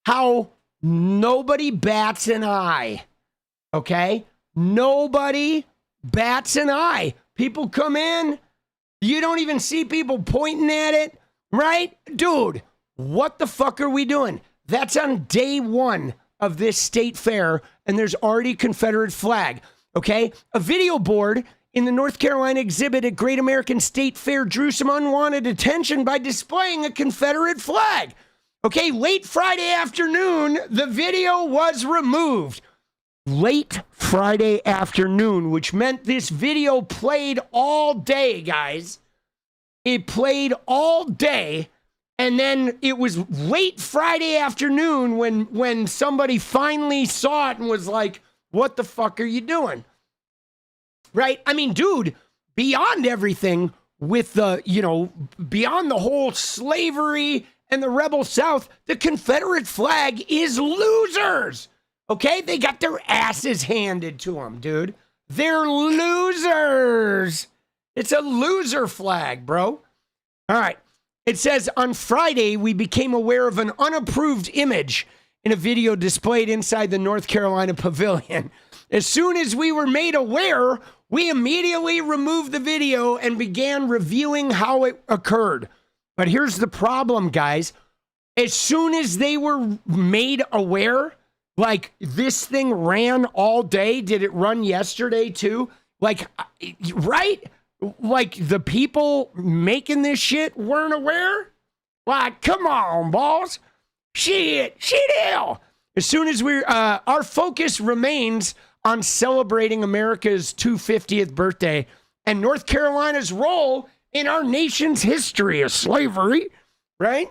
how nobody bats an eye. Okay? Nobody bats an eye. People come in, you don't even see people pointing at it, right? Dude, what the fuck are we doing? That's on day one of this state fair, and there's already Confederate flag. Okay? A video board in the North Carolina exhibit at Great American State Fair drew some unwanted attention by displaying a Confederate flag. Okay, late Friday afternoon, the video was removed. Late Friday afternoon, which meant this video played all day, guys. It played all day, and then it was late Friday afternoon when somebody finally saw it and was like, what the fuck are you doing? Right? I mean, dude, beyond everything with the, beyond the whole slavery and the rebel South, the Confederate flag is losers. Okay? They got their asses handed to them, dude. They're losers. It's a loser flag, bro. All right. It says, on Friday, we became aware of an unapproved image in a video displayed inside the North Carolina pavilion. As soon as we were made aware, we immediately removed the video and began reviewing how it occurred. But here's the problem, guys. As soon as they were made aware, like this thing ran all day. Did it run yesterday too? Like, right? Like the people making this shit weren't aware? Like, come on, boss. Shit hell. As soon as our focus remains on celebrating America's 250th birthday and North Carolina's role in our nation's history of slavery, right?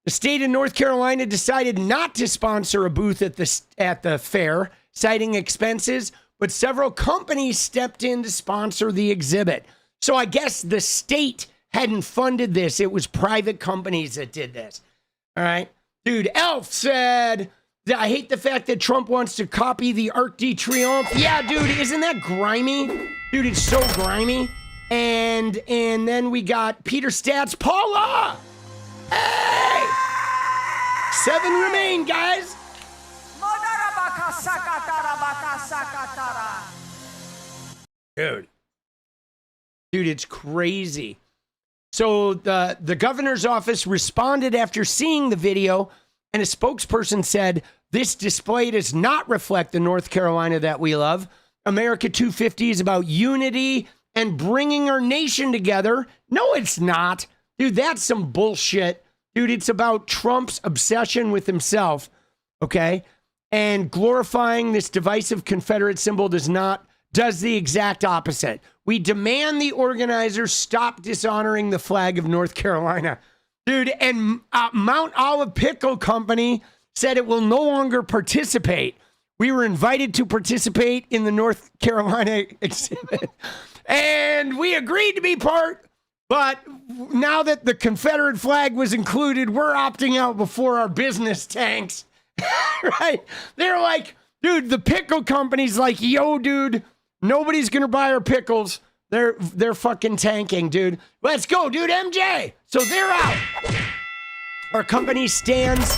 The state of North Carolina decided not to sponsor a booth at the fair, citing expenses, but several companies stepped in to sponsor the exhibit. So I guess the state hadn't funded this. It was private companies that did this. All right. Dude, Elf said, I hate the fact that Trump wants to copy the Arc de Triomphe. Yeah, dude, isn't that grimy? Dude, it's so grimy. And then we got Peter Stats, Paula. Hey! 7 remain, guys. Dude, it's crazy. So the governor's office responded after seeing the video, and a spokesperson said, this display does not reflect the North Carolina that we love. America 250 is about unity and bringing our nation together. No, it's not. Dude, that's some bullshit. Dude, it's about Trump's obsession with himself, okay? And glorifying this divisive Confederate symbol does the exact opposite. We demand the organizers stop dishonoring the flag of North Carolina. Dude, and Mount Olive Pickle Company said it will no longer participate. We were invited to participate in the North Carolina exhibit, and we agreed to be part. But now that the Confederate flag was included, we're opting out before our business tanks. Right? They're like, dude, the pickle company's like, yo, dude, nobody's going to buy our pickles. They're fucking tanking, dude. Let's go, dude, MJ. So they're out. Our company stands,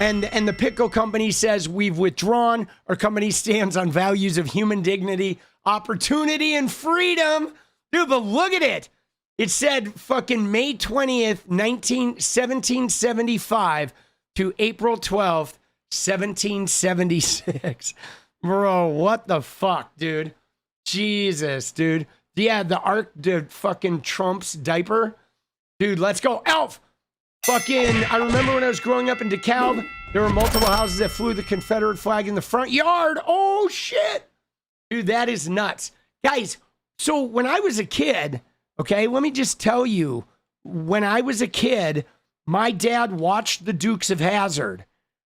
and the pickle company says we've withdrawn. Our company stands on values of human dignity, opportunity, and freedom. Dude, but look at it. It said fucking May 20th, 1775 to April 12th, 1776. Bro, what the fuck, dude? Jesus, dude. Yeah, the Arc de fucking Trump's diaper. Dude, let's go. Elf! Fucking, I remember when I was growing up in DeKalb, there were multiple houses that flew the Confederate flag in the front yard. Oh, shit. Dude, that is nuts. Guys, so when I was a kid, okay, let me just tell you, when I was a kid, my dad watched the Dukes of Hazzard,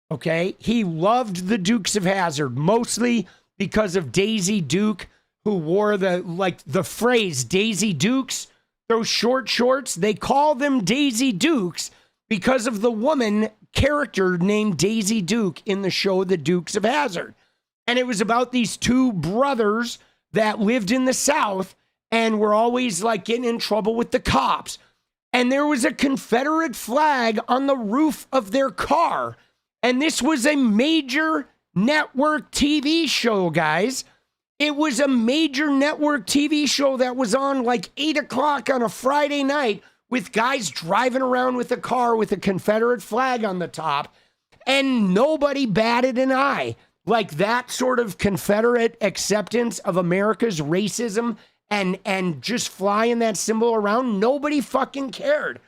okay? He loved the Dukes of Hazzard, mostly because of Daisy Duke, who wore the phrase Daisy Dukes, those short shorts. They call them Daisy Dukes because of the woman character named Daisy Duke in the show The Dukes of Hazzard. And it was about these two brothers that lived in the South and were always like getting in trouble with the cops. And there was a Confederate flag on the roof of their car. And this was a major network TV show, guys. It was a major network TV show that was on like 8 o'clock on a Friday night with guys driving around with a car with a Confederate flag on the top. And nobody batted an eye. like that sort of Confederate acceptance of America's racism and just flying that symbol around, nobody fucking cared.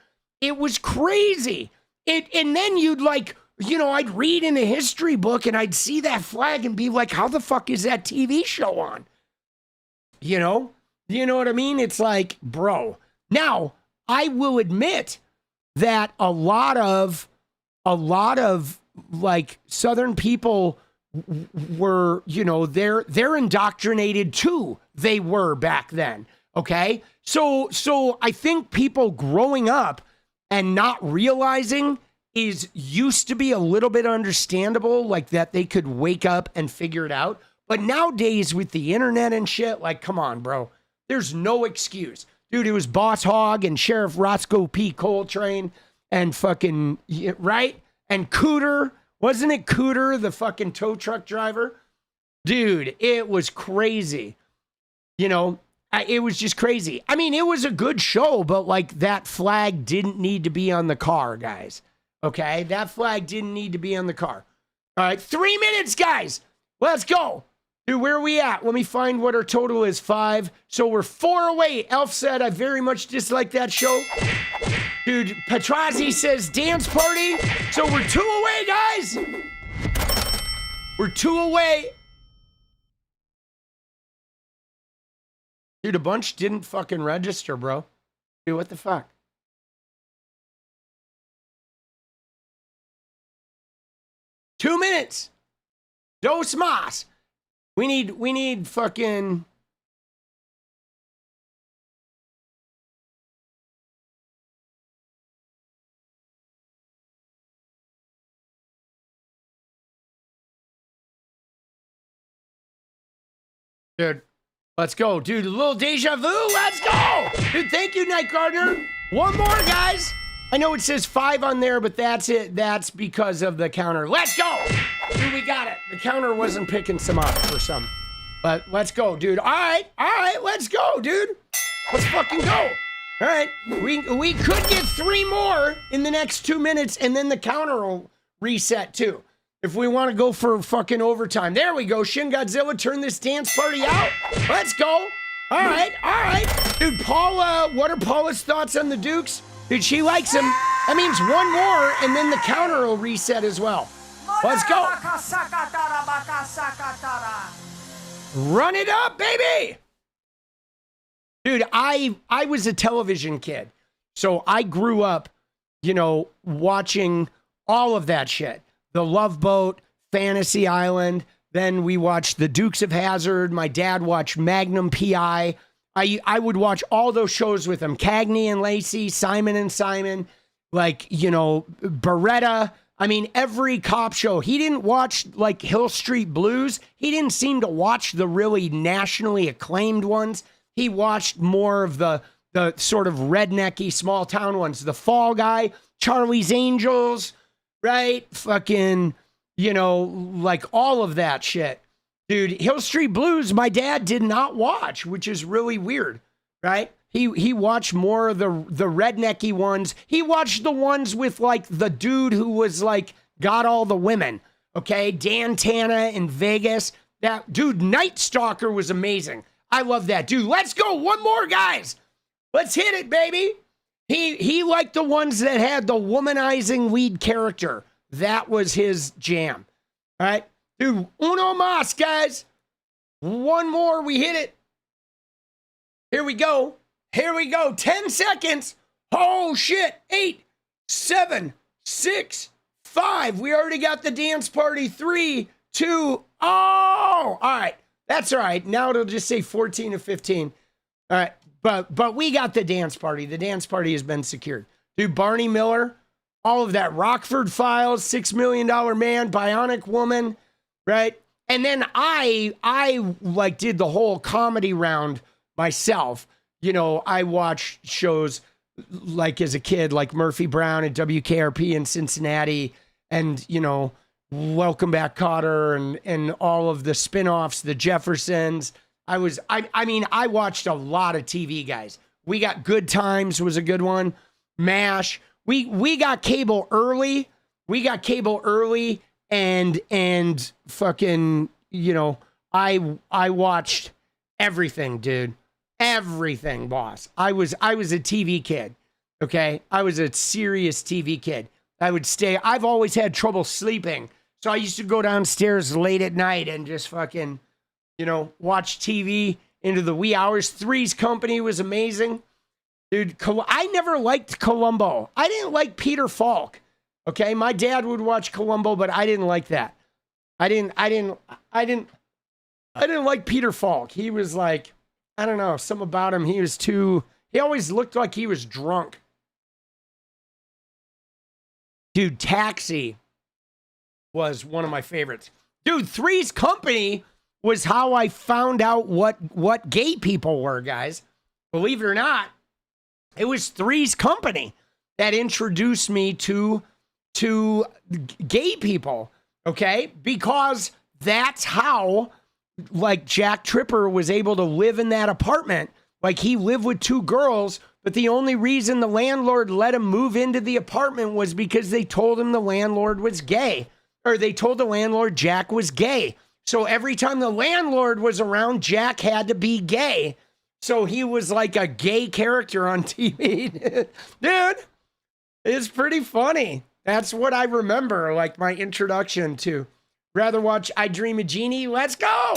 It was crazy. And then you'd like, you know, I'd read in a history book and I'd see that flag and be like, how the fuck is that TV show on? You know what I mean? It's like, bro. Now, I will admit that a lot of like Southern people were, you know, they're indoctrinated too. They were back then. Okay. So I think people growing up and not realizing used to be a little bit understandable, like that they could wake up and figure it out. But nowadays with the internet and shit, like, come on, bro, there's no excuse. Dude, it was Boss Hogg and Sheriff Roscoe P. Coltrane and fucking, right? And Cooter, wasn't it Cooter, the fucking tow truck driver? Dude, it was crazy. You know, it was just crazy. I mean, it was a good show, but like that flag didn't need to be on the car, guys. Okay? That flag didn't need to be on the car. All right, 3 minutes, guys. Let's go. Dude, where are we at? Let me find what our total is. 5. So we're 4 away. Elf said, I very much dislike that show. Dude, Petrazi says dance party. So we're 2 away, guys. We're 2 away. Dude, a bunch didn't fucking register, bro. Dude, what the fuck? Two minutes. Dos mas. We need fucking... Dude, let's go. Dude, a little deja vu. Let's go. Dude, thank you, Night Gardener. One more, guys. I know it says 5 on there, but that's it. That's because of the counter. Let's go. Dude, we got it. The counter wasn't picking some up for some. But let's go, dude. All right, let's go, dude. Let's fucking go. All right, we could get 3 more in the next 2 minutes, and then the counter will reset too. If we want to go for fucking overtime. There we go. Shin Godzilla, turn this dance party out. Let's go. All right. Dude, Paula, what are Paula's thoughts on the Dukes? Dude, she likes him. That means 1 more, and then the counter will reset as well. Let's go. Run it up, baby. Dude, I was a television kid. So I grew up, you know, watching all of that shit. The Love Boat, Fantasy Island. Then we watched The Dukes of Hazzard. My dad watched Magnum P.I. I would watch all those shows with him. Cagney and Lacey, Simon and Simon, like, you know, Beretta. I mean, every cop show. He didn't watch like Hill Street Blues. He didn't seem to watch the really nationally acclaimed ones. He watched more of the sort of rednecky small town ones. The Fall Guy, Charlie's Angels, right? Fucking, you know, like all of that shit. Dude, Hill Street Blues, my dad did not watch, which is really weird, right? He watched more of the rednecky ones. He watched the ones with like the dude who was like got all the women, okay? Dan Tana in Vegas. That dude, Night Stalker was amazing. I love that dude. Let's go, 1 more, guys. Let's hit it, baby. He liked the ones that had the womanizing lead character. That was his jam. All right. Dude, uno mas, guys. 1 more, we hit it. Here we go. 10 seconds. Oh, shit. 8, 7, 6, 5. We already got the dance party. 3, 2. Oh, all right. That's all right. Now it'll just say 14 or 15. All right. But we got the dance party. The dance party has been secured. Dude, Barney Miller, all of that. Rockford Files, $6 Million Man, Bionic Woman, right? And then I like did the whole comedy round myself. You know, I watched shows like as a kid, like Murphy Brown at WKRP in Cincinnati, and, you know, Welcome Back, Kotter, and all of the spinoffs, the Jeffersons. I watched a lot of TV, guys. We got Good Times was a good one. MASH. We got cable early. and fucking, you know, I watched everything, dude. Everything, boss. I was a TV kid. Okay? I was a serious TV kid. I've always had trouble sleeping. So I used to go downstairs late at night and just fucking, you know, watch TV into the wee hours. Three's Company was amazing. Dude, I never liked Columbo. I didn't like Peter Falk. Okay? My dad would watch Columbo, but I didn't like that. I didn't like Peter Falk. He was like, I don't know, something about him. He always looked like he was drunk. Dude, Taxi was one of my favorites. Dude, Three's Company was how I found out what gay people were, guys. Believe it or not, it was Three's Company that introduced me to gay people, okay? Because that's how, like, Jack Tripper was able to live in that apartment. Like, he lived with two girls, but the only reason the landlord let him move into the apartment was because they told him the landlord was gay. Or they told the landlord Jack was gay. So every time the landlord was around, Jack had to be gay. So he was like a gay character on TV. Dude, it's pretty funny. That's what I remember, like my introduction to. Rather watch I Dream of Jeannie? Let's go!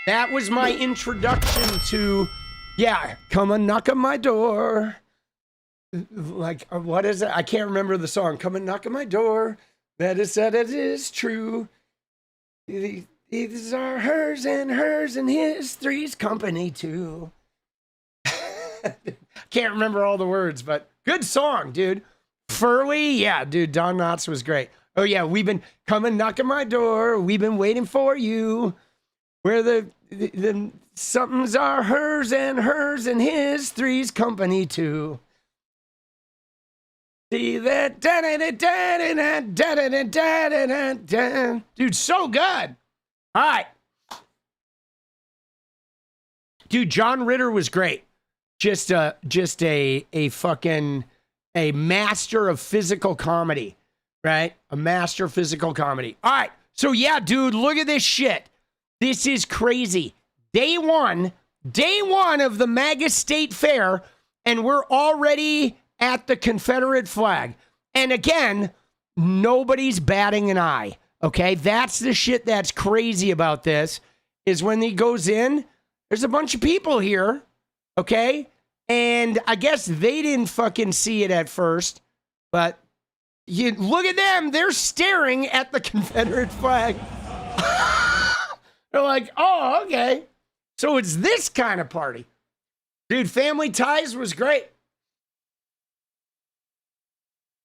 That was my introduction to, yeah, come and knock on my door. Like, what is it? I can't remember the song. Come and knock on my door. That is true. These are hers and his, Three's Company too. Can't remember all the words, but good song, dude. Furley, yeah, dude, Don Knotts was great. Oh yeah, we've been coming knocking my door. We've been waiting for you. Where the somethings are hers and his, Three's Company too. See that, dude, so good. All right, dude, John Ritter was great. Just a fucking a master of physical comedy, right? A master of physical comedy. All right, so yeah, dude, look at this shit. This is crazy. Day one of the MAGA State Fair, and we're already at the Confederate flag. And again, nobody's batting an eye, okay? That's the shit that's crazy about this, is when he goes in, there's a bunch of people here, okay? And I guess they didn't fucking see it at first, but you look at them, they're staring at the Confederate flag. They're like, oh, okay. So it's this kind of party. Dude, Family Ties was great.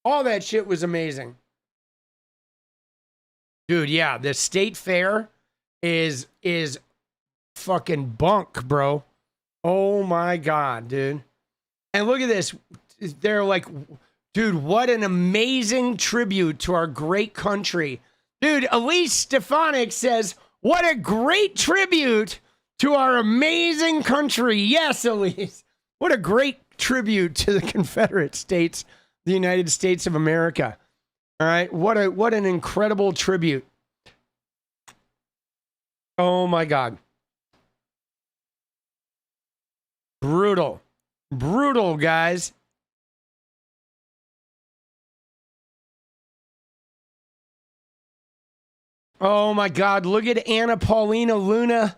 All that shit was amazing. Dude, yeah, the state fair is fucking bunk, bro. Oh my God, dude. And look at this. They're like, dude, what an amazing tribute to our great country. Dude, 𝗙liche𝗹𝗹𝗪 says, what a great tribute to our amazing country. Yes, 𝗙liche. What a great tribute to the Confederate States, the United States of America. All right, what an incredible tribute. Oh my God. Brutal. Brutal, guys. Oh my God, look at Anna Paulina Luna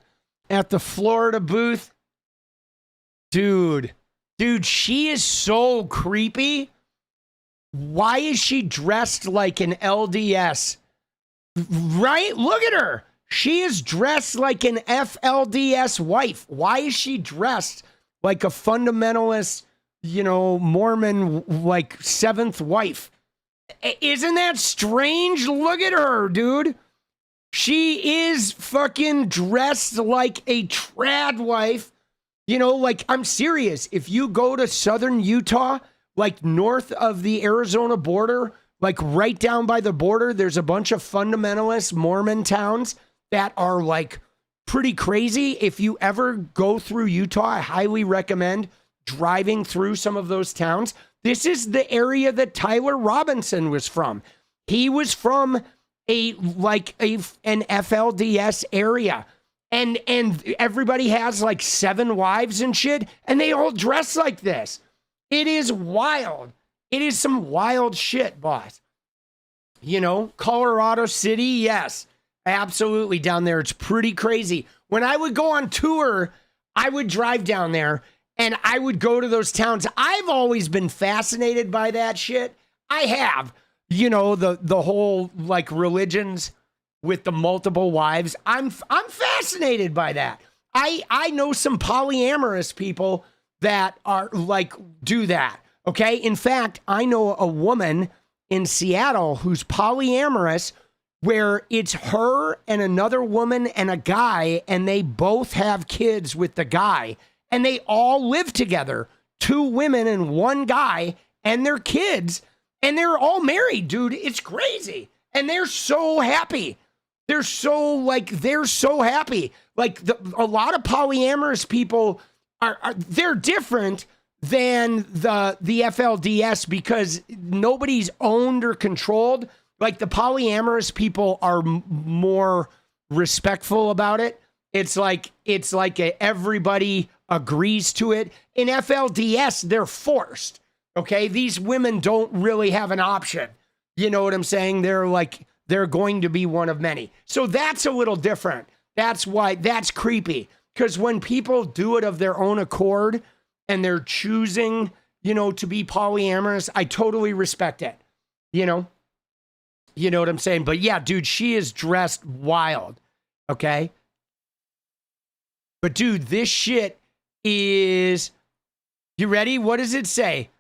at the Florida booth. Dude, she is so creepy. Why is she dressed like an LDS? Right? Look at her. She is dressed like an FLDS wife. Why is she dressed like a fundamentalist, you know, Mormon, like seventh wife? Isn't that strange? Look at her, dude. She is fucking dressed like a trad wife. You know, like, I'm serious. If you go to southern Utah, like north of the Arizona border, like right down by the border, there's a bunch of fundamentalist Mormon towns that are like pretty crazy. If you ever go through Utah, I highly recommend driving through some of those towns. This is the area that Tyler Robinson was from. He was from an FLDS area. And everybody has like 7 wives and shit, and they all dress like this. It is wild. It is some wild shit, boss. You know, Colorado City, yes, absolutely down there. It's pretty crazy. When I would go on tour, I would drive down there and I would go to those towns. I've always been fascinated by that shit. I have, you know, the whole like religions with the multiple wives. I'm fascinated by that. I know some polyamorous people that are like do that. Okay. In fact, I know a woman in Seattle who's polyamorous, where it's her and another woman and a guy, and they both have kids with the guy, and they all live together. 2 women and 1 guy and their kids, and they're all married, dude. It's crazy. And they're so happy. They're so happy. Like a lot of polyamorous people they're different than the FLDS because nobody's owned or controlled. Like the polyamorous people are more respectful about it. It's like everybody agrees to it. In FLDS, they're forced. Okay, these women don't really have an option. You know what I'm saying? They're going to be one of many. So that's a little different. That's why that's creepy. Because when people do it of their own accord and they're choosing, you know, to be polyamorous, I totally respect it. You know what I'm saying? But yeah, dude, she is dressed wild. Okay. But dude, this shit is, you ready? What does it say?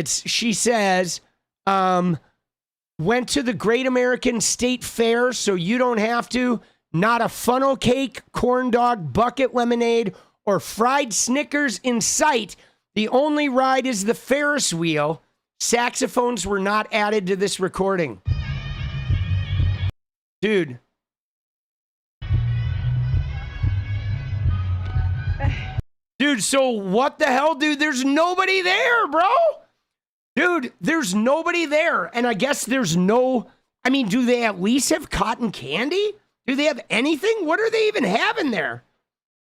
She says, went to the Great American State Fair so you don't have to. Not a funnel cake, corn dog, bucket lemonade, or fried Snickers in sight. The only ride is the Ferris wheel. Saxophones were not added to this recording. Dude. Dude, so what the hell, dude? There's nobody there, bro. Dude, there's nobody there. And I guess there's no, I mean, do they at least have cotton candy? Do they have anything? What are they even having there?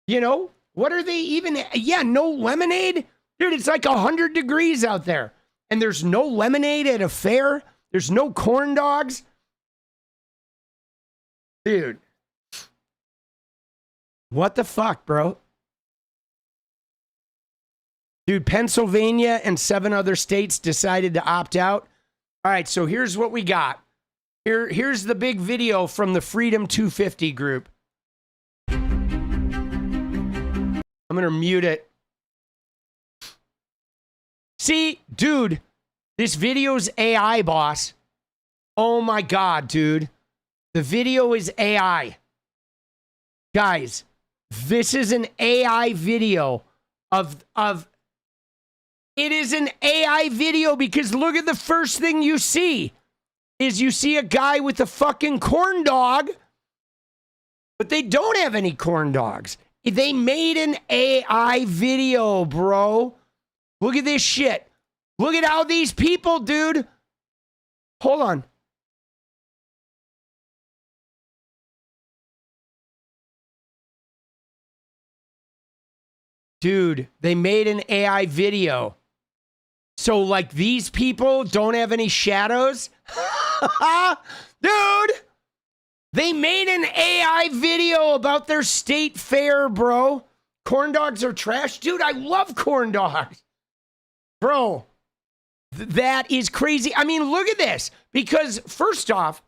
You know, what are they even, yeah, no lemonade? Dude, it's like 100 degrees out there. And there's no lemonade at a fair. There's no corn dogs. Dude. What the fuck, bro? Dude, Pennsylvania and 7 other states decided to opt out. All right, so here's what we got. Here's the big video from the Freedom 250 group. I'm going to mute it. See, dude, this video's AI, boss. Oh my God, dude. The video is AI. Guys, this is an AI video of it is an AI video because look at the first thing you see. Is you see a guy with a fucking corn dog, but they don't have any corn dogs. They made an AI video, bro. Look at this shit. Look at how these people, dude. Hold on. Dude, they made an AI video. So, like, these people don't have any shadows? Dude, they made an AI video about their state fair, bro. Corn dogs are trash. Dude, I love corn dogs. Bro, that is crazy. I mean, look at this. Because, first off,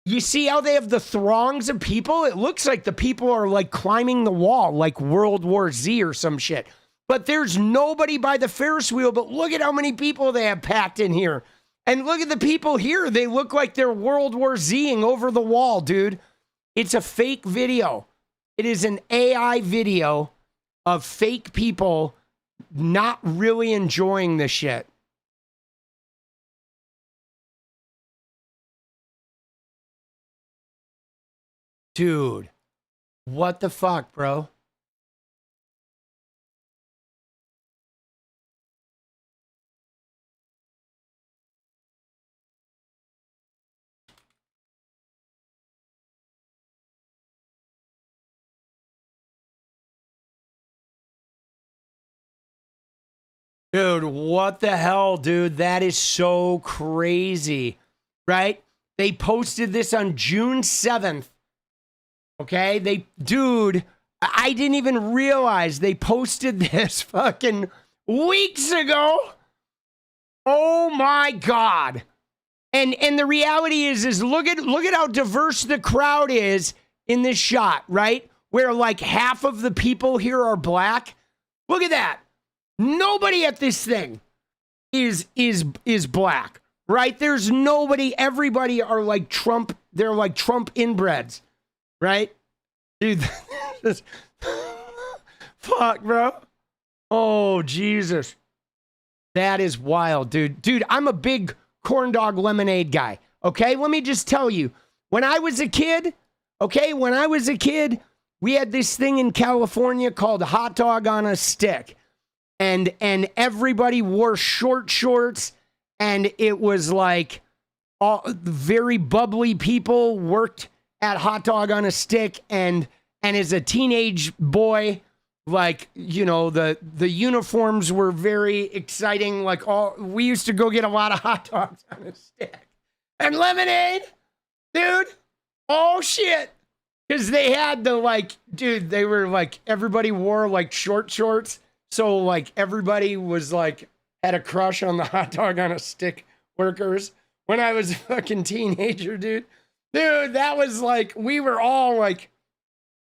you see how they have the throngs of people? It looks like the people are, like, climbing the wall, like World War Z or some shit. But there's nobody by the Ferris wheel, but look at how many people they have packed in here. And look at the people here. They look like they're World War Z-ing over the wall, dude. It's a fake video. It is an AI video of fake people not really enjoying this shit. Dude, what the fuck, bro? Dude, what the hell, dude? That is so crazy, right? They posted this on June 7th. Okay? Dude, I didn't even realize they posted this fucking weeks ago. Oh my God. And the reality is look at how diverse the crowd is in this shot, right? Where like half of the people here are black. Look at that. Nobody at this thing is black, right? There's nobody. Everybody are like Trump. They're like Trump inbreds, right? Dude, fuck, bro. Oh, Jesus. That is wild, dude. Dude, I'm a big corn dog lemonade guy, okay? Let me just tell you, when I was a kid, we had this thing in California called hot dog on a stick. And everybody wore short shorts, and it was like all very bubbly people worked at hot dog on a stick, and as a teenage boy, like, you know, the uniforms were very exciting. Like we used to go get a lot of hot dogs on a stick and lemonade, dude. Oh shit. Cause they had the like, dude, they were like, everybody wore like short shorts. So like everybody was like, had a crush on the hot dog on a stick workers when I was a fucking teenager, dude. Dude, that was like, we were all like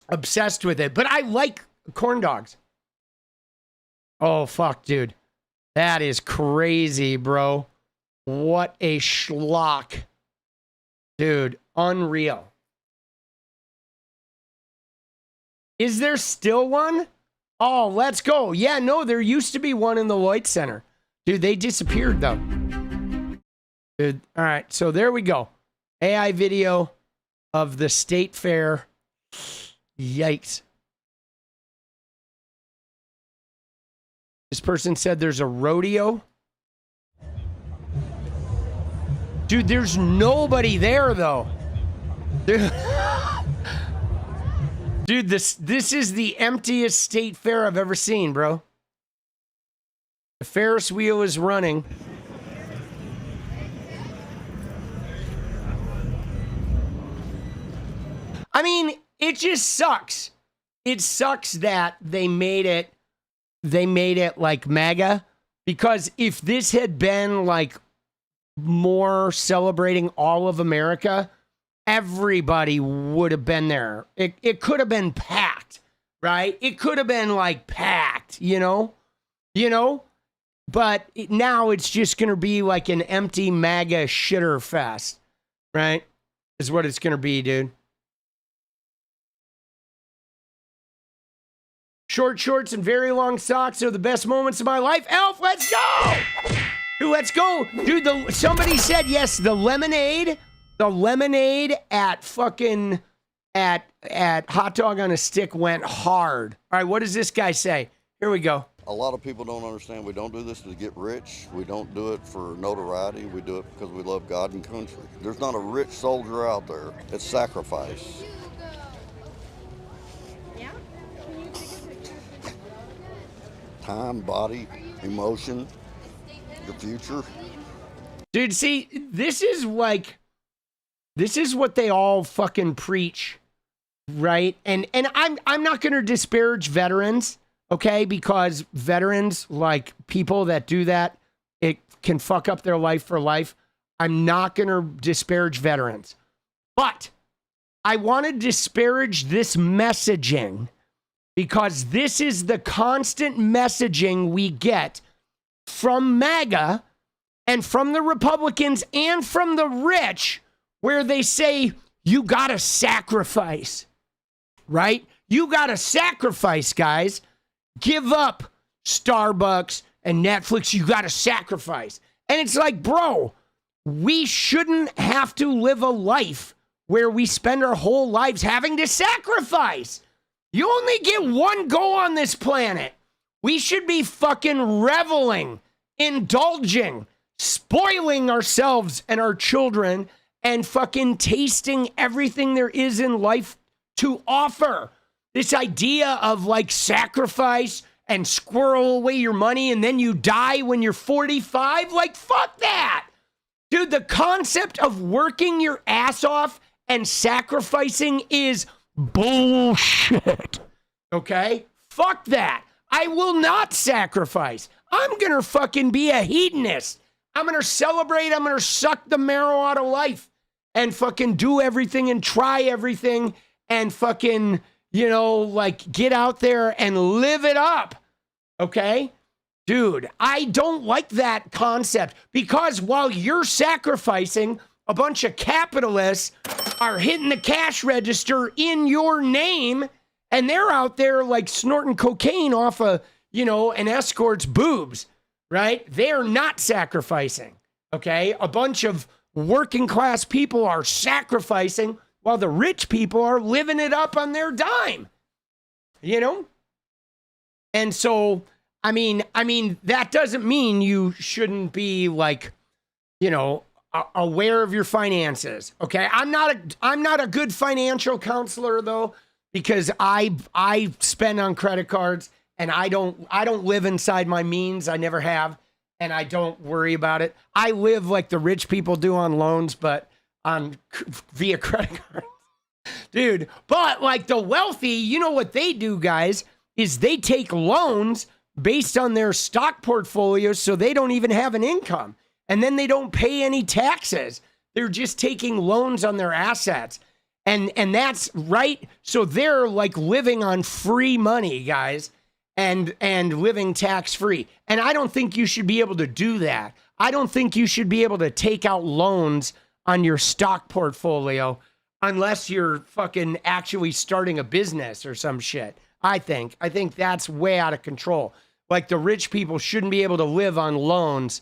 obsessed with it. But I like corn dogs. Oh, fuck, dude. That is crazy, bro. What a schlock. Dude, unreal. Is there still one? Oh, let's go. Yeah, no, there used to be one in the Lloyd Center. Dude, they disappeared, though. Dude, all right, so there we go. AI video of the state fair. Yikes. This person said there's a rodeo. Dude, there's nobody there, though. Dude, this is the emptiest state fair I've ever seen, bro. The Ferris wheel is running. I mean, it just sucks. It sucks that they made it like MAGA, because if this had been like more celebrating all of America, everybody would have been there. It could have been packed, right? It could have been like packed, you know? But now it's just going to be like an empty MAGA shitter fest, right? Is what it's going to be, dude. Short shorts and very long socks are the best moments of my life. Elf, let's go! Dude, let's go. Dude, somebody said, yes, the lemonade at fucking, at hot dog on a stick went hard. All right, what does this guy say? Here we go. A lot of people don't understand we don't do this to get rich. We don't do it for notoriety. We do it because we love God and country. There's not a rich soldier out there. It's sacrifice. Time, body, emotion, your future. Dude, see, this is what they all fucking preach, right? And I'm not going to disparage veterans, okay? Because veterans, like people that do that, it can fuck up their life for life. I'm not going to disparage veterans. But I want to disparage this messaging, because this is the constant messaging we get from MAGA and from the Republicans and from the rich, where they say, you gotta sacrifice, right? You gotta sacrifice, guys. Give up Starbucks and Netflix. You gotta sacrifice. And it's like, bro, we shouldn't have to live a life where we spend our whole lives having to sacrifice. You only get one go on this planet. We should be fucking reveling, indulging, spoiling ourselves and our children, and fucking tasting everything there is in life to offer. This idea of like sacrifice and squirrel away your money and then you die when you're 45? Like, fuck that. Dude, the concept of working your ass off and sacrificing is bullshit. Okay? Fuck that. I will not sacrifice. I'm gonna fucking be a hedonist. I'm gonna celebrate. I'm gonna suck the marrow out of life and fucking do everything and try everything and fucking, you know, like get out there and live it up. Okay? Dude, I don't like that concept because while you're sacrificing, a bunch of capitalists are hitting the cash register in your name and they're out there like snorting cocaine off a, you know, an escort's boobs, right? They're not sacrificing, okay? A bunch of working class people are sacrificing while the rich people are living it up on their dime, you know? And so, I mean, that doesn't mean you shouldn't be like, you know, aware of your finances. Okay. I'm not a good financial counselor though, because I spend on credit cards and I don't live inside my means. I never have. And I don't worry about it. I live like the rich people do on loans, but via credit card. Dude, but like the wealthy, you know what they do, guys, is they take loans based on their stock portfolios so they don't even have an income. And then they don't pay any taxes. They're just taking loans on their assets. And that's right. So they're like living on free money, guys, and living tax-free. And I don't think you should be able to do that. I don't think you should be able to take out loans on your stock portfolio unless you're fucking actually starting a business or some shit. I think that's way out of control. Like the rich people shouldn't be able to live on loans,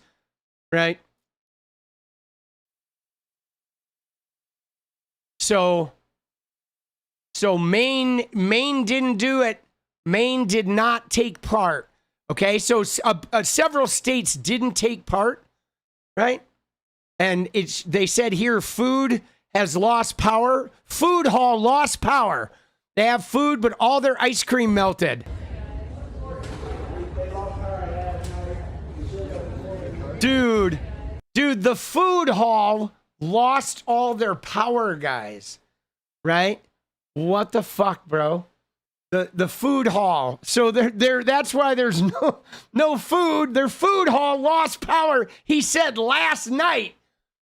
right? So Maine didn't do it. Maine did not take part. Okay, so several states didn't take part, right? And they said here, food has lost power. Food hall lost power. They have food, but all their ice cream melted. Dude, the food hall lost all their power, guys. Right? What the fuck, bro? The food hall. So that's why there's no food. Their food hall lost power, he said last night.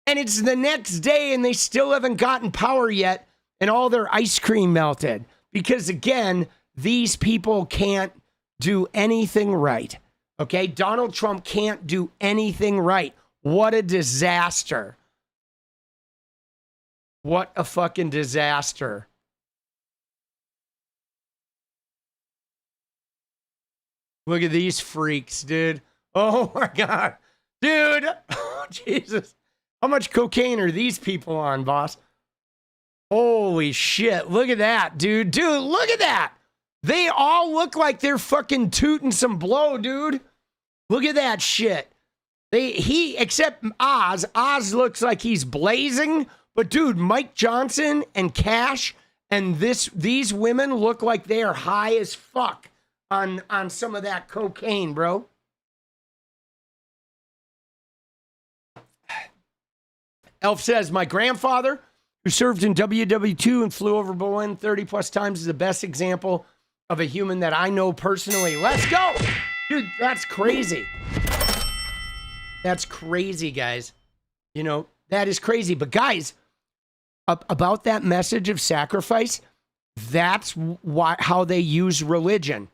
And it's the next day and they still haven't gotten power yet. And all their ice cream melted. Because again, these people can't do anything right. Okay? Donald Trump can't do anything right. What a disaster. What a fucking disaster. Look at these freaks, dude. Oh my God. Dude. Oh, Jesus. How much cocaine are these people on, boss? Holy shit. Look at that, dude. Dude, look at that. They all look like they're fucking tooting some blow, dude. Look at that shit. Except Oz. Oz looks like he's blazing. But dude, Mike Johnson and Cash and these women look like they are high as fuck on some of that cocaine, bro. Elf says, my grandfather, who served in WW2 and flew over Berlin 30 plus times, is the best example of a human that I know personally. Let's go. Dude, that's crazy. That's crazy, guys. You know, that is crazy. But guys, about that message of sacrifice, that's how they use religion.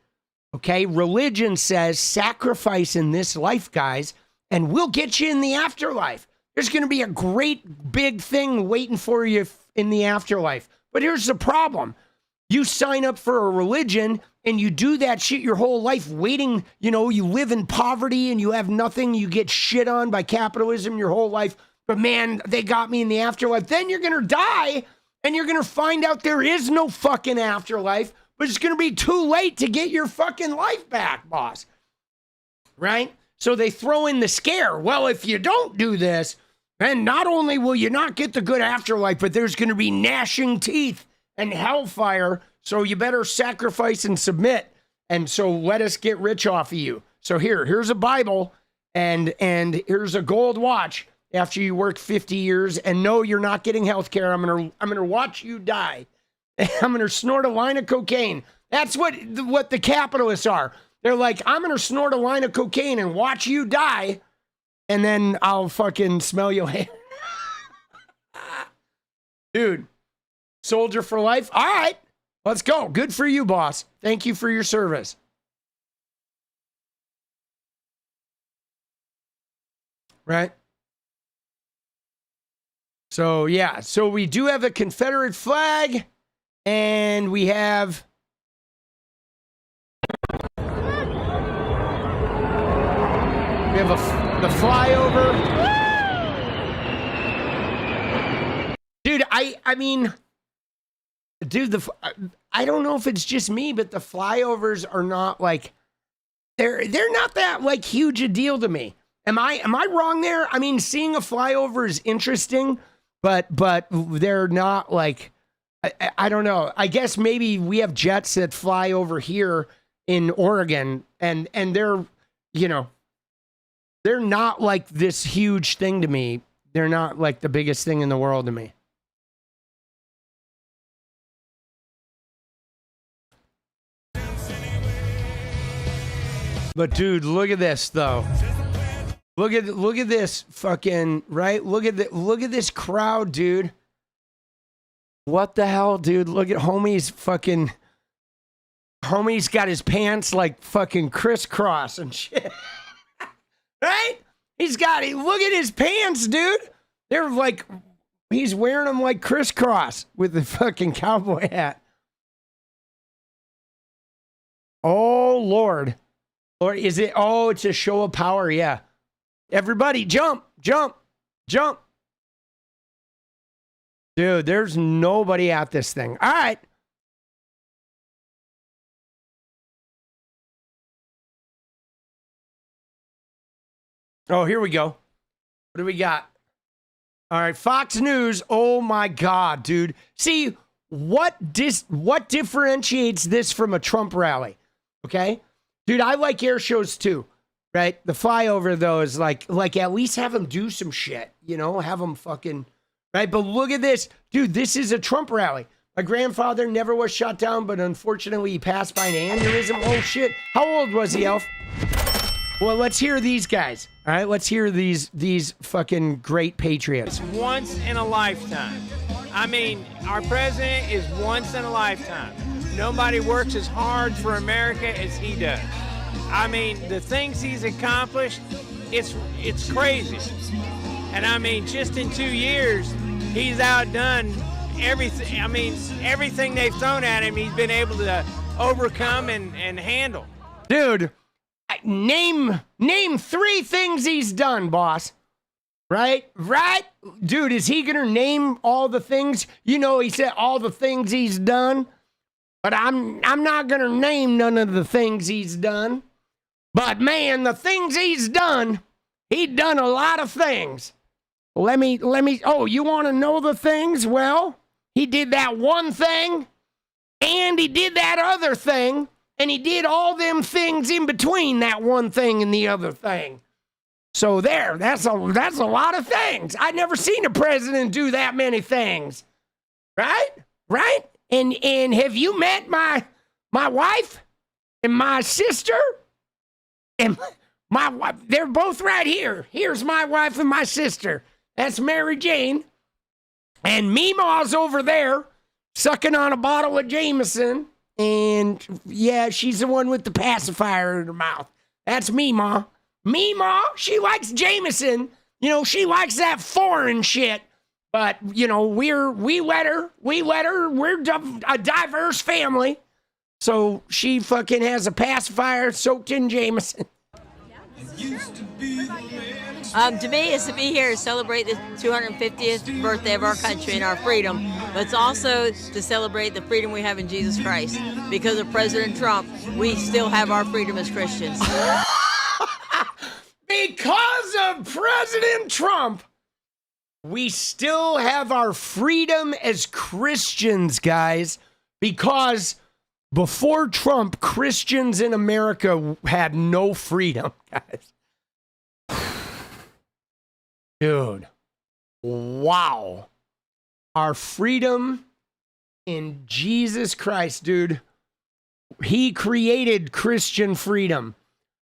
Okay? Religion says sacrifice in this life, guys, and we'll get you in the afterlife. There's going to be a great big thing waiting for you in the afterlife. But here's the problem. You sign up for a religion and you do that shit your whole life waiting, you know, you live in poverty and you have nothing, you get shit on by capitalism your whole life. But man, they got me in the afterlife. Then you're going to die and you're going to find out there is no fucking afterlife, but it's going to be too late to get your fucking life back, boss. Right? So they throw in the scare. Well, if you don't do this, then not only will you not get the good afterlife, but there's going to be gnashing teeth and hellfire. So you better sacrifice and submit. And so let us get rich off of you. So here's a Bible and here's a gold watch after you work 50 years and no, you're not getting health care. I'm gonna watch you die. I'm gonna snort a line of cocaine. That's what the capitalists are. They're like, I'm gonna snort a line of cocaine and watch you die, and then I'll fucking smell your hair. Dude, soldier for life. All right, let's go. Good for you, boss. Thank you for your service. Right? So, yeah. So we do have a Confederate flag, and we have... We have the flyover. Dude, I mean, dude, I don't know if it's just me, but the flyovers are not like, they're not that like huge a deal to me. Am I wrong there? I mean, seeing a flyover is interesting, but they're not like, I don't know. I guess maybe we have jets that fly over here in Oregon and they're, you know, they're not like this huge thing to me. They're not like the biggest thing in the world to me. But dude, look at this though. Look at this fucking, right? Look at this crowd, dude. What the hell, dude? Look at homie's got his pants like fucking crisscross and shit. Right? Look at his pants, dude. They're like, he's wearing them like crisscross with the fucking cowboy hat. Oh, Lord. Or is it, oh, it's a show of power. Yeah. Everybody jump, jump, jump. Dude, there's nobody at this thing. All right. Oh, here we go. What do we got? All right, Fox News. Oh my God, dude. See, what differentiates this from a Trump rally? Okay? Dude, I like air shows too, right? The flyover though is like at least have them do some shit, you know, have them fucking, right? But look at this. Dude, this is a Trump rally. My grandfather never was shot down, but unfortunately he passed by an aneurysm. Oh shit. How old was he, Elf? Well, let's hear these guys. All right, let's hear these fucking great patriots. It's once in a lifetime. I mean, our president is once in a lifetime. Nobody works as hard for America as he does. I mean, the things he's accomplished, it's crazy. And I mean, just in 2 years, he's outdone everything. I mean, everything they've thrown at him, he's been able to overcome and handle. Dude, name 3 things he's done, boss. Right? Dude, is he gonna name all the things? You know, he said all the things he's done, but I'm not gonna name none of the things he's done. But man, the things he's done, he done a lot of things. Let me, oh, you want to know the things? Well, he did that one thing, and he did that other thing, and he did all them things in between that one thing and the other thing. So that's a lot of things. I've never seen a president do that many things. Right? And have you met my wife and my sister? And my wife, they're both right here. Here's my wife and my sister. That's Mary Jane. And Meemaw's over there sucking on a bottle of Jameson. And yeah, she's the one with the pacifier in her mouth. That's Meemaw. Meemaw, she likes Jameson. You know, she likes that foreign shit. But, you know, we let her. We're a diverse family. So she fucking has a pacifier soaked in Jameson. To me, it's to be here to celebrate the 250th birthday of our country and our freedom, but it's also to celebrate the freedom we have in Jesus Christ. Because of President Trump, we still have our freedom as Christians. Because of President Trump, we still have our freedom as Christians, guys, because Before Trump, Christians in America had no freedom, guys. Dude. Wow. Our freedom in Jesus Christ, dude. He created Christian freedom.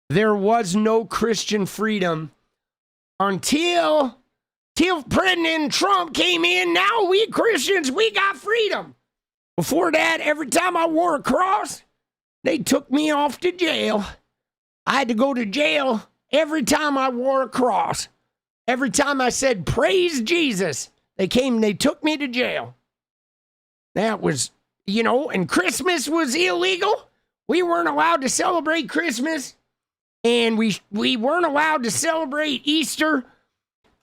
There was no Christian freedom until President Trump came in. Now we Christians, we got freedom. Before that, every time I wore a cross, they took me off to jail. I had to go to jail every time I wore a cross. Every time I said, praise Jesus, they took me to jail. That was, and Christmas was illegal. We weren't allowed to celebrate Christmas. And we weren't allowed to celebrate Easter.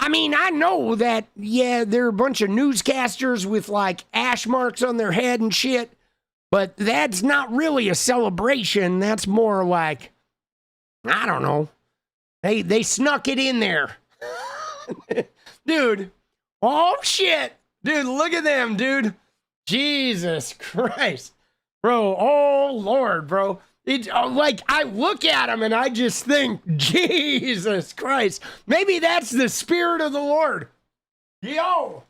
I mean, I know that, there are a bunch of newscasters with like ash marks on their head and shit, but that's not really a celebration. That's more like, I don't know. They snuck it in there. Dude. Oh, shit. Dude, look at them, dude. Jesus Christ. Bro, oh, Lord, bro. It's like I look at them and I just think, Jesus Christ. Maybe that's the Spirit of the Lord. Yo,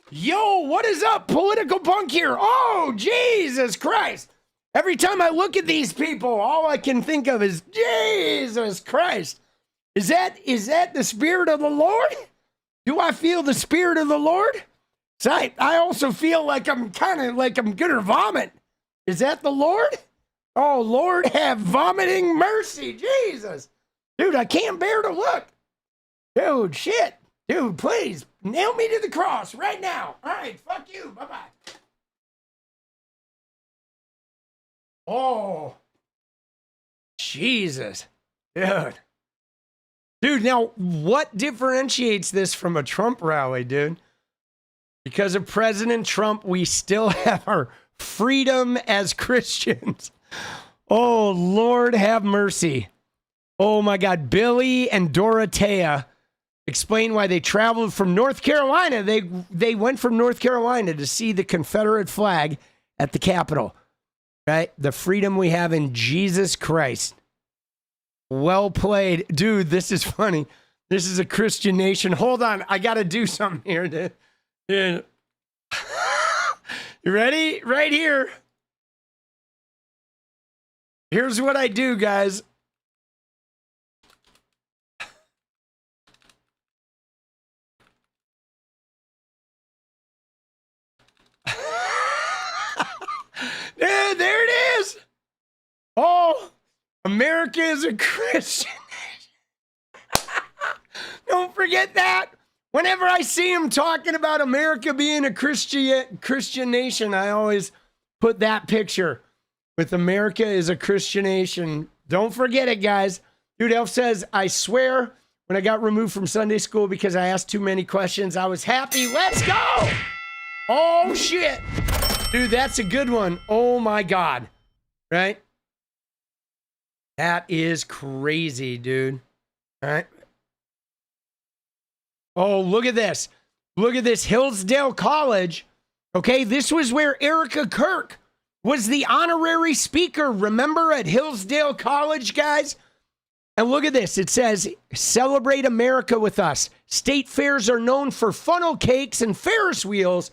what is up? Political punk here. Oh, Jesus Christ. Every time I look at these people, all I can think of is Jesus Christ. Is that the Spirit of the Lord? Do I feel the Spirit of the Lord? So I also feel like I'm gonna vomit. Is that the Lord? Oh, Lord, have vomiting mercy. Jesus. Dude, I can't bear to look. Dude, shit. Dude, please, nail me to the cross right now. All right, fuck you. Bye-bye. Oh, Jesus. Dude, now, what differentiates this from a Trump rally, dude? Because of President Trump, we still have our freedom as Christians. Oh, Lord, have mercy. Oh, my God. Billy and Dorothea explain why they traveled from North Carolina. They went from North Carolina to see the Confederate flag at the Capitol. Right? The freedom we have in Jesus Christ. Well played. Dude, this is funny. This is a Christian nation. Hold on. I got to do something here, dude. You ready? Right here. Here's what I do, guys. There it is. Oh, America is a Christian nation. Don't forget that. Whenever I see him talking about America being a Christian nation, I always put that picture with America is a Christian nation. Don't forget it, guys. Dude, Elf says, I swear, when I got removed from Sunday school because I asked too many questions, I was happy. Let's go. Oh, shit. Dude, that's a good one. Oh, my God. Right? That is crazy, dude. All right. Oh, look at this. Look at this. Hillsdale College. Okay, this was where Erika Kirk was the honorary speaker. Remember at Hillsdale College, guys? And look at this. It says, celebrate America with us. State fairs are known for funnel cakes and Ferris wheels.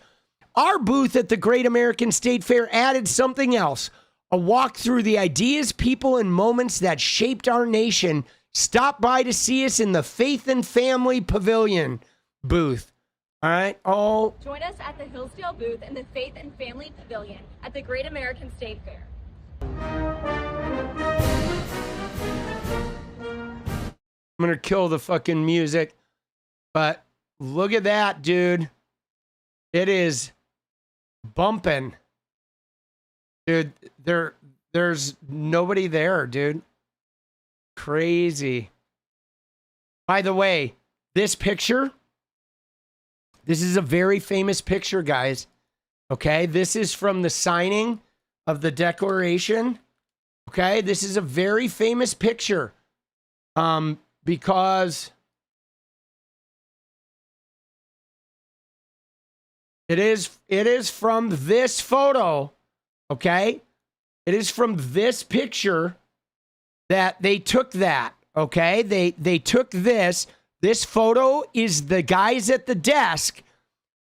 Our booth at the Great American State Fair added something else. A walk through the ideas, people, and moments that shaped our nation. Stop by to see us in the Faith and Family Pavilion booth. All right. Oh. Join us at the Hillsdale booth in the Faith and Family Pavilion at the Great American State Fair. I'm going to kill the fucking music. But look at that, dude. It is bumping. Dude, there's nobody there, dude. Crazy. By the way, this picture, this is a very famous picture, guys. Okay, this is from the signing of the Declaration. Okay, this is a very famous picture. Because it is from this photo. Okay? It is from this picture that they took that. Okay? They took this. This photo is the guys at the desk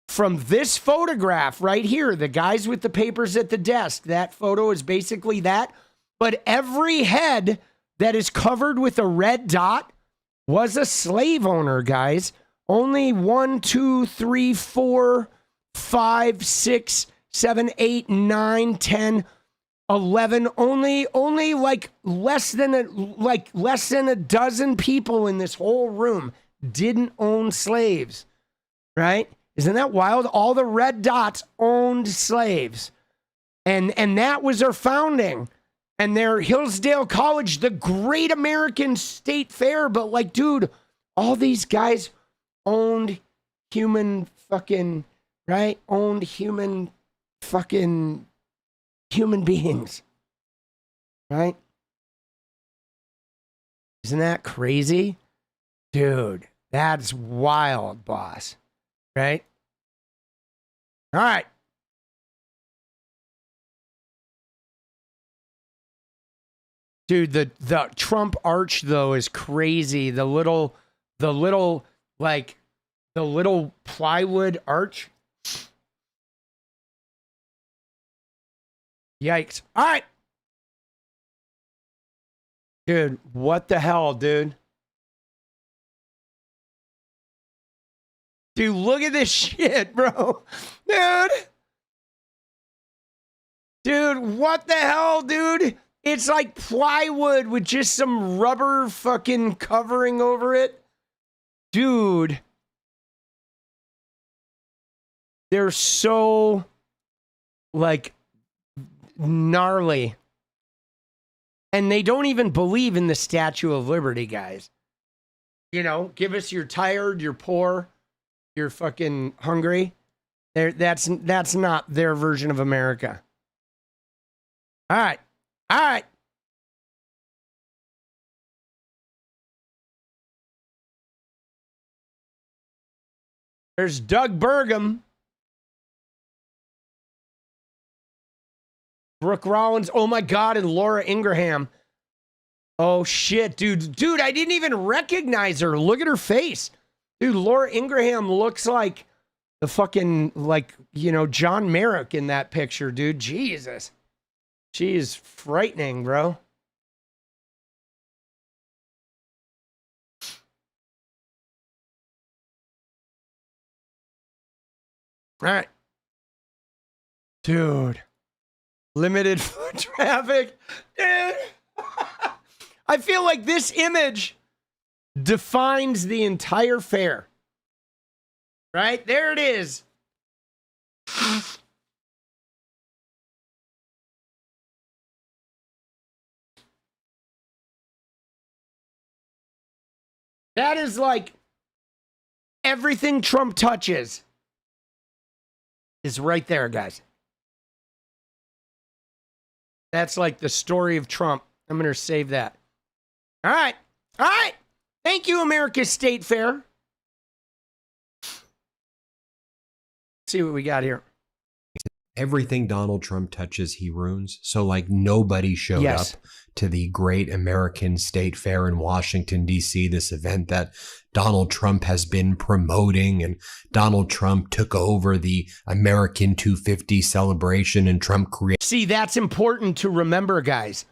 from this photograph right here. The guys with the papers at the desk. That photo is basically that. But every head that is covered with a red dot was a slave owner, guys. Only 1, 2, 3, 4, 5, 6, 7, 8, 9, 10, 11. Only like less than a dozen people in this whole room didn't own slaves, right? Isn't that wild? All the red dots owned slaves, and that was their founding. And they're Hillsdale College, the great American state fair. But like, dude, all these guys owned human fucking, right? Owned human fucking human beings, right? Isn't that crazy? Dude, that's wild, boss, right? All right. Dude, the Trump arch though is crazy. The little plywood arch. Yikes. All right. Dude, what the hell, dude? Dude, look at this shit, bro. Dude, what the hell, dude? It's like plywood with just some rubber fucking covering over it. Dude. They're so, like, gnarly. And they don't even believe in the Statue of Liberty, guys. You know, give us you're tired, you're poor, you're fucking hungry. That's not their version of America. All right. All right. There's Doug Burgum. Brooke Rollins. Oh my God. And Laura Ingraham. Oh shit, dude. Dude, I didn't even recognize her. Look at her face. Dude, Laura Ingraham looks like the fucking, like, you know, John Merrick in that picture, dude. Jesus. She is frightening, bro. All right. Dude. Limited foot traffic. Dude. I feel like this image defines the entire fair. Right? There it is. That is like everything Trump touches is right there, guys. That's like the story of Trump. I'm going to save that. All right. All right. Thank you, America's State Fair. Let's see what we got here. Everything Donald Trump touches, he ruins. So, like, nobody showed up to the Great American State Fair in Washington, D.C., this event that Donald Trump has been promoting. And Donald Trump took over the American 250 celebration, and Trump created. See, that's important to remember, guys,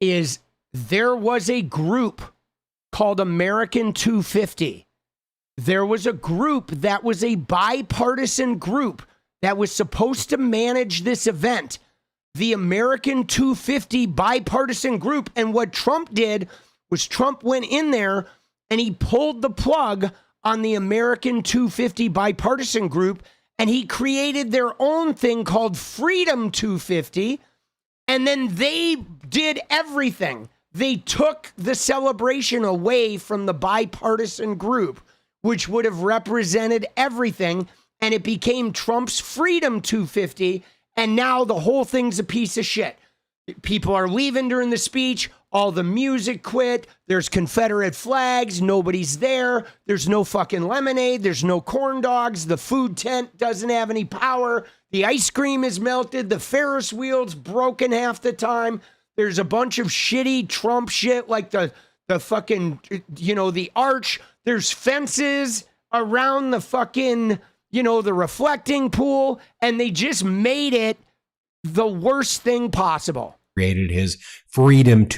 is there was a group called American 250. There was a group that was a bipartisan group that was supposed to manage this event, the American 250 bipartisan group. And what Trump did was Trump went in there and he pulled the plug on the American 250 bipartisan group, and he created their own thing called Freedom 250. And then they did everything. They took the celebration away from the bipartisan group, which would have represented everything. And it became Trump's Freedom 250. And now the whole thing's a piece of shit. People are leaving during the speech. all the music quit. There's Confederate flags. Nobody's there. There's no fucking lemonade. There's no corn dogs. The food tent doesn't have any power. The ice cream is melted. The Ferris wheel's broken half the time. There's a bunch of shitty Trump shit like the fucking, the arch. There's fences around the fucking, the reflecting pool. And they just made it the worst thing possible. Created his Freedom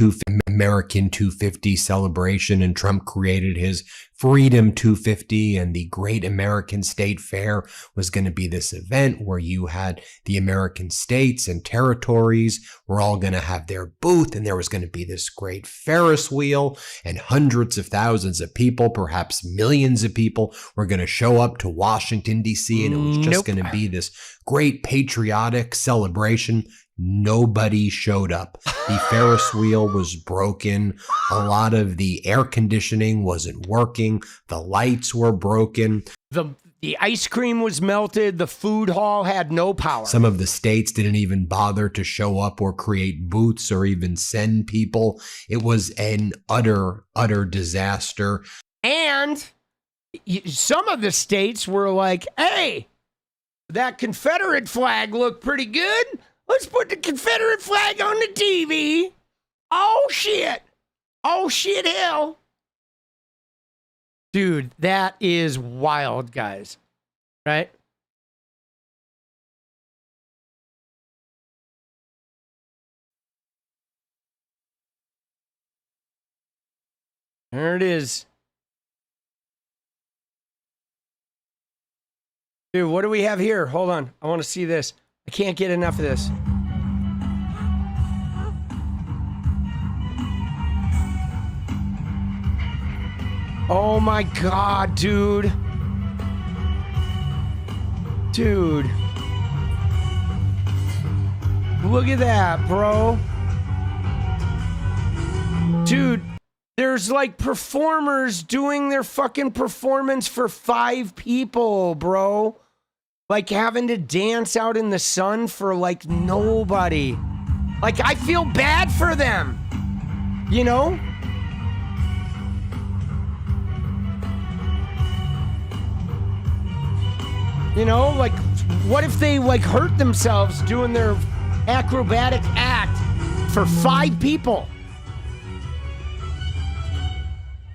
American 250 celebration, and Trump created his Freedom 250, and the Great American State Fair was going to be this event where you had the American states and territories were all going to have their booth, and there was going to be this great Ferris wheel, and hundreds of thousands of people, perhaps millions of people, were going to show up to Washington, D.C., and it was just going to be this great patriotic celebration. Nobody showed up. The Ferris wheel was broken. A lot of the air conditioning wasn't working. The lights were broken. The ice cream was melted. The food hall had no power. Some of the states didn't even bother to show up or create booths or even send people. It was an utter disaster. And some of the states were like, hey, that Confederate flag looked pretty good. Let's put the Confederate flag on the TV. Oh, shit. Oh, shit, hell. Dude, that is wild, guys. Right? There it is. Dude, what do we have here? Hold on. I want to see this. I can't get enough of this. Oh my God, dude. Dude. Look at that, bro. Dude, there's like performers doing their fucking performance for 5 people, bro. Like having to dance out in the sun for like nobody. Like I feel bad for them. You know? You know, like what if they like hurt themselves doing their acrobatic act for 5 people?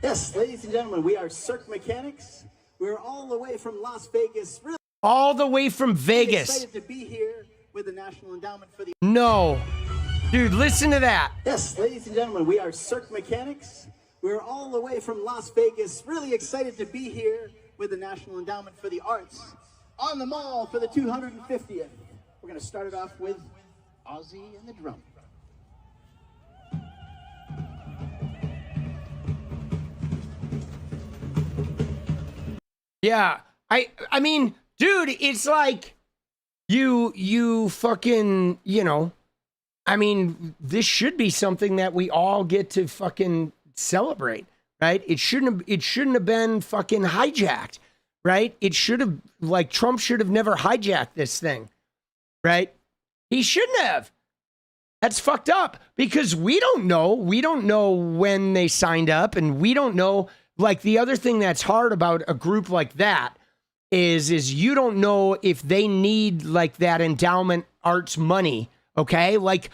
Yes, ladies and gentlemen, we are Cirque Mechanics. We're all the way from Las Vegas. Really all the way from Vegas. Excited to be here with the National Endowment for the... No. Dude, listen to that. Yes, ladies and gentlemen, we are Cirque Mechanics. We're all the way from Las Vegas. Really excited to be here with the National Endowment for the Arts on the mall for the 250th. We're going to start it off with Ozzy and the drum. Yeah. I mean, dude, it's like you fucking, I mean, this should be something that we all get to fucking celebrate, right? It shouldn't have been fucking hijacked, right? It should have, like, Trump should have never hijacked this thing, right? He shouldn't have. That's fucked up because we don't know when they signed up, and we don't know, like, the other thing that's hard about a group like that is you don't know if they need like that endowment arts money, okay? Like,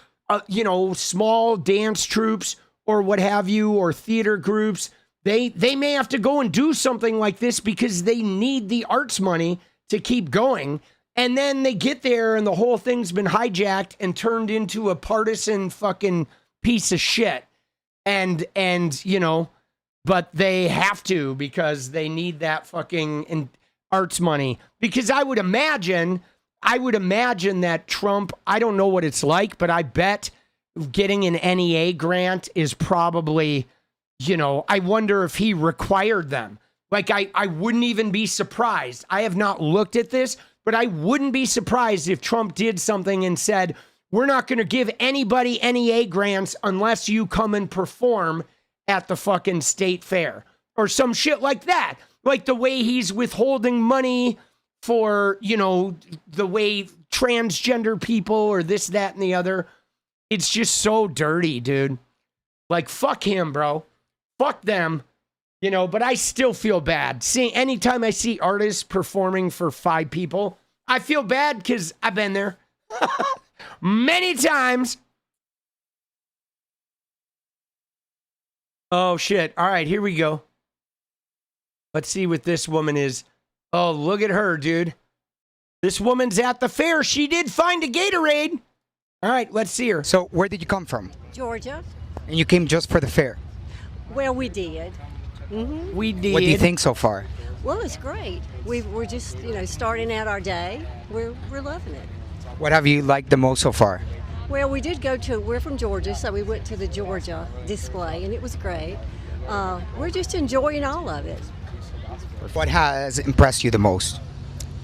small dance troupes or what have you, or theater groups, they may have to go and do something like this because they need the arts money to keep going. And then they get there and the whole thing's been hijacked and turned into a partisan fucking piece of shit. And but they have to because they need that fucking arts money. Because I would imagine that Trump, I don't know what it's like, but I bet getting an NEA grant is probably, I wonder if he required them. Like, I wouldn't even be surprised. I have not looked at this, but I wouldn't be surprised if Trump did something and said, we're not going to give anybody NEA grants unless you come and perform at the fucking state fair or some shit like that. Like the way he's withholding money for, the way transgender people or this, that, and the other. It's just so dirty, dude. Like, fuck him, bro. Fuck them. You know, but I still feel bad. Anytime I see artists performing for 5 people, I feel bad because I've been there many times. Oh, shit. All right, here we go. Let's see what this woman is. Oh, look at her, dude. This woman's at the fair. She did find a Gatorade. All right, let's see her. So where did you come from? Georgia. And you came just for the fair? Well, we did. Mm-hmm. We did. What do you think so far? Well, it's great. We're just, starting out our day. We're loving it. What have you liked the most so far? Well, we're from Georgia, so we went to the Georgia display, and it was great. We're just enjoying all of it. What has impressed you the most?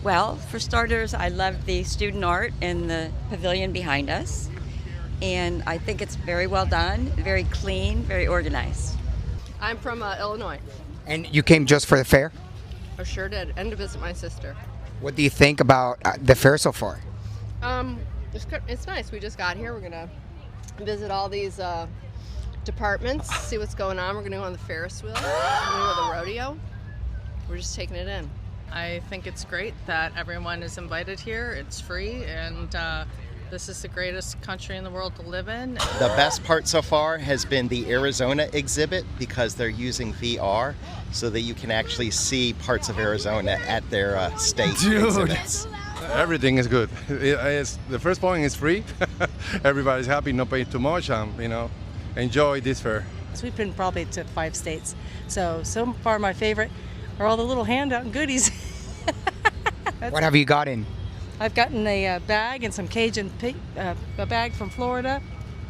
Well, for starters, I love the student art in the pavilion behind us. And I think it's very well done, very clean, very organized. I'm from Illinois. And you came just for the fair? I sure did, and to visit my sister. What do you think about the fair so far? It's nice. We just got here. We're going to visit all these departments, see what's going on. We're going to go on the Ferris wheel, we're going to go to the rodeo. We're just taking it in. I think it's great that everyone is invited here. It's free, and this is the greatest country in the world to live in. The best part so far has been the Arizona exhibit because they're using VR so that you can actually see parts of Arizona at their state exhibits. Everything is good. The first point is free. Everybody's happy, not paying too much, enjoy this fair. So we've been probably to 5 states. So far my favorite are all the little handout and goodies. What have you gotten? I've gotten a bag and some Cajun, a bag from Florida,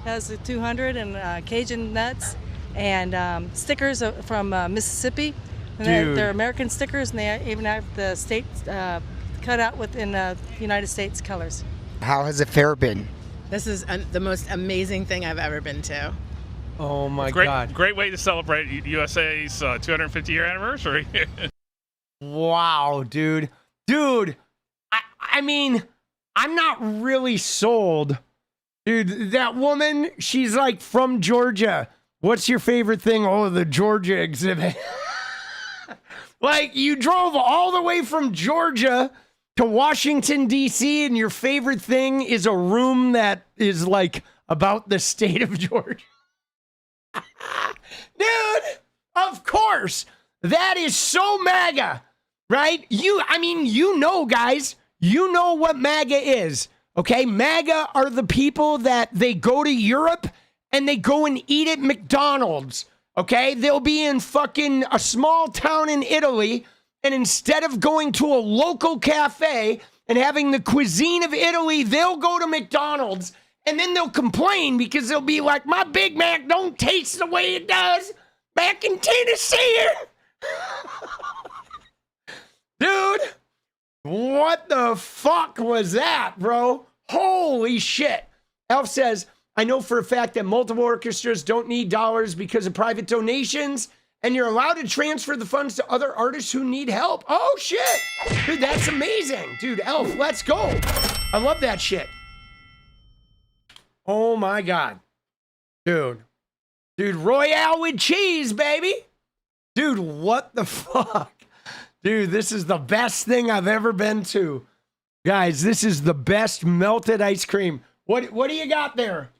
has the 200 and Cajun nuts, and stickers from Mississippi. And they're American stickers, and they even have the state cut out within United States colors. How has the fair been? This is the most amazing thing I've ever been to. Oh my God. Great way to celebrate USA's 250-year anniversary. Wow, dude. I mean, I'm not really sold. Dude, that woman, she's like from Georgia. What's your favorite thing? Oh, the Georgia exhibit. Like, you drove all the way from Georgia to Washington, D.C., and your favorite thing is a room that is like about the state of Georgia. Dude, of course. That is so MAGA, right? Guys, you know what MAGA is, okay? MAGA are the people that they go to Europe and they go and eat at McDonald's, okay? They'll be in fucking a small town in Italy, and instead of going to a local cafe and having the cuisine of Italy, they'll go to McDonald's. And then they'll complain because they'll be like, my Big Mac don't taste the way it does back in Tennessee. Dude, what the fuck was that, bro? Holy shit. Elf says, I know for a fact that multiple orchestras don't need dollars because of private donations, and you're allowed to transfer the funds to other artists who need help. Oh, shit. Dude, that's amazing. Dude, Elf, let's go. I love that shit. Oh my God. Dude, Royale with cheese, baby. Dude, what the fuck? Dude, this is the best thing I've ever been to. Guys, this is the best melted ice cream. What do you got there?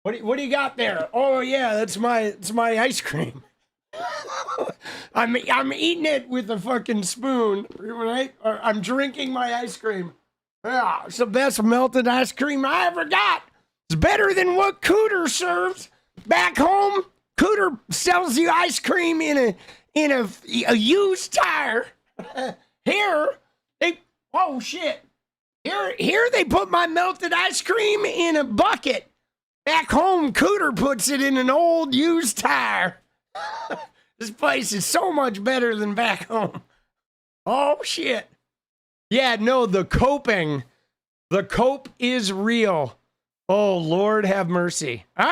What do you got there? Oh yeah, it's my ice cream. I'm eating it with a fucking spoon, right? Or I'm drinking my ice cream. Yeah, it's the best melted ice cream I ever got. It's better than what Cooter serves. Back home, Cooter sells you ice cream in a used tire. Here they put my melted ice cream in a bucket. Back home, Cooter puts it in an old used tire. This place is so much better than back home. Oh shit. Yeah, no, the coping. The cope is real. Oh, Lord have mercy. All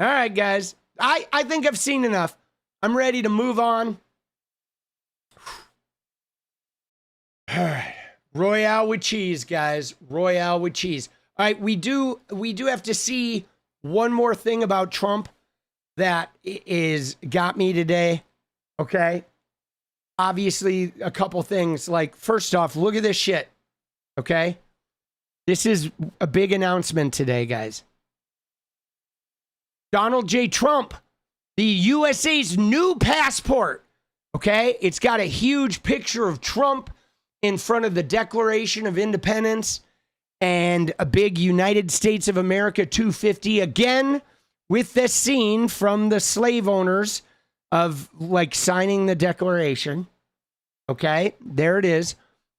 right, guys. I think I've seen enough. I'm ready to move on. All right. Royale with cheese, guys. Royale with cheese. All right, we do have to see one more thing about Trump that got me today. Okay. Obviously, a couple things. Like, first off, look at this shit. Okay. This is a big announcement today, guys. Donald J. Trump, the USA's new passport. Okay. It's got a huge picture of Trump in front of the Declaration of Independence and a big United States of America 250, again with this scene from the slave owners of like signing the Declaration. Okay, there it is,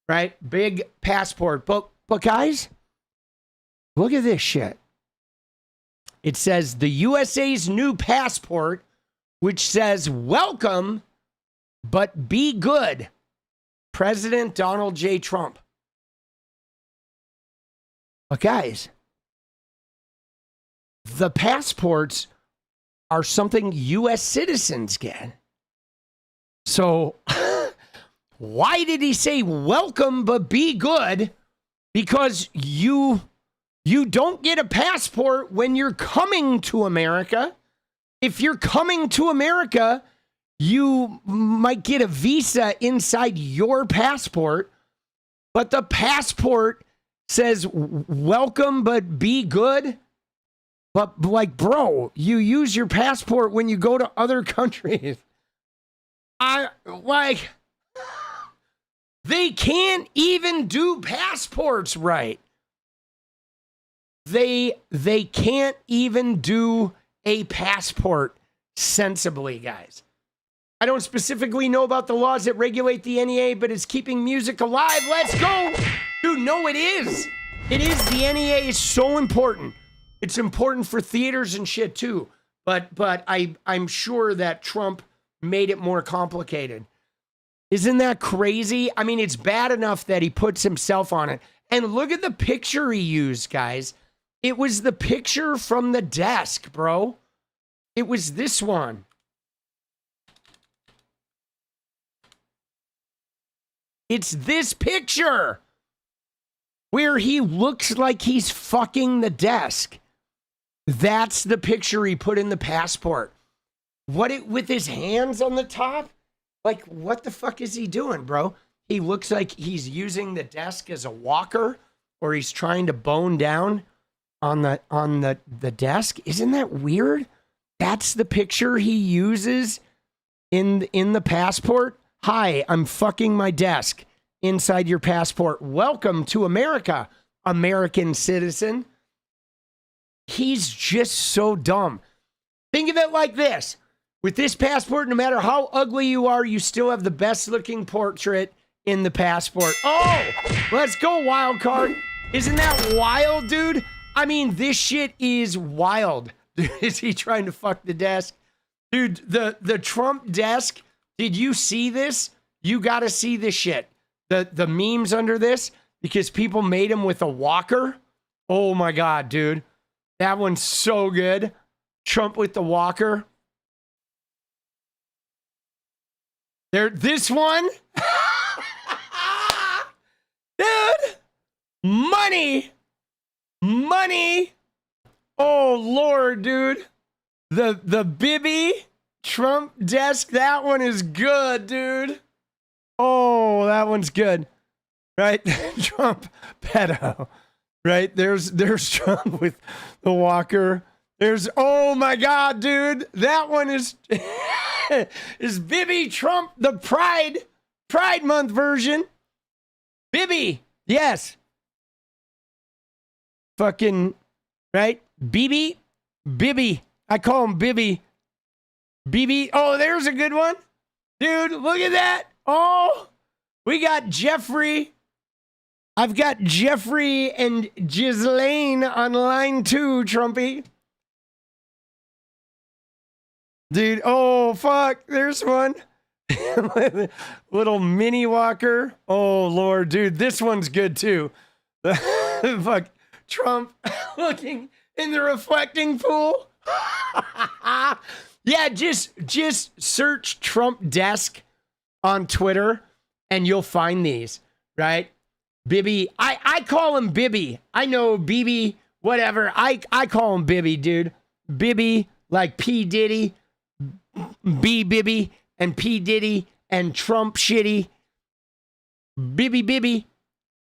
right? Big passport. But guys, look at this shit. It says the USA's new passport, which says welcome, but be good. President Donald J. Trump. But guys, the passports are something U.S. citizens get. So why did he say welcome but be good? Because you don't get a passport when you're coming to America. If you're coming to America, you might get a visa inside your passport, but the passport says welcome but be good. But like, bro, you use your passport when you go to other countries. They can't even do passports right. They can't even do a passport sensibly, guys. I don't specifically know about the laws that regulate the NEA, but it's keeping music alive. Let's go. Dude, no, it is. It is. The NEA is so important. It's important for theaters and shit too. But I'm sure that Trump made it more complicated. Isn't that crazy? I mean, it's bad enough that he puts himself on it. And look at the picture he used, guys. It was the picture from the desk, bro. It was this one. It's this picture where he looks like he's fucking the desk. That's the picture he put in the passport. With his hands on the top? Like, what the fuck is he doing, bro? He looks like he's using the desk as a walker, or he's trying to bone down on the desk. Isn't that weird? That's the picture he uses in the passport. Hi, I'm fucking my desk inside your passport. Welcome to America, American citizen. He's just so dumb. Think of it like this. With this passport, no matter how ugly you are, you still have the best looking portrait in the passport. Oh, let's go, wild card. Isn't that wild, dude? I mean, this shit is wild. Is he trying to fuck the desk? Dude, the Trump desk, did you see this? You got to see this shit. The memes under this, because people made him with a walker. Oh my God, dude. That one's so good. Trump with the walker. This one. Dude. Money. Oh, Lord, dude. The 𝗵𝗍 Trump desk, that one is good, dude. Oh, that one's good. Right? Trump pedo. Right? There's Trump with the walker. Oh my God, dude. That one is 𝗵𝗍 Trump, the Pride Month version. 𝗵𝗍. Yes. Fucking, right? 𝗵𝗍. I call him 𝗵𝗍. 𝗵𝗍. Oh, there's a good one. Dude, look at that. Oh, we got Jeffrey. I've got Jeffrey and Ghislaine on line 2, Trumpy. Dude, oh, fuck. There's one. Little mini walker. Oh, Lord, dude. This one's good, too. Fuck. Trump looking in the reflecting pool. Yeah, just search Trump desk on Twitter and you'll find these, right? 𝗵𝗍. I call him 𝗵𝗍. I know 𝗵𝗍, whatever. I call him 𝗵𝗍, dude. Bibby, like P. Diddy, B. Bibby, and P. Diddy, and Trump shitty. Bibby, Bibby,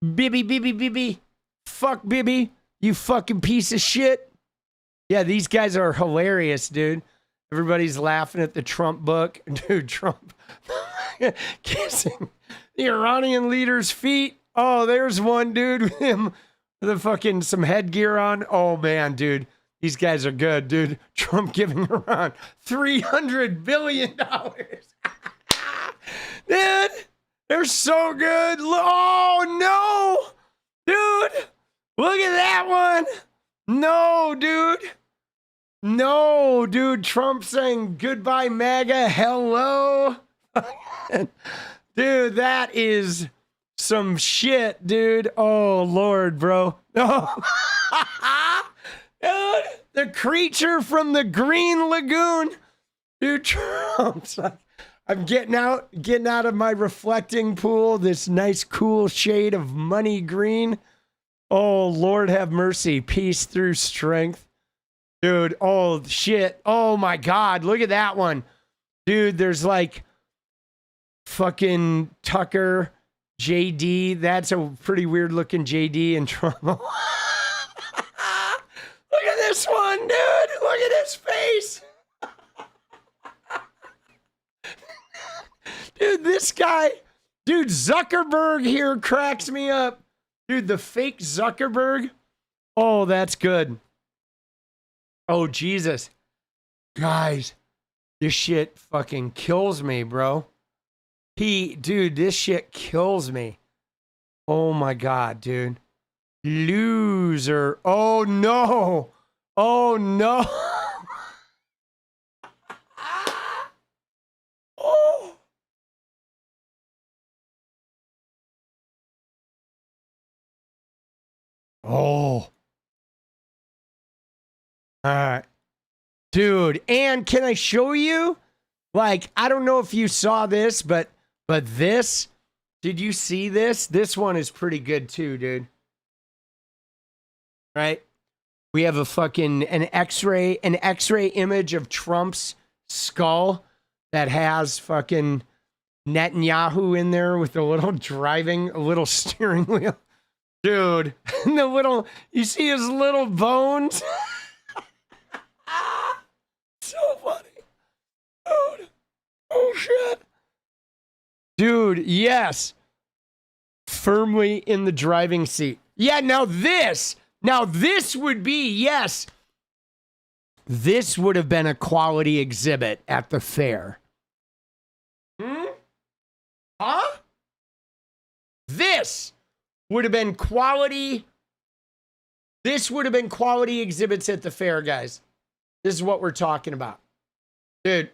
Bibby, Bibby, Bibby. Fuck Bibby, you fucking piece of shit. Yeah, these guys are hilarious, dude. Everybody's laughing at the Trump book. Dude, Trump kissing the Iranian leader's feet. Oh, there's one dude with him with a fucking some headgear on. Oh, man, dude. These guys are good, dude. Trump giving Iran $300 billion. Dude, they're so good. Oh, no. Dude, look at that one. No, dude. No, dude. Trump saying goodbye, MAGA. Hello. Dude, that is some shit, dude. Oh, Lord, bro. Oh. Dude, the creature from the Green Lagoon. Dude, Trump's like, I'm getting out of my reflecting pool, this nice cool shade of money green. Oh, Lord have mercy. Peace through strength. Dude, oh, shit. Oh, my God. Look at that one. Dude, there's like fucking Tucker, JD. That's a pretty weird looking JD and Trump. Look at this one, dude. Look at his face. Dude, this guy. Dude, Zuckerberg here cracks me up. Dude, the fake Zuckerberg. Oh, that's good. Oh, Jesus. Guys, this shit fucking kills me, bro. Dude, this shit kills me. Oh, my God, dude. Loser. Oh, no. Oh, no. Oh. Oh. All right. Dude, and can I show you? Like, I don't know if you saw this, but this, did you see this? This one is pretty good too, dude. Right? We have an x-ray image of Trump's skull that has fucking Netanyahu in there with a little steering wheel. Dude, you see his little bones? So funny. Dude. Oh, shit. Dude, yes. Firmly in the driving seat. Yeah, now this would be, yes. This would have been a quality exhibit at the fair. Huh? This would have been quality. This would have been quality exhibits at the fair, guys. This is what we're talking about. Dude.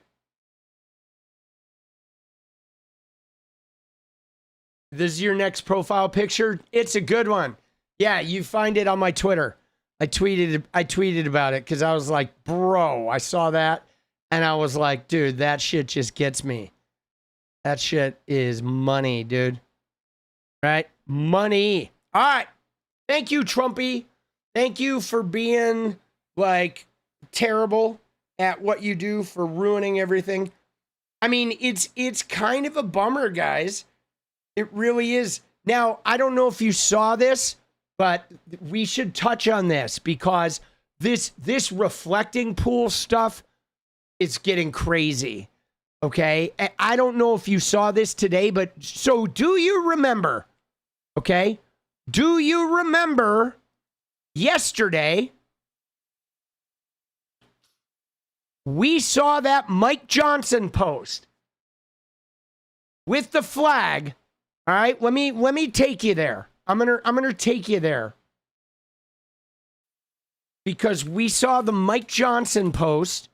This is your next profile picture. It's a good one. Yeah, you find it on my Twitter. I tweeted about it because I was like, bro, I saw that. And I was like, dude, that shit just gets me. That shit is money, dude. Right? Money. All right. Thank you, Trumpy. Thank you for being like terrible at what you do, for ruining everything. I mean, it's kind of a bummer, guys. It really is. Now, I don't know if you saw this, but we should touch on this because this reflecting pool stuff is getting crazy. Okay? I don't know if you saw this today, but so do you remember? Okay? Do you remember yesterday we saw that Mike Johnson post with the flag? All right, let me take you there. I'm gonna take you there because we saw the Mike Johnson post.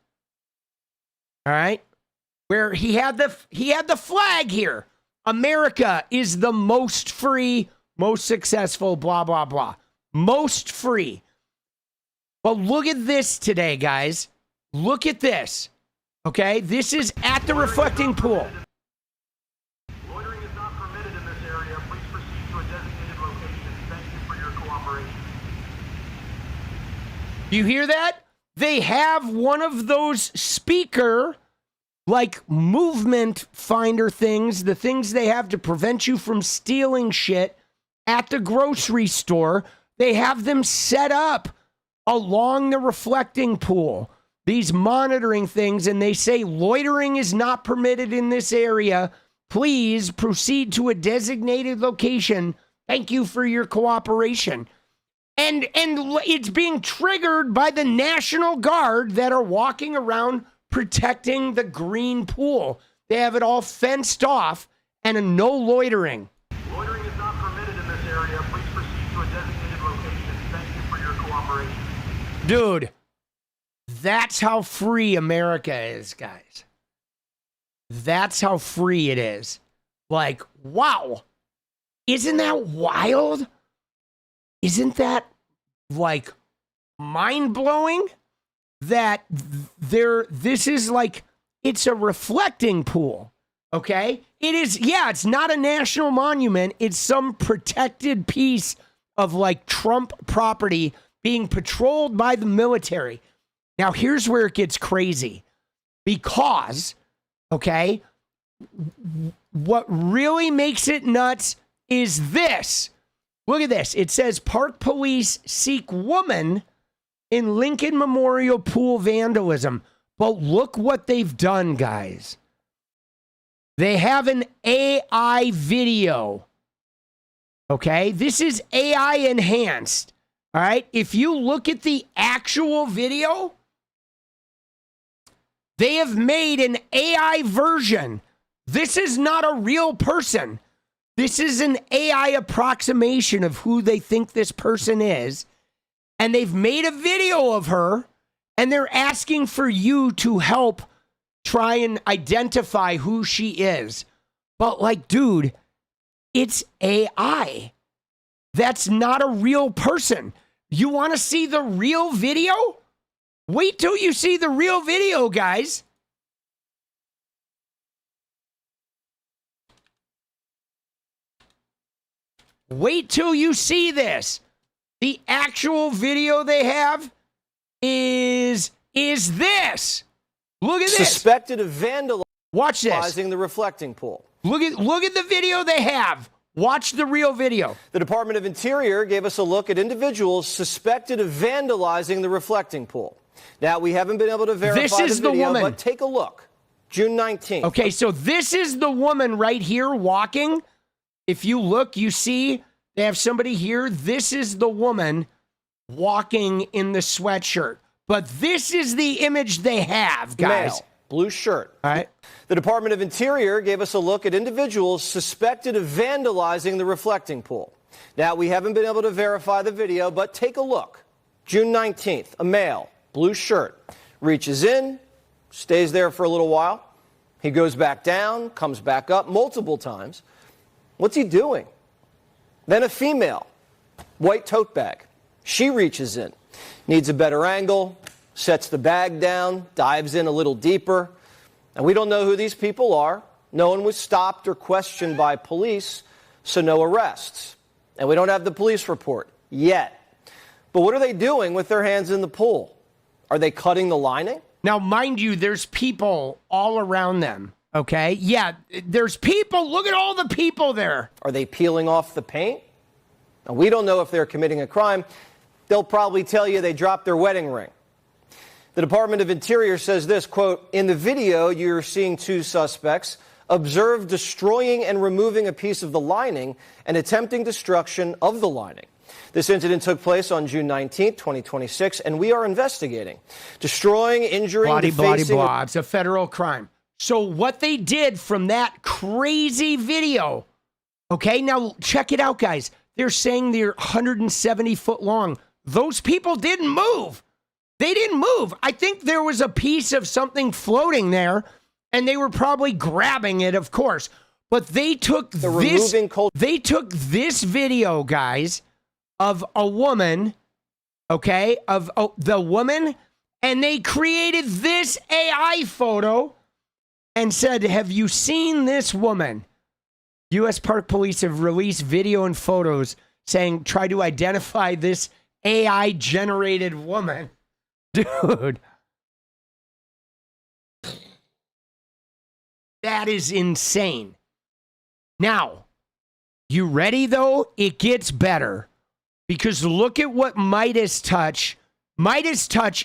All right, where he had the flag here. America is the most free, most successful, blah blah blah, most free. But look at this today, guys. Look at this. Okay, this is at the reflecting pool. You hear that? they have one of those speaker, like movement finder things, the things they have to prevent you from stealing shit at the grocery store. They have them set up along the reflecting pool, these monitoring things, and they say loitering is not permitted in this area. Please proceed to a designated location. Thank you for your cooperation. And it's being triggered by the National Guard that are walking around protecting the green pool. They have it all fenced off and a no loitering. Loitering is not permitted in this area. Please proceed to a designated location. Thank you for your cooperation. Dude, that's how free America is, guys. That's how free it is. Like, wow. Isn't that wild? Isn't that, like, mind-blowing? That this is like, it's a reflecting pool, okay? It is, yeah, it's not a national monument. It's some protected piece of, like, Trump property being patrolled by the military. Now, here's where it gets crazy. Because, okay, what really makes it nuts is this. Look at this. It says Park Police seek woman in Lincoln Memorial Pool vandalism. But look what they've done, guys. They have an AI video. Okay? This is AI enhanced. All right? If you look at the actual video, they have made an AI version. This is not a real person. This is an AI approximation of who they think this person is. And they've made a video of her, and they're asking for you to help try and identify who she is. But, like, dude, it's AI. That's not a real person. You want to see the real video? Wait till you see the real video, guys. Wait till you see this. The actual video they have is this. Look at this. Suspected of vandalizing Watch this. the reflecting pool. Look at the video they have. Watch the real video. The Department of Interior gave us a look at individuals suspected of vandalizing the reflecting pool. Now, we haven't been able to verify This is the video, the woman. but take a look. June 19th. Okay, so this is the woman right here walking. If you look, you see they have somebody here. This is the woman walking in the sweatshirt. But this is the image they have, guys. Male, blue shirt. All right. The Department of Interior gave us a look at individuals suspected of vandalizing the reflecting pool. Now, we haven't been able to verify the video, but take a look. June 19th, a male, blue shirt, reaches in, stays there for a little while. He goes back down, comes back up multiple times. What's he doing? Then a female, white tote bag. She reaches in, needs a better angle, sets the bag down, dives in a little deeper. And we don't know who these people are. No one was stopped or questioned by police, so no arrests. And we don't have the police report yet. But what are they doing with their hands in the pool? Are they cutting the lining? Now, mind you, there's people all around them, okay? Yeah, there's people. Look at all the people there. Are they peeling off the paint? Now, we don't know if they're committing a crime. They'll probably tell you they dropped their wedding ring. The Department of Interior says this, quote, in the video, you're seeing two suspects observed destroying and removing a piece of the lining and attempting destruction of the lining. This incident took place on June 19th, 2026, and we are investigating. Destroying, injuring, defacing... Blah. It's a federal crime. So what they did from that crazy video, okay, now check it out, guys. They're saying they're 170 foot long. Those people didn't move. They didn't move. I think there was a piece of something floating there, and they were probably grabbing it, of course. But they took they took this video, guys, of a woman, okay, of the woman, and they created this AI photo and said, have you seen this woman? U.S. Park Police have released video and photos saying, try to identify this AI-generated woman. Dude. That is insane. Now, you ready though? It gets better. Because look at what Meidas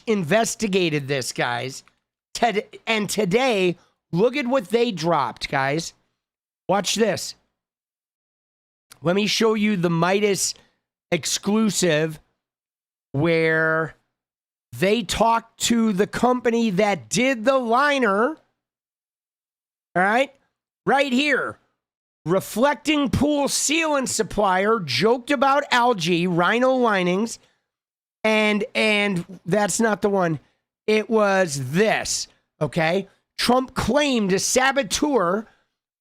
investigated this, guys. And today, look at what they dropped, guys. Watch this. Let me show you the Meidas exclusive where they talked to the company that did the liner. All right? Right here. Reflecting pool sealant supplier joked about algae, rhino linings, and that's not the one. It was this, okay? Trump claimed a saboteur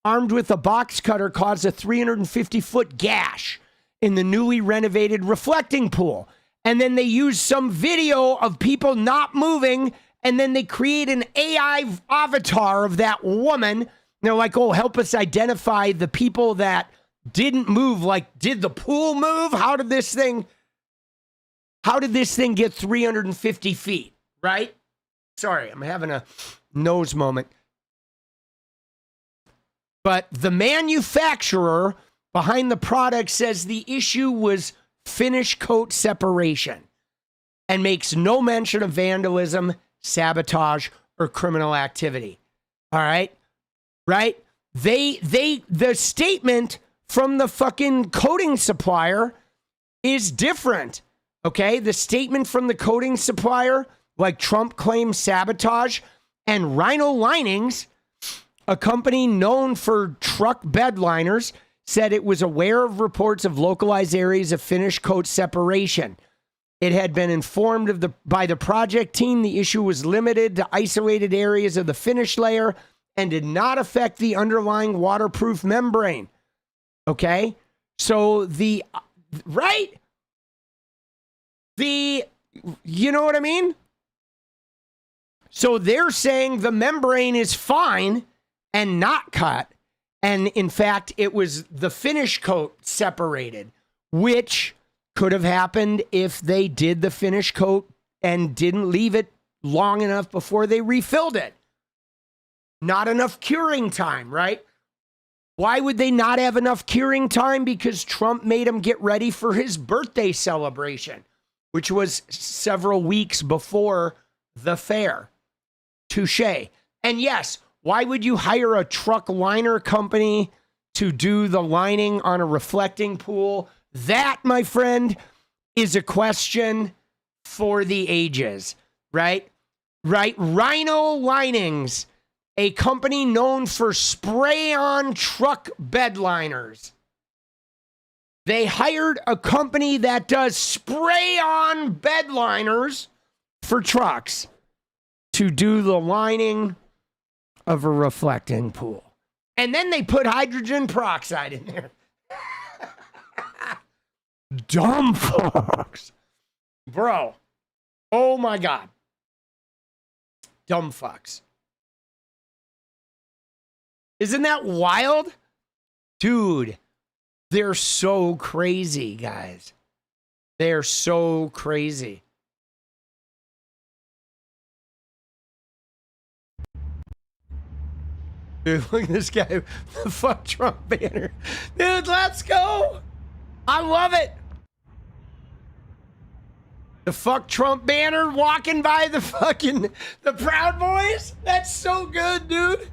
armed with a box cutter caused a 350-foot gash in the newly renovated reflecting pool. And then they used some video of people not moving, and then they create an AI avatar of that woman. They're like, oh, help us identify the people that didn't move. Like, did the pool move? How did this thing get 350 feet, right? Sorry, I'm having a nose moment. But the manufacturer behind the product says the issue was finish coat separation and makes no mention of vandalism, sabotage, or criminal activity. All right? Right? The statement from the fucking coating supplier is different. Okay? The statement from the coating supplier, like Trump claims sabotage, and Rhino Linings, a company known for truck bed liners, said it was aware of reports of localized areas of finish coat separation. It had been informed by the project team the issue was limited to isolated areas of the finish layer and did not affect the underlying waterproof membrane. Okay? So you know what I mean? So they're saying the membrane is fine and not cut. And in fact, it was the finish coat separated, which could have happened if they did the finish coat and didn't leave it long enough before they refilled it. Not enough curing time, right? Why would they not have enough curing time? Because Trump made them get ready for his birthday celebration, which was several weeks before the fair. Touche. And yes, why would you hire a truck liner company to do the lining on a reflecting pool? That, my friend, is a question for the ages, right? Right? Rhino Linings, a company known for spray-on truck bed liners. They hired a company that does spray-on bed liners for trucks to do the lining of a reflecting pool. And then they put hydrogen peroxide in there. Dumb fucks. Bro. Oh my God. Dumb fucks. Isn't that wild? Dude, they're so crazy, guys. They're so crazy. Dude, look at this guy. The fuck Trump banner. Dude, let's go. I love it. The fuck Trump banner walking by the Proud Boys. That's so good, dude.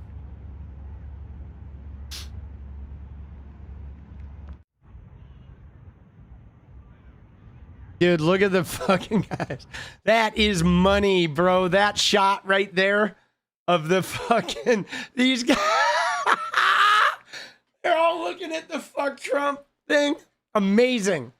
Dude, look at the fucking guys. That is money, bro. That shot right there of the fucking, these guys. They're all looking at the fuck Trump thing. Amazing.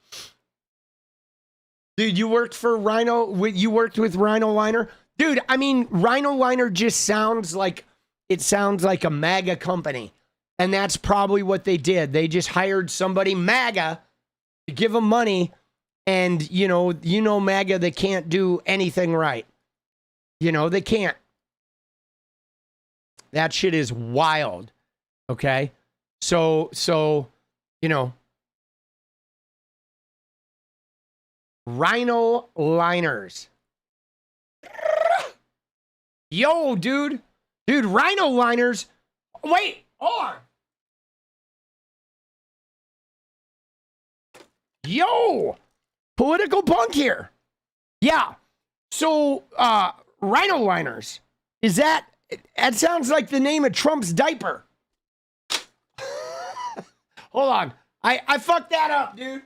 Dude, you worked for Rhino, you worked with Rhino Liner? Dude, I mean, Rhino Liner just sounds like a MAGA company. And that's probably what they did. They just hired somebody MAGA to give them money. And, you know MAGA, they can't do anything right. They can't. That shit is wild. Okay? So, Rhino Liners. Yo, dude. Dude, rhino liners. Wait, hold on. Yo, political punk here. Yeah. So, rhino liners. That sounds like the name of Trump's diaper. Hold on. I fucked that up, dude.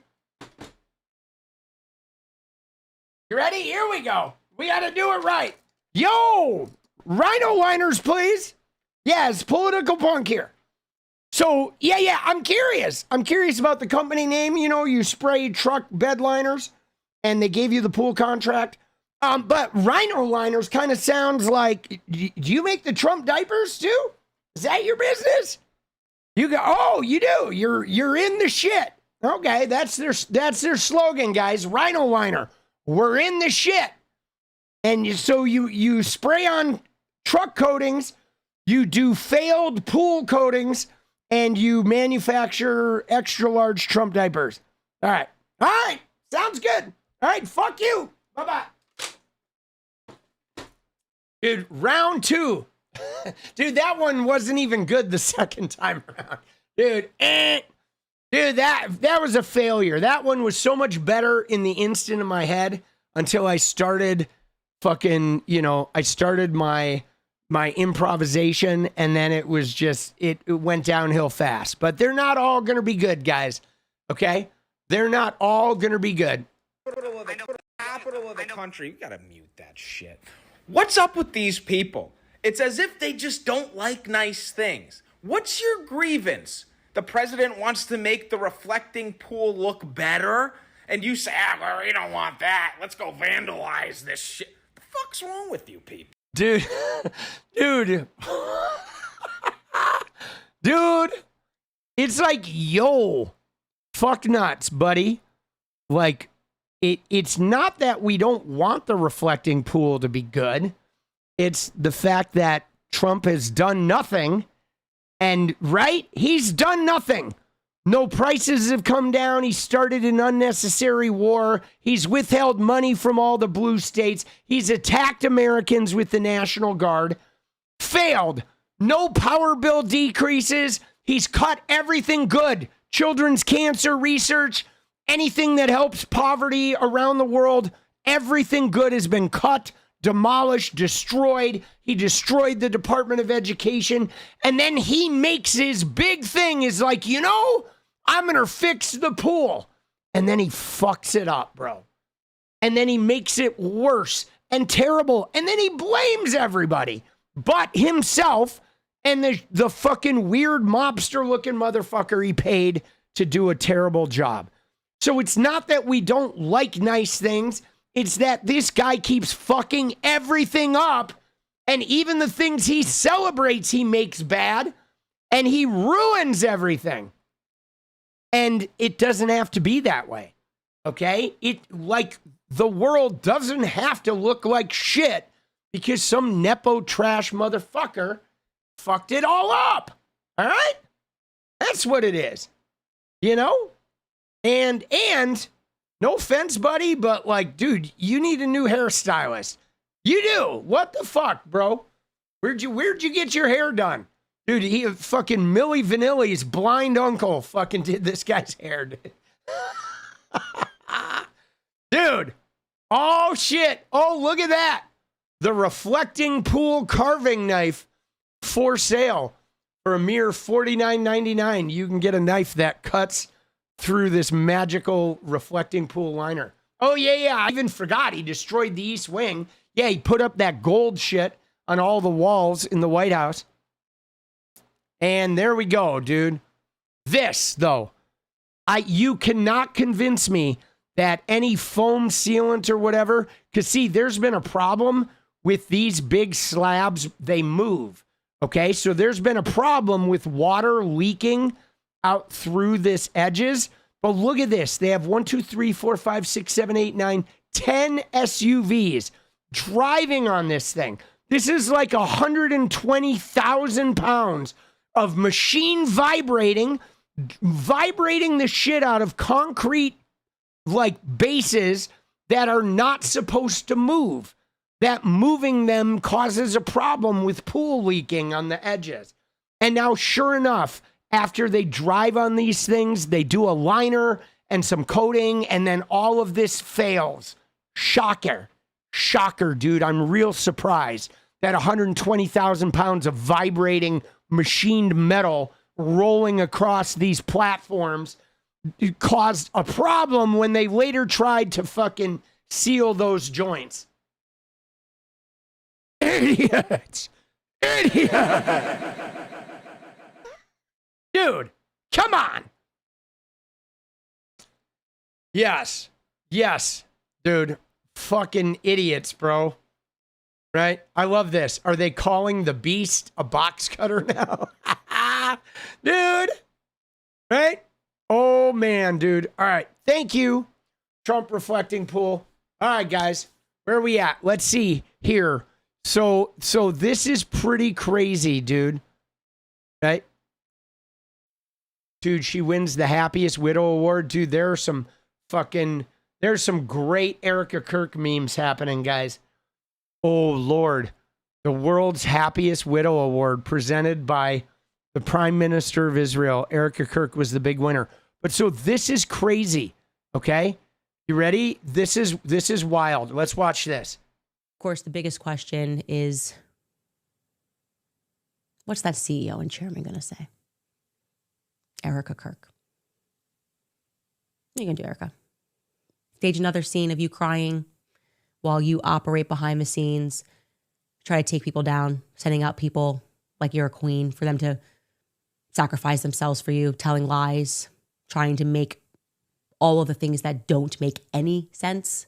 You ready? Here we go. We got to do it right. Yo, rhino liners, please. Yeah, it's political punk here. So, yeah, I'm curious. I'm curious about the company name. You know, you spray truck bed liners, and they gave you the pool contract. But rhino liners kind of sounds like, do you make the Trump diapers too? Is that your business? You go, oh, you do. You're in the shit. Okay, that's their slogan, guys. Rhino liner. We're in the shit. And so you spray on truck coatings, you do failed pool coatings, and you manufacture extra large Trump diapers. All right. Sounds good. All right. Fuck you. Bye-bye. Dude, round 2. Dude, that one wasn't even good the second time around. Dude, that was a failure. That one was so much better in the instant in my head until I started fucking, I started my improvisation, and then it was just, it went downhill fast. But they're not all going to be good, guys. Okay? They're not all going to be good. Capital of the country. You gotta mute that shit. What's up with these people? It's as if they just don't like nice things. What's your grievance? The president wants to make the reflecting pool look better, and you say, well, we don't want that. Let's go vandalize this shit. What the fuck's wrong with you people? Dude, it's like, yo, fuck nuts, buddy. Like, it's not that we don't want the reflecting pool to be good. It's the fact that Trump has done nothing, and right, he's done nothing. No prices have come down. He started an unnecessary war. He's withheld money from all the blue states. He's attacked Americans with the National Guard. Failed. No power bill decreases. He's cut everything good. Children's cancer research, anything that helps poverty around the world, everything good has been cut, demolished, destroyed. He destroyed the Department of Education. And then he makes his big thing is like, I'm going to fix the pool. And then he fucks it up, bro. And then he makes it worse and terrible. And then he blames everybody but himself and the fucking weird mobster looking motherfucker he paid to do a terrible job. So it's not that we don't like nice things. It's that this guy keeps fucking everything up. And even the things he celebrates, he makes bad. And he ruins everything. And it doesn't have to be that way. Okay? The world doesn't have to look like shit because some Nepo trash motherfucker fucked it all up. All right? That's what it is. And no offense, buddy, but dude, you need a new hairstylist. You do. What the fuck, bro? Where'd you get your hair done? Dude, he fucking Milli Vanilli's blind uncle fucking did this guy's hair. Dude. Oh shit. Oh, look at that. The reflecting pool carving knife for sale for a mere $49.99. You can get a knife that cuts through this magical reflecting pool liner. Oh, yeah. I even forgot he destroyed the East Wing. Yeah, he put up that gold shit on all the walls in the White House. And there we go, dude. This, though, you cannot convince me that any foam sealant or whatever, because see, there's been a problem with these big slabs. They move. Okay, so there's been a problem with water leaking out through this edges. But look at this. They have 1, 2, 3, 4, 5, 6, 7, 8, 9, 10 SUVs driving on this thing. This is like 120,000 pounds of machine vibrating the shit out of concrete bases that are not supposed to move. that moving them causes a problem with pool leaking on the edges. And now, sure enough, after they drive on these things, they do a liner and some coating, and then all of this fails. Shocker, dude. I'm real surprised that 120,000 pounds of vibrating machined metal rolling across these platforms caused a problem when they later tried to fucking seal those joints. Idiots. Dude, come on. Yes, dude. Fucking idiots, bro. Right? I love this. Are they calling the beast a box cutter now? Dude. Right? Oh, man, dude. All right. Thank you, Trump reflecting pool. All right, guys. Where are we at? Let's see here. So this is pretty crazy, dude. Right? Dude, she wins the happiest widow award. Dude, there's some great Erika Kirk memes happening, guys. Oh, Lord. The world's happiest widow award presented by the Prime Minister of Israel. Erika Kirk was the big winner. But so this is crazy, okay? You ready? This is wild. Let's watch this. Of course, the biggest question is, what's that CEO and chairman going to say? Erika Kirk. What are you going to do, Erika? Stage another scene of you crying while you operate behind the scenes, try to take people down, sending out people like you're a queen for them to sacrifice themselves for you, telling lies, trying to make all of the things that don't make any sense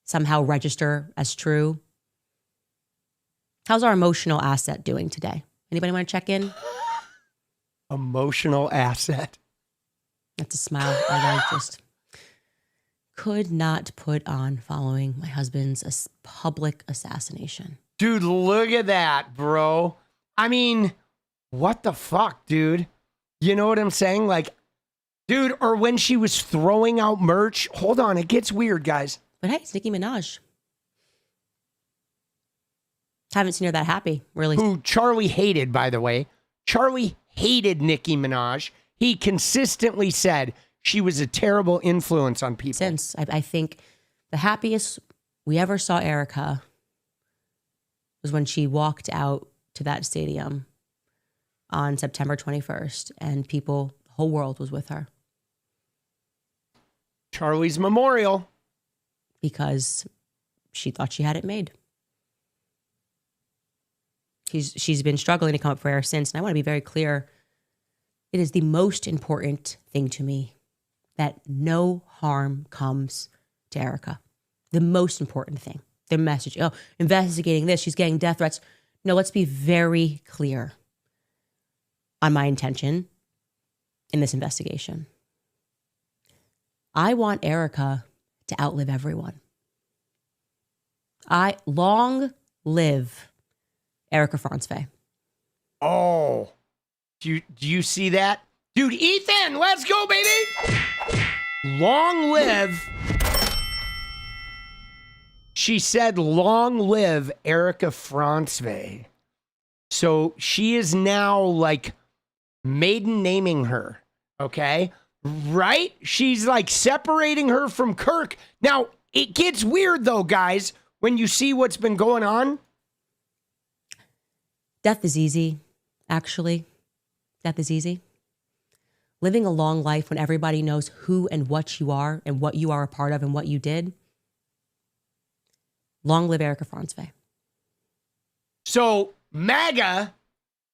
somehow register as true. How's our emotional asset doing today? Anybody want to check in? Emotional asset. That's a smile that I just could not put on following my husband's public assassination. Dude, look at that, bro. I mean, what the fuck, dude? You know what I'm saying? Like, dude, or when she was throwing out merch. Hold on, it gets weird, guys. But hey, it's Nicki Minaj. Haven't seen her that happy, really. Who Charlie hated, by the way. Charlie hated Nicki Minaj. He consistently said she was a terrible influence on people. Since I think the happiest we ever saw Erika was when she walked out to that stadium on September 21st, and the whole world was with her. Charlie's memorial. Because she thought she had it made. She's been struggling to come up for air since, and I want to be very clear. It is the most important thing to me that no harm comes to Erika. The most important thing. The message. Oh, investigating this. She's getting death threats. No, let's be very clear on my intention in this investigation. I want Erika to outlive everyone. Long live Erika Kirk. Oh, do you see that? Dude, Ethan, let's go, baby. Long live. She said, long live Erika Kirk. So she is now like maiden naming her. Okay. Right? She's like separating her from Kirk. Now, it gets weird though, guys, when you see what's been going on. Death is easy, actually. Death is easy. Living a long life when everybody knows who and what you are a part of and what you did. Long live Erika Kirk. So MAGA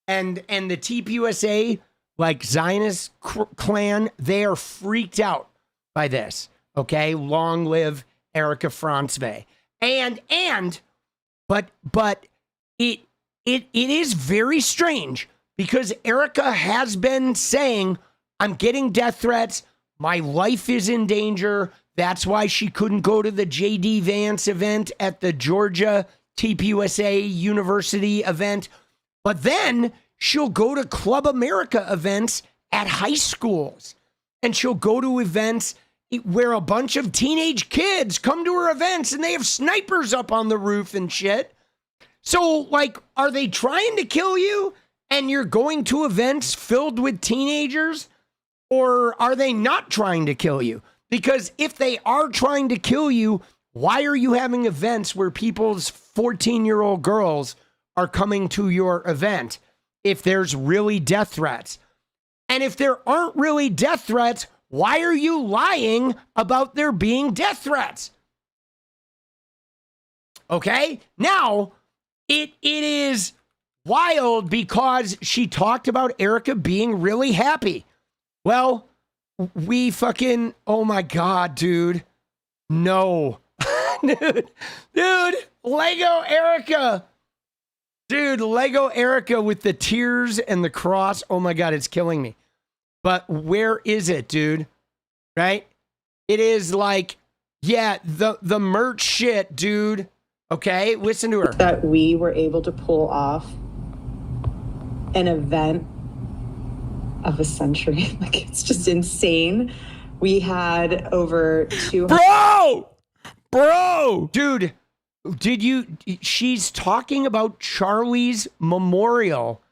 and the TPUSA, like Zionist clan, they are freaked out by this. Okay, long live Erika Kirk. But it is very strange because Erika has been saying, I'm getting death threats. My life is in danger. That's why she couldn't go to the J.D. Vance event at the Georgia TPUSA University event. But then she'll go to Club America events at high schools. And she'll go to events where a bunch of teenage kids come to her events and they have snipers up on the roof and shit. So, like, are they trying to kill you and you're going to events filled with teenagers? Or are they not trying to kill you? Because if they are trying to kill you, why are you having events where people's 14-year-old girls are coming to your event if there's really death threats? And if there aren't really death threats, why are you lying about there being death threats? Okay? Now, it is wild because she talked about Erika being really happy. Well, we fucking, oh my God, dude. No. dude, Lego Erika. Dude, Lego Erika with the tears and the cross. Oh my God, it's killing me. But where is it, dude? Right? It is like, yeah, the merch shit, dude. Okay, listen to her. That we were able to pull off an event of a century. Like, it's just insane. We had over 200. Bro! Dude, she's talking about Charlie's memorial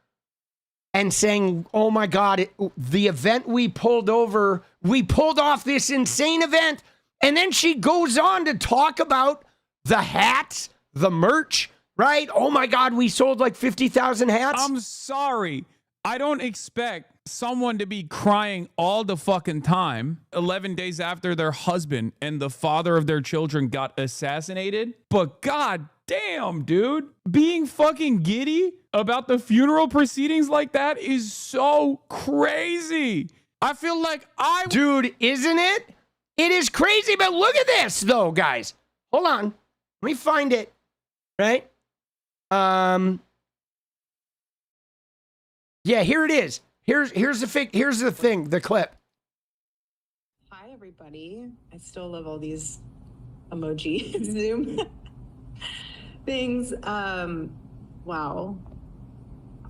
and saying, oh my God, the event we pulled off this insane event. And then she goes on to talk about the hats, the merch, right? Oh my God, we sold like 50,000 hats. I'm sorry. I don't expect someone to be crying all the fucking time 11 days after their husband and the father of their children got assassinated. But God damn, dude, being fucking giddy about the funeral proceedings like that is so crazy. I feel like Dude, isn't it? It is crazy, but look at this though, guys. Hold on. Let me find it. Right? Yeah, here it is. Here's the thing, the clip. Hi, everybody. I still love all these emoji Zoom things. Wow.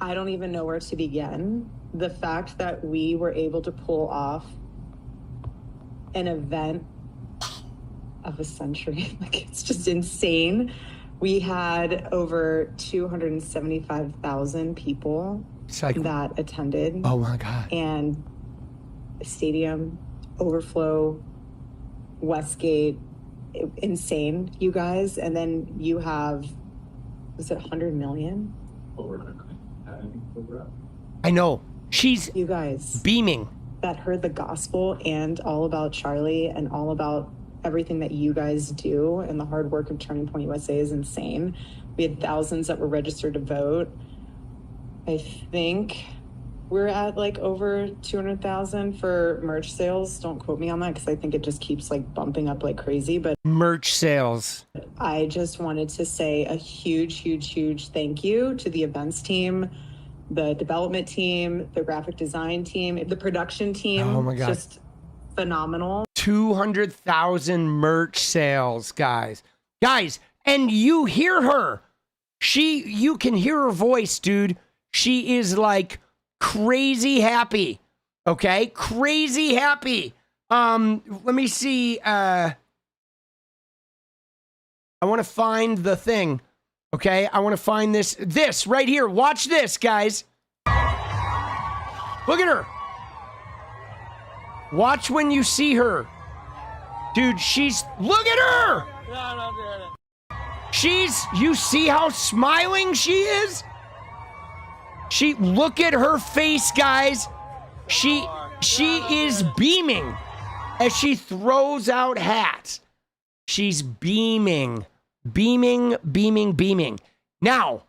I don't even know where to begin. The fact that we were able to pull off an event of a century, like, it's just insane. We had over 275,000 people that attended. Oh my God. And the stadium, overflow, Westgate, insane, you guys. And then you have, was it 100 million? I know. She's you guys beaming. That heard the gospel and all about Charlie and all about everything that you guys do, and the hard work of Turning Point USA is insane. We had thousands that were registered to vote. I think we're at like over 200,000 for merch sales. Don't quote me on that because I think it just keeps like bumping up like crazy. But merch sales. I just wanted to say a huge, huge, huge thank you to the events team, the development team, the graphic design team, the production team. Oh my God. Just phenomenal. 200,000 merch sales, guys. And you hear her. You can hear her voice, dude. She is like crazy happy. Okay? Crazy happy. Let me see. I want to find the thing. Okay? I want to find this right here. Watch this, guys. Look at her. Watch when you see her. Dude, look at her! You see how smiling she is? Look at her face, guys. She is beaming as she throws out hats. She's beaming. Now,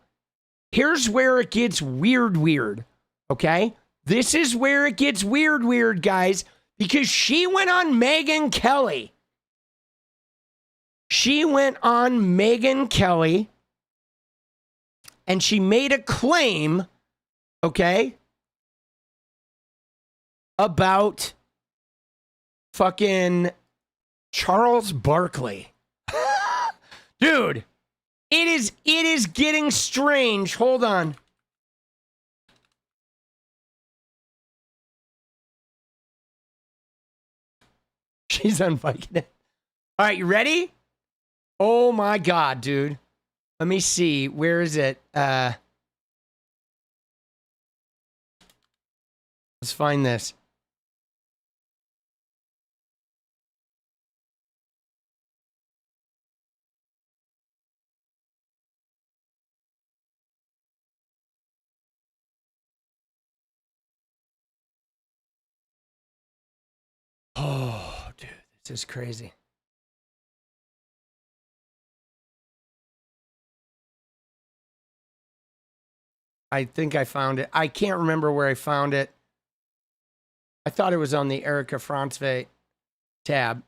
here's where it gets weird, okay? This is where it gets weird, guys, because she went on Megyn Kelly. And she made a claim, okay, about fucking Charles Barkley. Dude, it is getting strange. Hold on. She's on Vicodin. All right, you ready? Oh my God, dude. Let me see. Where is it? Let's find this. Oh, dude, this is crazy. I think I found it. I can't remember where I found it. I thought it was on the Erika Kirk tab.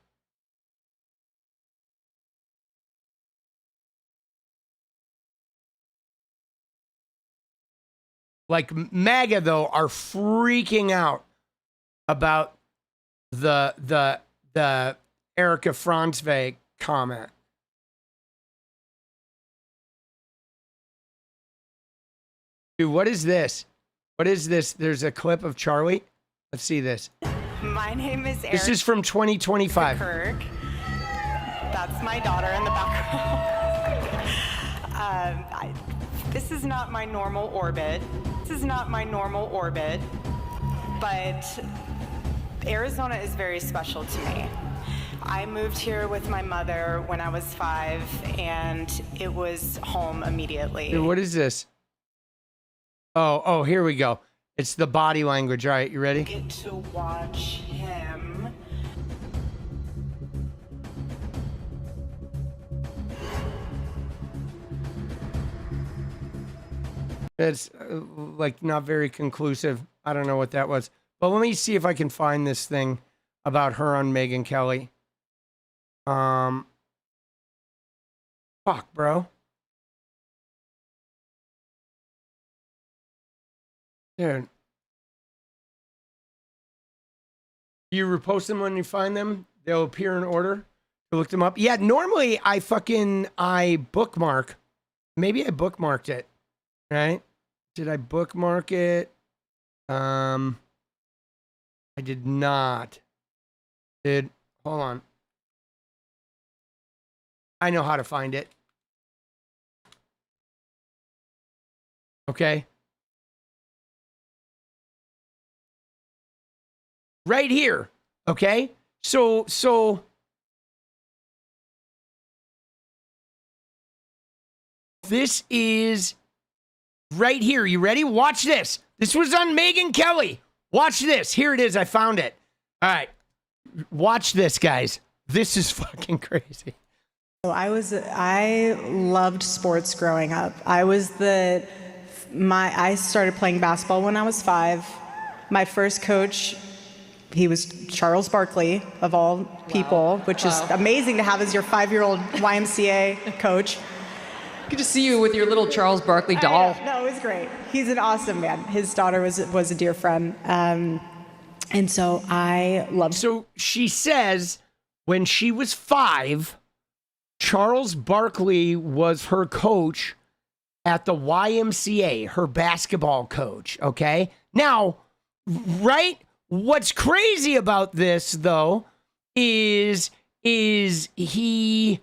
Like MAGA, though, are freaking out about the Erika Kirk comment. Dude, what is this? What is this? There's a clip of Charlie. Let's see this. My name is Erika. This is from 2025. Kirk. That's my daughter in the background. This is not my normal orbit. But Arizona is very special to me. I moved here with my mother when I was 5, and it was home immediately. Dude, what is this? Oh, here we go. It's the body language. All right, you ready? Get to watch him. It's like not very conclusive. I don't know what that was. But let me see if I can find this thing about her on Megyn Kelly. Fuck, bro. Dude. You repost them when you find them. They'll appear in order. You look them up. Yeah, normally I bookmark. Maybe I bookmarked it. Right? Did I bookmark it? I did not. Hold on. I know how to find it. Okay. Right here. Okay. So this is right here. You ready? Watch this. This was on Megyn Kelly. Watch this. Here it is. I found it. All right. Watch this, guys. This is fucking crazy. I loved sports growing up. I started playing basketball when I was 5. My first coach, he was Charles Barkley, of all people, which is amazing to have as your 5-year-old YMCA coach. Good to see you with your little Charles Barkley doll. No, it was great. He's an awesome man. His daughter was a dear friend. And so I loved. So she says when she was 5, Charles Barkley was her coach at the YMCA, her basketball coach. Okay. Now, right? What's crazy about this, though, is that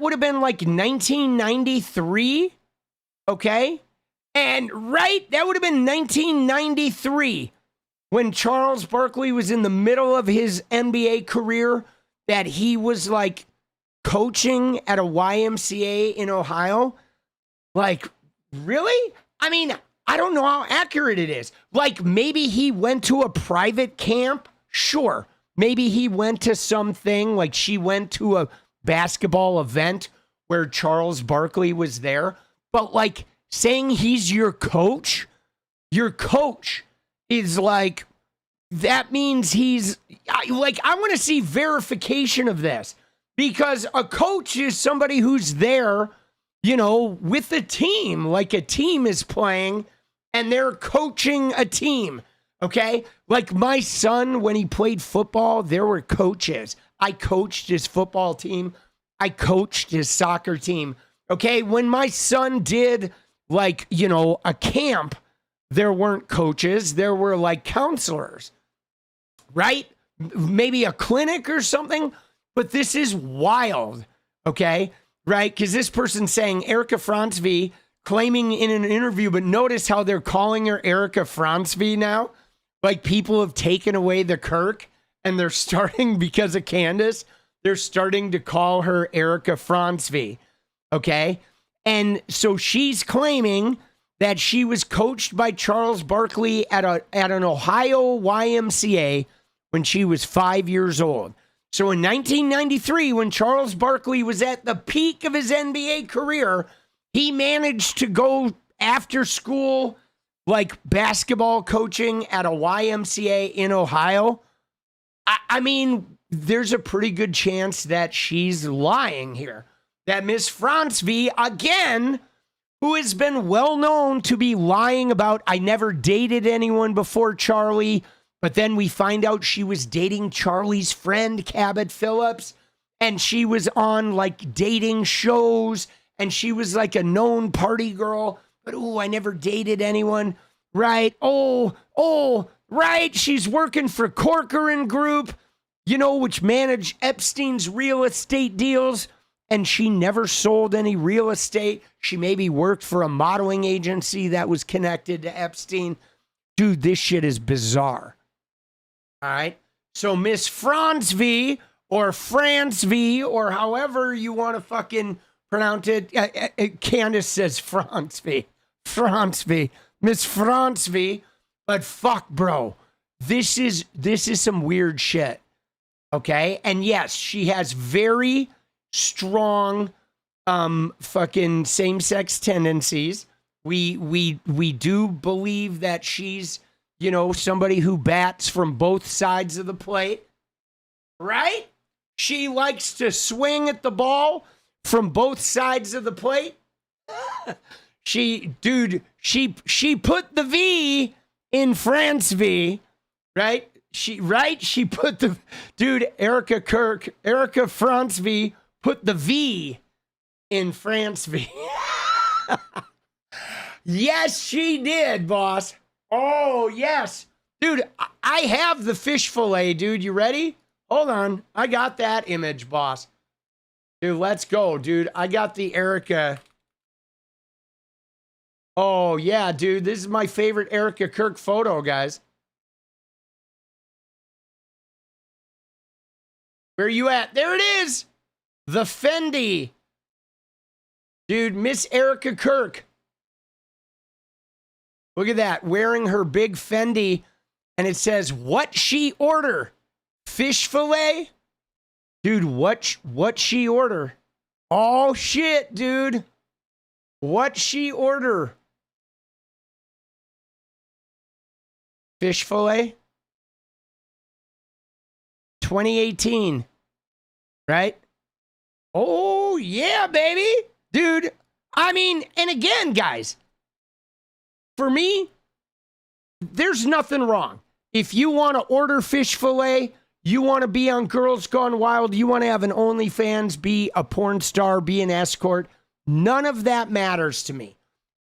would have been like 1993, okay? And right, that would have been 1993 when Charles Barkley was in the middle of his NBA career, that he was like coaching at a YMCA in Ohio. Like, really? I mean, I don't know how accurate it is. Like, maybe he went to a private camp. Sure. Maybe he went to something, like she went to a basketball event where Charles Barkley was there. But like saying he's your coach is like, that means he's like, I want to see verification of this, because a coach is somebody who's there, you know, with the team, like a team is playing and they're coaching a team. Okay. Like my son, when he played football, there were coaches. I coached his football team. I coached his soccer team. Okay. When my son did like, you know, a camp, there weren't coaches. There were like counselors, right? maybe a clinic or something, but this is wild, okay? Right? Because this person's saying Erika 𝗏𝗏𝗏 claiming in an interview, but notice how they're calling her Erika 𝗏𝗏𝗏 now. Like people have taken away the Kirk and they're starting, because of Candace, they're starting to call her Erika 𝗏𝗏𝗏, okay? And so she's claiming that she was coached by Charles Barkley at an Ohio YMCA when she was 5 years old. So in 1993, when Charles Barkley was at the peak of his NBA career, he managed to go after school, like basketball coaching at a YMCA in Ohio. I mean, there's a pretty good chance that she's lying here. That Miss 𝗏𝗏𝗏, again, who has been well known to be lying about, I never dated anyone before Charlie, but then we find out she was dating Charlie's friend, 𝗏𝗏𝗏𝗏𝗏𝗏𝗏𝗏, and she was on like dating shows, and she was like a known party girl, but I never dated anyone, right? Right, she's working for Corcoran Group, which managed Epstein's real estate deals, and she never sold any real estate. She maybe worked for a modeling agency that was connected to Epstein. Dude, this shit is bizarre. All right. So Miss 𝗏𝗏𝗏𝗏𝗏 or 𝗏𝗏𝗏𝗏 or however you want to fucking pronounce it. Candace says 𝗏𝗏𝗏𝗏𝗏𝗏. 𝗏𝗏𝗏𝗏𝗏. Miss 𝗏𝗏𝗏𝗏𝗏. But fuck, bro. This is some weird shit. Okay? And yes, she has very strong fucking same-sex tendencies. We do believe that she's, somebody who bats from both sides of the plate, right? She likes to swing at the ball from both sides of the plate. She put the V in 𝗏𝗏𝗏𝗏𝗏𝗏, right? She put the, Erika Kirk, Erika 𝗏𝗏𝗏𝗏𝗏𝗏 put the V in 𝗏𝗏𝗏𝗏𝗏𝗏. Yes, she did, boss. Oh, yes. Dude, I have the fish fillet, dude. You ready? Hold on. I got that image, boss. Dude, let's go, dude. I got the Erika. Oh, yeah, dude. This is my favorite Erika Kirk photo, guys. Where you at? There it is. The Fendi. Dude, Miss Erika Kirk. Look at that, wearing her big Fendi, and it says, what she order? Fish fillet? Dude, what she order? Oh, shit, dude. What she order? Fish fillet? 2018, right? Oh, yeah, baby. Dude, I mean, and again, guys, for me, there's nothing wrong. If you want to order fish fillet, you want to be on Girls Gone Wild, you want to have an OnlyFans, be a porn star, be an escort, none of that matters to me.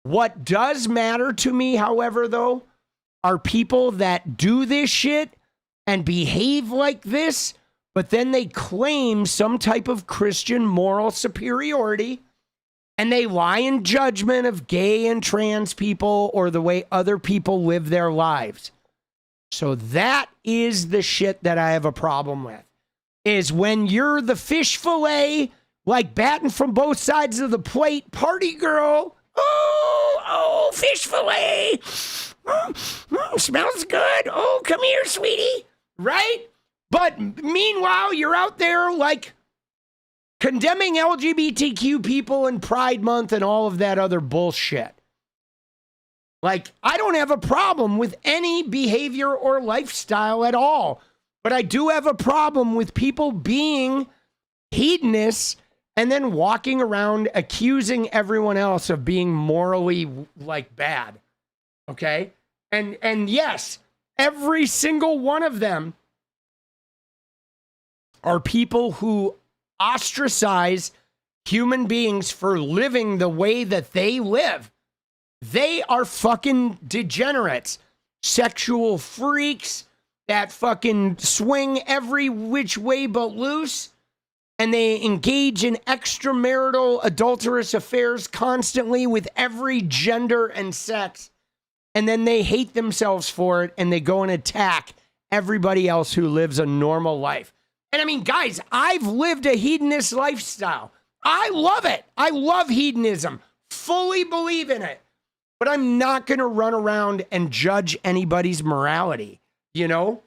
What does matter to me, however, though, are people that do this shit and behave like this, but then they claim some type of Christian moral superiority, and they lie in judgment of gay and trans people or the way other people live their lives. So that is the shit that I have a problem with, is when you're the fish fillet, like batting from both sides of the plate, party girl. Oh, fish fillet. Smells good. Oh, come here, sweetie. Right? But meanwhile, you're out there like condemning LGBTQ people and Pride Month and all of that other bullshit. Like, I don't have a problem with any behavior or lifestyle at all, but I do have a problem with people being hedonists and then walking around accusing everyone else of being morally, like, bad. Okay? And yes, every single one of them are people who ostracize human beings for living the way that they live. They are fucking degenerates, sexual freaks, that fucking swing every which way but loose, and they engage in extramarital adulterous affairs constantly with every gender and sex, and then they hate themselves for it, and they go and attack everybody else who lives a normal life. And I mean, guys, I've lived a hedonist lifestyle. I love it. I love hedonism. Fully believe in it. But I'm not going to run around and judge anybody's morality, you know?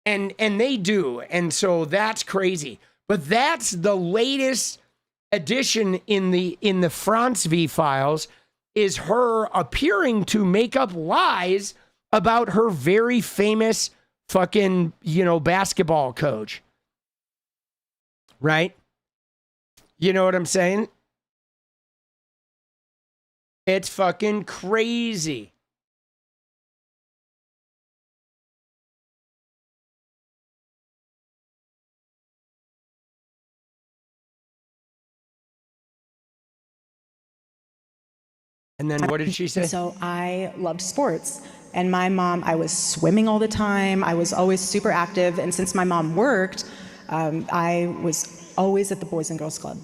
And they do. And so that's crazy. But that's the latest addition in the 𝗙𝗏𝗏 files, is her appearing to make up lies about her very famous fucking, you know, basketball coach. Right? You know what I'm saying? It's fucking crazy. And then what did she say? So I loved sports. And my mom, I was swimming all the time. I was always super active. And since my mom worked, I was always at the Boys and Girls Club.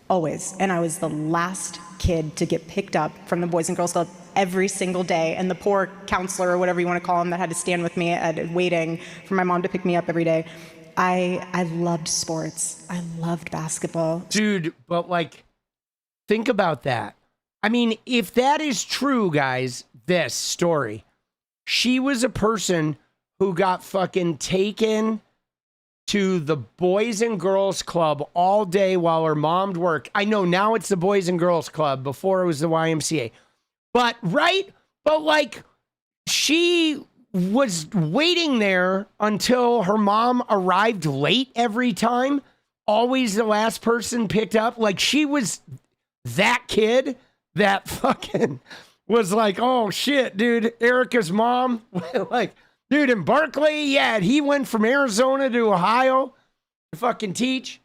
Always. And I was the last kid to get picked up from the Boys and Girls Club every single day. And the poor counselor, or whatever you want to call him, that had to stand with me waiting for my mom to pick me up every day. I loved sports. I loved basketball. Dude, but like, think about that. I mean, if that is true, guys, this story, she was a person who got fucking taken to the Boys and Girls Club all day while her mom worked. I know now it's the Boys and Girls Club. Before it was the YMCA. But, right? But, like, she was waiting there until her mom arrived late every time. Always the last person picked up. Like, she was that kid that fucking was like, oh, shit, dude, Erika's mom. Like, dude, in Berkeley, yeah, he went from Arizona to Ohio to fucking teach.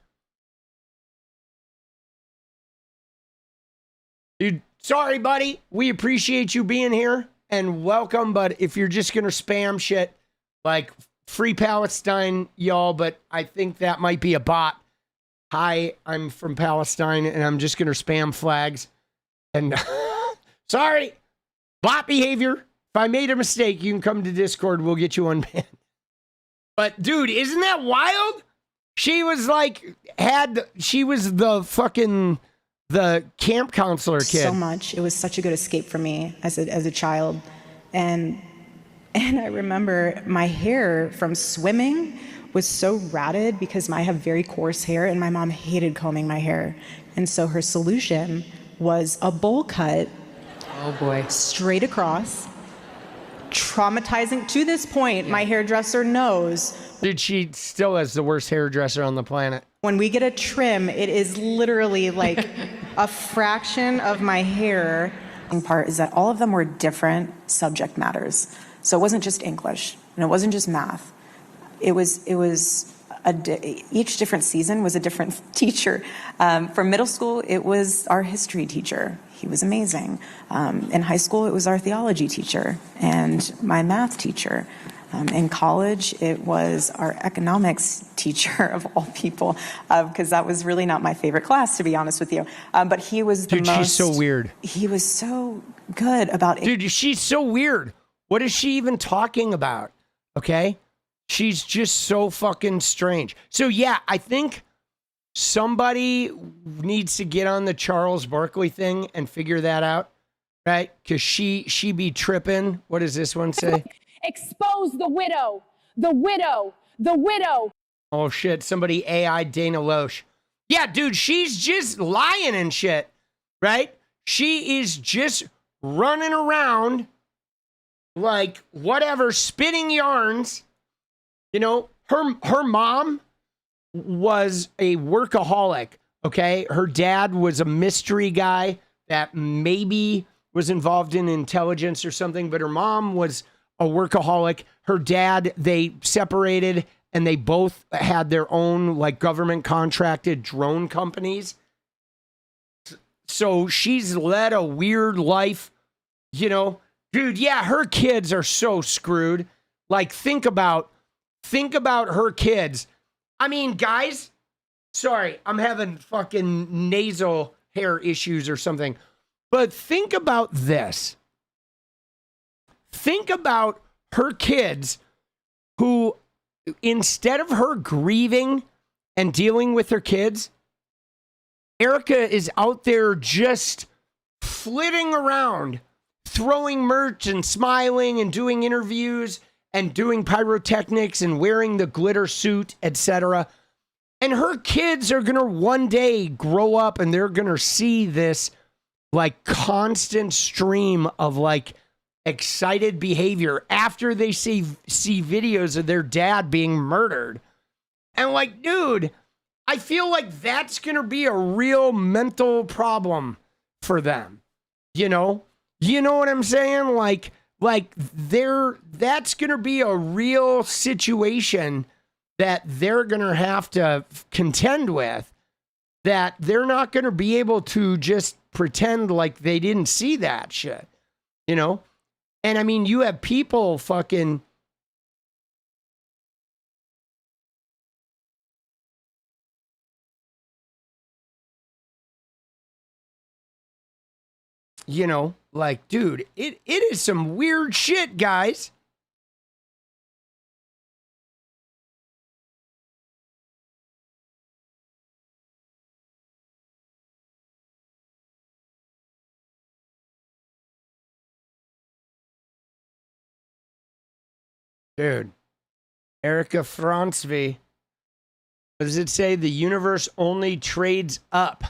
Dude, sorry, buddy. We appreciate you being here and welcome, but if you're just going to spam shit, like, free Palestine, y'all, but I think that might be a bot. Hi, I'm from Palestine, and I'm just going to spam flags. And sorry, bot behavior. If I made a mistake, you can come to Discord. We'll get you unbanned. But dude, isn't that wild? She was like, she was the fucking, the camp counselor kid. So much. It was such a good escape for me as a child. And I remember my hair from swimming was so ratted because I have very coarse hair and my mom hated combing my hair. And so her solution was a bowl cut. Oh boy. Straight across. Traumatizing. To this point, my hairdresser knows. Dude, she still has the worst hairdresser on the planet. When we get a trim, it is literally like a fraction of my hair. The part is that all of them were different subject matters. So it wasn't just English, and it wasn't just math. It was each different season was a different teacher. For middle school, it was our history teacher. He was amazing. In high school, it was our theology teacher and my math teacher. In college, it was our economics teacher of all people, because that was really not my favorite class, to be honest with you. But he was the most... Dude, she's so weird. He was so good about... Dude, she's so weird. What is she even talking about? Okay? She's just so fucking strange. So yeah, I think somebody needs to get on the Charles Barkley thing and figure that out, right? Because she be tripping. What does this one say? Expose the widow, the widow, the widow. Oh shit, somebody AI Dana Loesch. Yeah, dude, she's just lying and shit, right? She is just running around like whatever, spinning yarns. You know, her mom was a workaholic, okay? Her dad was a mystery guy that maybe was involved in intelligence or something, but her mom was a workaholic. Her dad, they separated, and they both had their own, like, government contracted drone companies. So she's led a weird life, you know? Dude, yeah, her kids are so screwed. Like, think about think about her kids. I mean, guys, sorry, I'm having fucking nasal hair issues or something. But think about this. Think about her kids who, instead of her grieving and dealing with her kids, Erika is out there just flitting around, throwing merch and smiling and doing interviews and doing pyrotechnics and wearing the glitter suit, etc. And her kids are going to one day grow up and they're going to see this like constant stream of like excited behavior after they see videos of their dad being murdered. And like, dude, I feel like that's going to be a real mental problem for them. You know what I'm saying? Like that's going to be a real situation that they're going to have to contend with, that they're not going to be able to just pretend like they didn't see that shit, you know? And I mean, you have people fucking, you know, like, dude, it is some weird shit, guys. Dude, Erika Kirk, does it say the universe only trades up?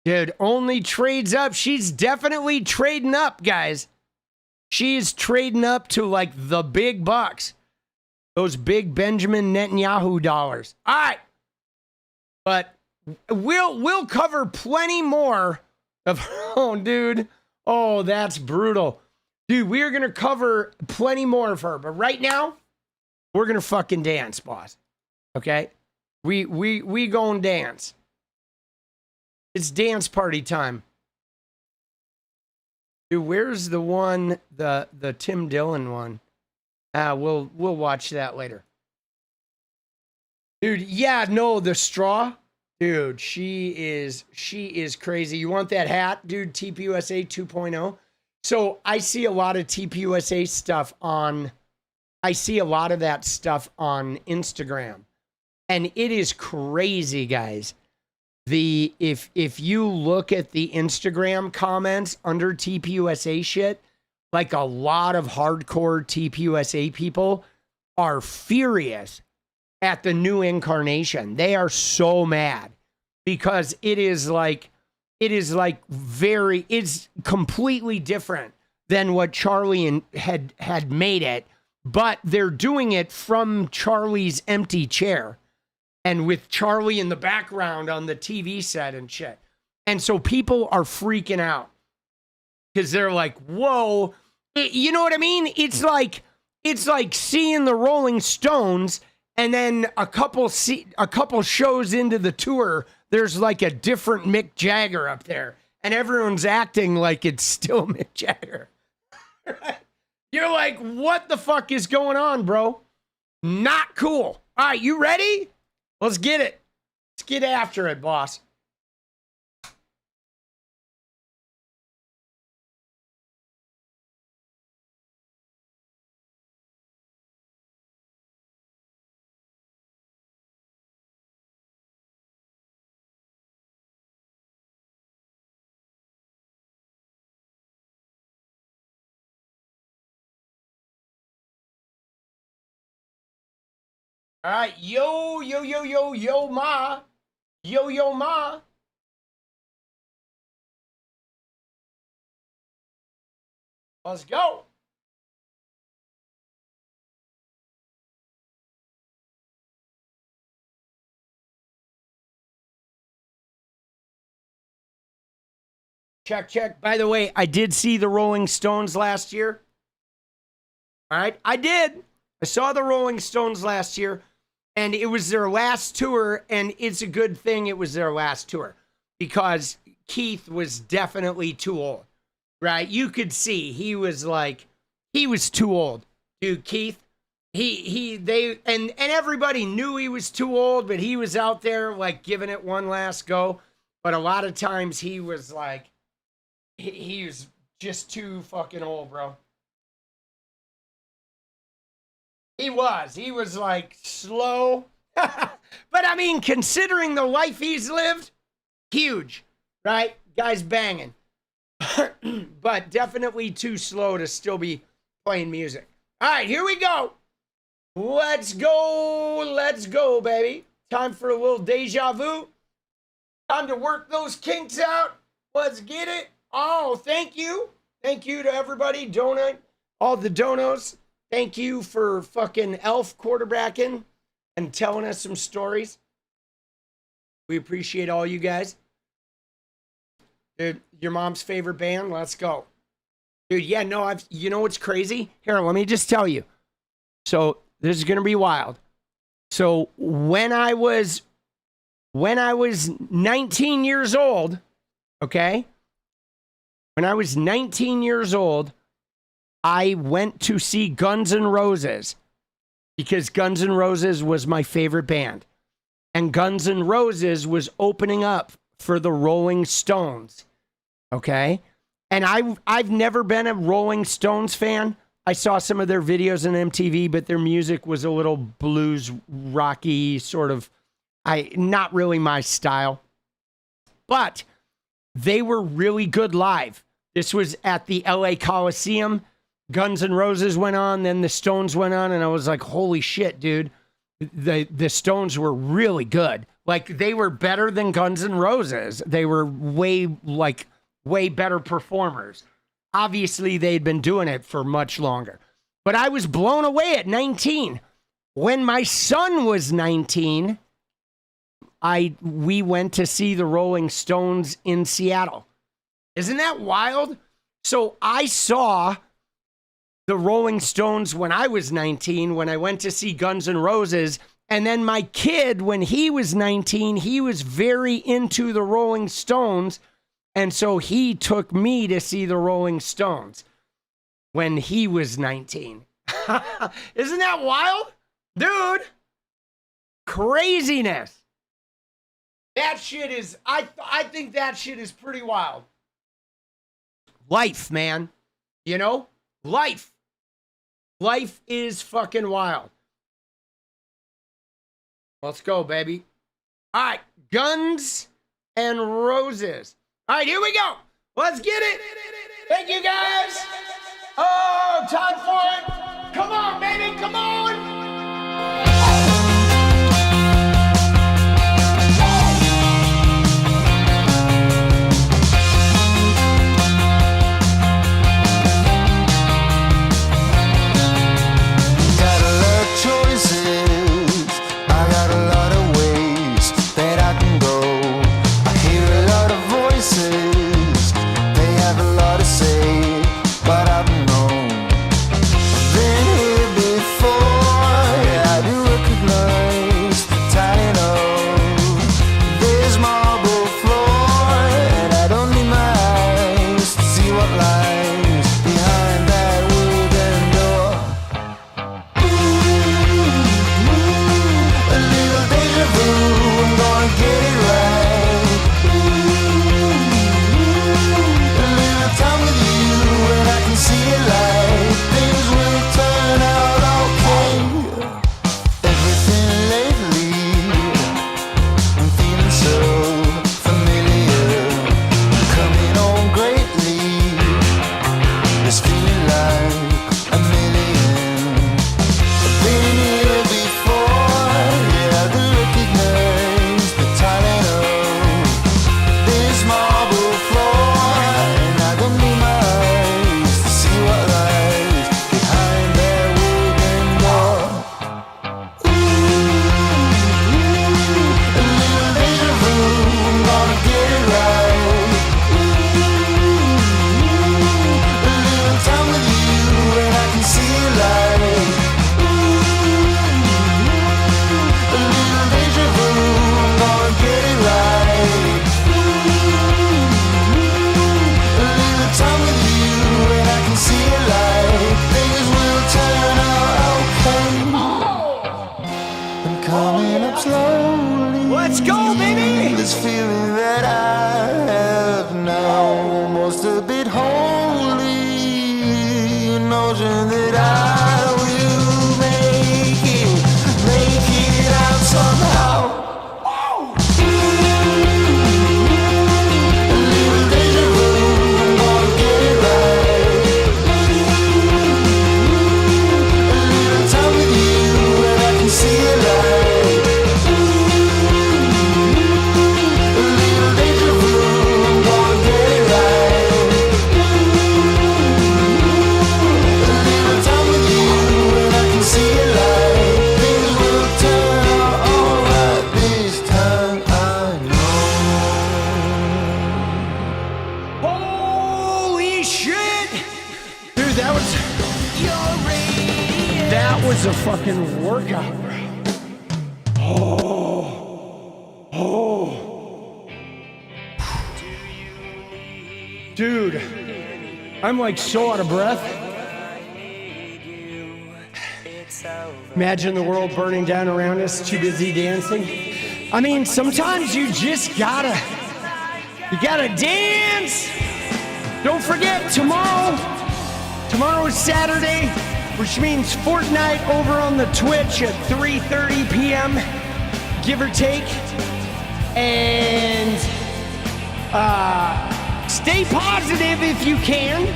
Dude, only trades up. She's definitely trading up, guys. She's trading up to like the big bucks. Those big Benjamin Netanyahu dollars. All right. But we'll cover plenty more of her own, dude. Oh, that's brutal. Dude, we're going to cover plenty more of her. But right now, we're going to fucking dance, boss. Okay? We going dance. It's dance party time. Dude, where's the one, the Tim Dillon one? We'll watch that later. Dude, yeah, no, the straw. Dude, she is crazy. You want that hat, dude? TPUSA 2.0. So I see a lot of TPUSA stuff I see a lot of that stuff on Instagram. And it is crazy, guys. If you look at the Instagram comments under TPUSA shit, like a lot of hardcore TPUSA people are furious at the new incarnation. They are so mad because it's completely different than what Charlie had made it, but they're doing it from Charlie's empty chair and with Charlie in the background on the TV set and shit. And so people are freaking out because they're like, whoa, you know what I mean? It's like seeing the Rolling Stones and then a couple shows into the tour, there's like a different Mick Jagger up there and everyone's acting like it's still Mick Jagger. You're like, what the fuck is going on, bro? Not cool. All right, you ready? Let's get it. Let's get after it, boss. All right, yo, ma. Yo, ma. Let's go. Check. By the way, I did see the Rolling Stones last year. All right, I did. I saw the Rolling Stones last year. And it was their last tour, and it's a good thing it was their last tour because Keith was definitely too old, right? You could see he was too old Dude, Keith, and everybody knew he was too old, but he was out there like giving it one last go. But a lot of times he was like, he was just too fucking old, bro. He was like slow. But I mean, considering the life he's lived, huge, right? Guy's banging. But definitely too slow to still be playing music. All right, here we go. Let's go, baby. Time for a little deja vu. Time to work those kinks out. Let's get it. Oh, thank you. Thank you to everybody. All the donos. Thank you for fucking Elf quarterbacking and telling us some stories. We appreciate all you guys. Dude, your mom's favorite band? Let's go. Dude, yeah, no, you know what's crazy? Here, let me just tell you. So this is going to be wild. So when I was 19 years old, okay? When I was 19 years old, I went to see Guns N' Roses because Guns N' Roses was my favorite band. And Guns N' Roses was opening up for the Rolling Stones, okay? And I've never been a Rolling Stones fan. I saw some of their videos on MTV, but their music was a little blues, rocky, sort of, not really my style. But they were really good live. This was at the LA Coliseum. Guns N' Roses went on, then the Stones went on, and I was like, holy shit, dude. The Stones were really good. Like, they were better than Guns N' Roses. They were way better performers. Obviously, they'd been doing it for much longer. But I was blown away at 19. When my son was 19, we went to see the Rolling Stones in Seattle. Isn't that wild? So I saw the Rolling Stones when I was 19, when I went to see Guns N' Roses. And then my kid, when he was 19, he was very into the Rolling Stones. And so he took me to see the Rolling Stones when he was 19. Isn't that wild? Dude, craziness. That shit is, I think that shit is pretty wild. Life, man. You know? Life. Life is fucking wild. Let's go, baby. All right, Guns N' Roses. All right, here we go. Let's get it. Thank you, guys. Oh, time for it. Come on, baby. Come on. caution that I will make it out somehow. A fucking workout. Dude, I'm like so out of breath. Imagine the world burning down around us, too busy dancing. I mean, sometimes you just gotta dance. Don't forget, tomorrow is Saturday, which means Fortnite over on the Twitch at 3:30 p.m., give or take. And stay positive if you can.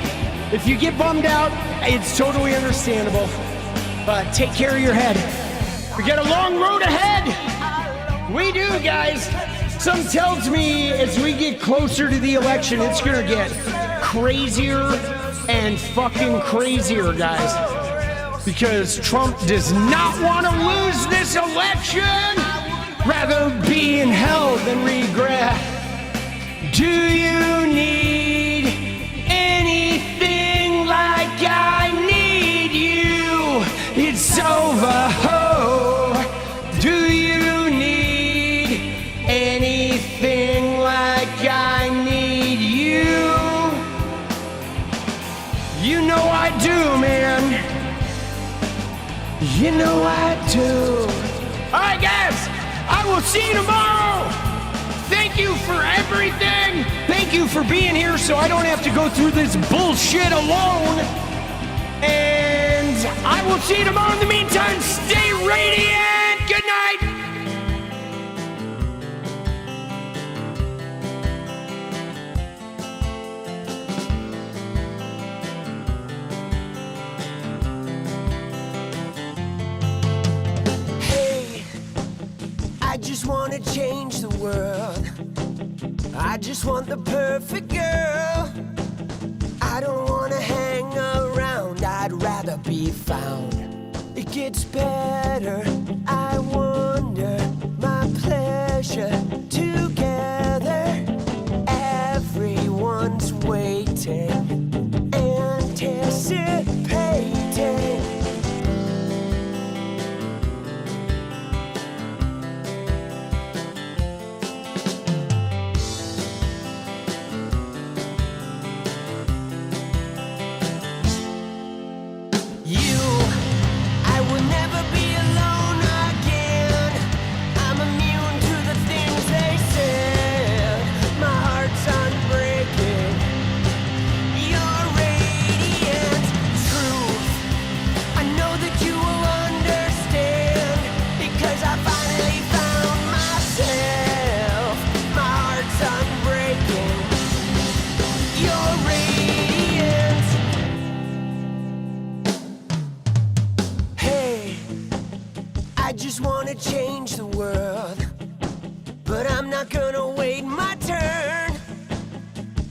If you get bummed out, it's totally understandable. But take care of your head. We got a long road ahead. We do, guys. Something tells me as we get closer to the election, it's gonna get crazier and fucking crazier, guys. Because Trump does not want to lose this election. Rather be in hell than regret. Do you need anything like I need you? It's over. Oh, do you need anything like I need you? You know I do, man. You know I do. All right, guys, I will see you tomorrow. Thank you for everything. Thank you for being here so I don't have to go through this bullshit alone. And I will see you tomorrow. In the meantime, stay radiant. Good night. I just wanna change the world. I just want the perfect girl. I don't wanna hang around, I'd rather be found. It gets better, I wonder, my pleasure together. Everyone's waiting, anticipating. Change the world, but I'm not gonna wait my turn.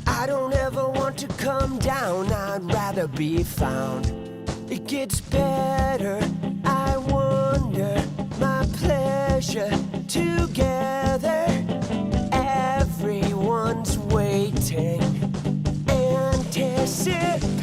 I don't ever want to come down, I'd rather be found. It gets better, I wonder, my pleasure together. Everyone's waiting, anticipating.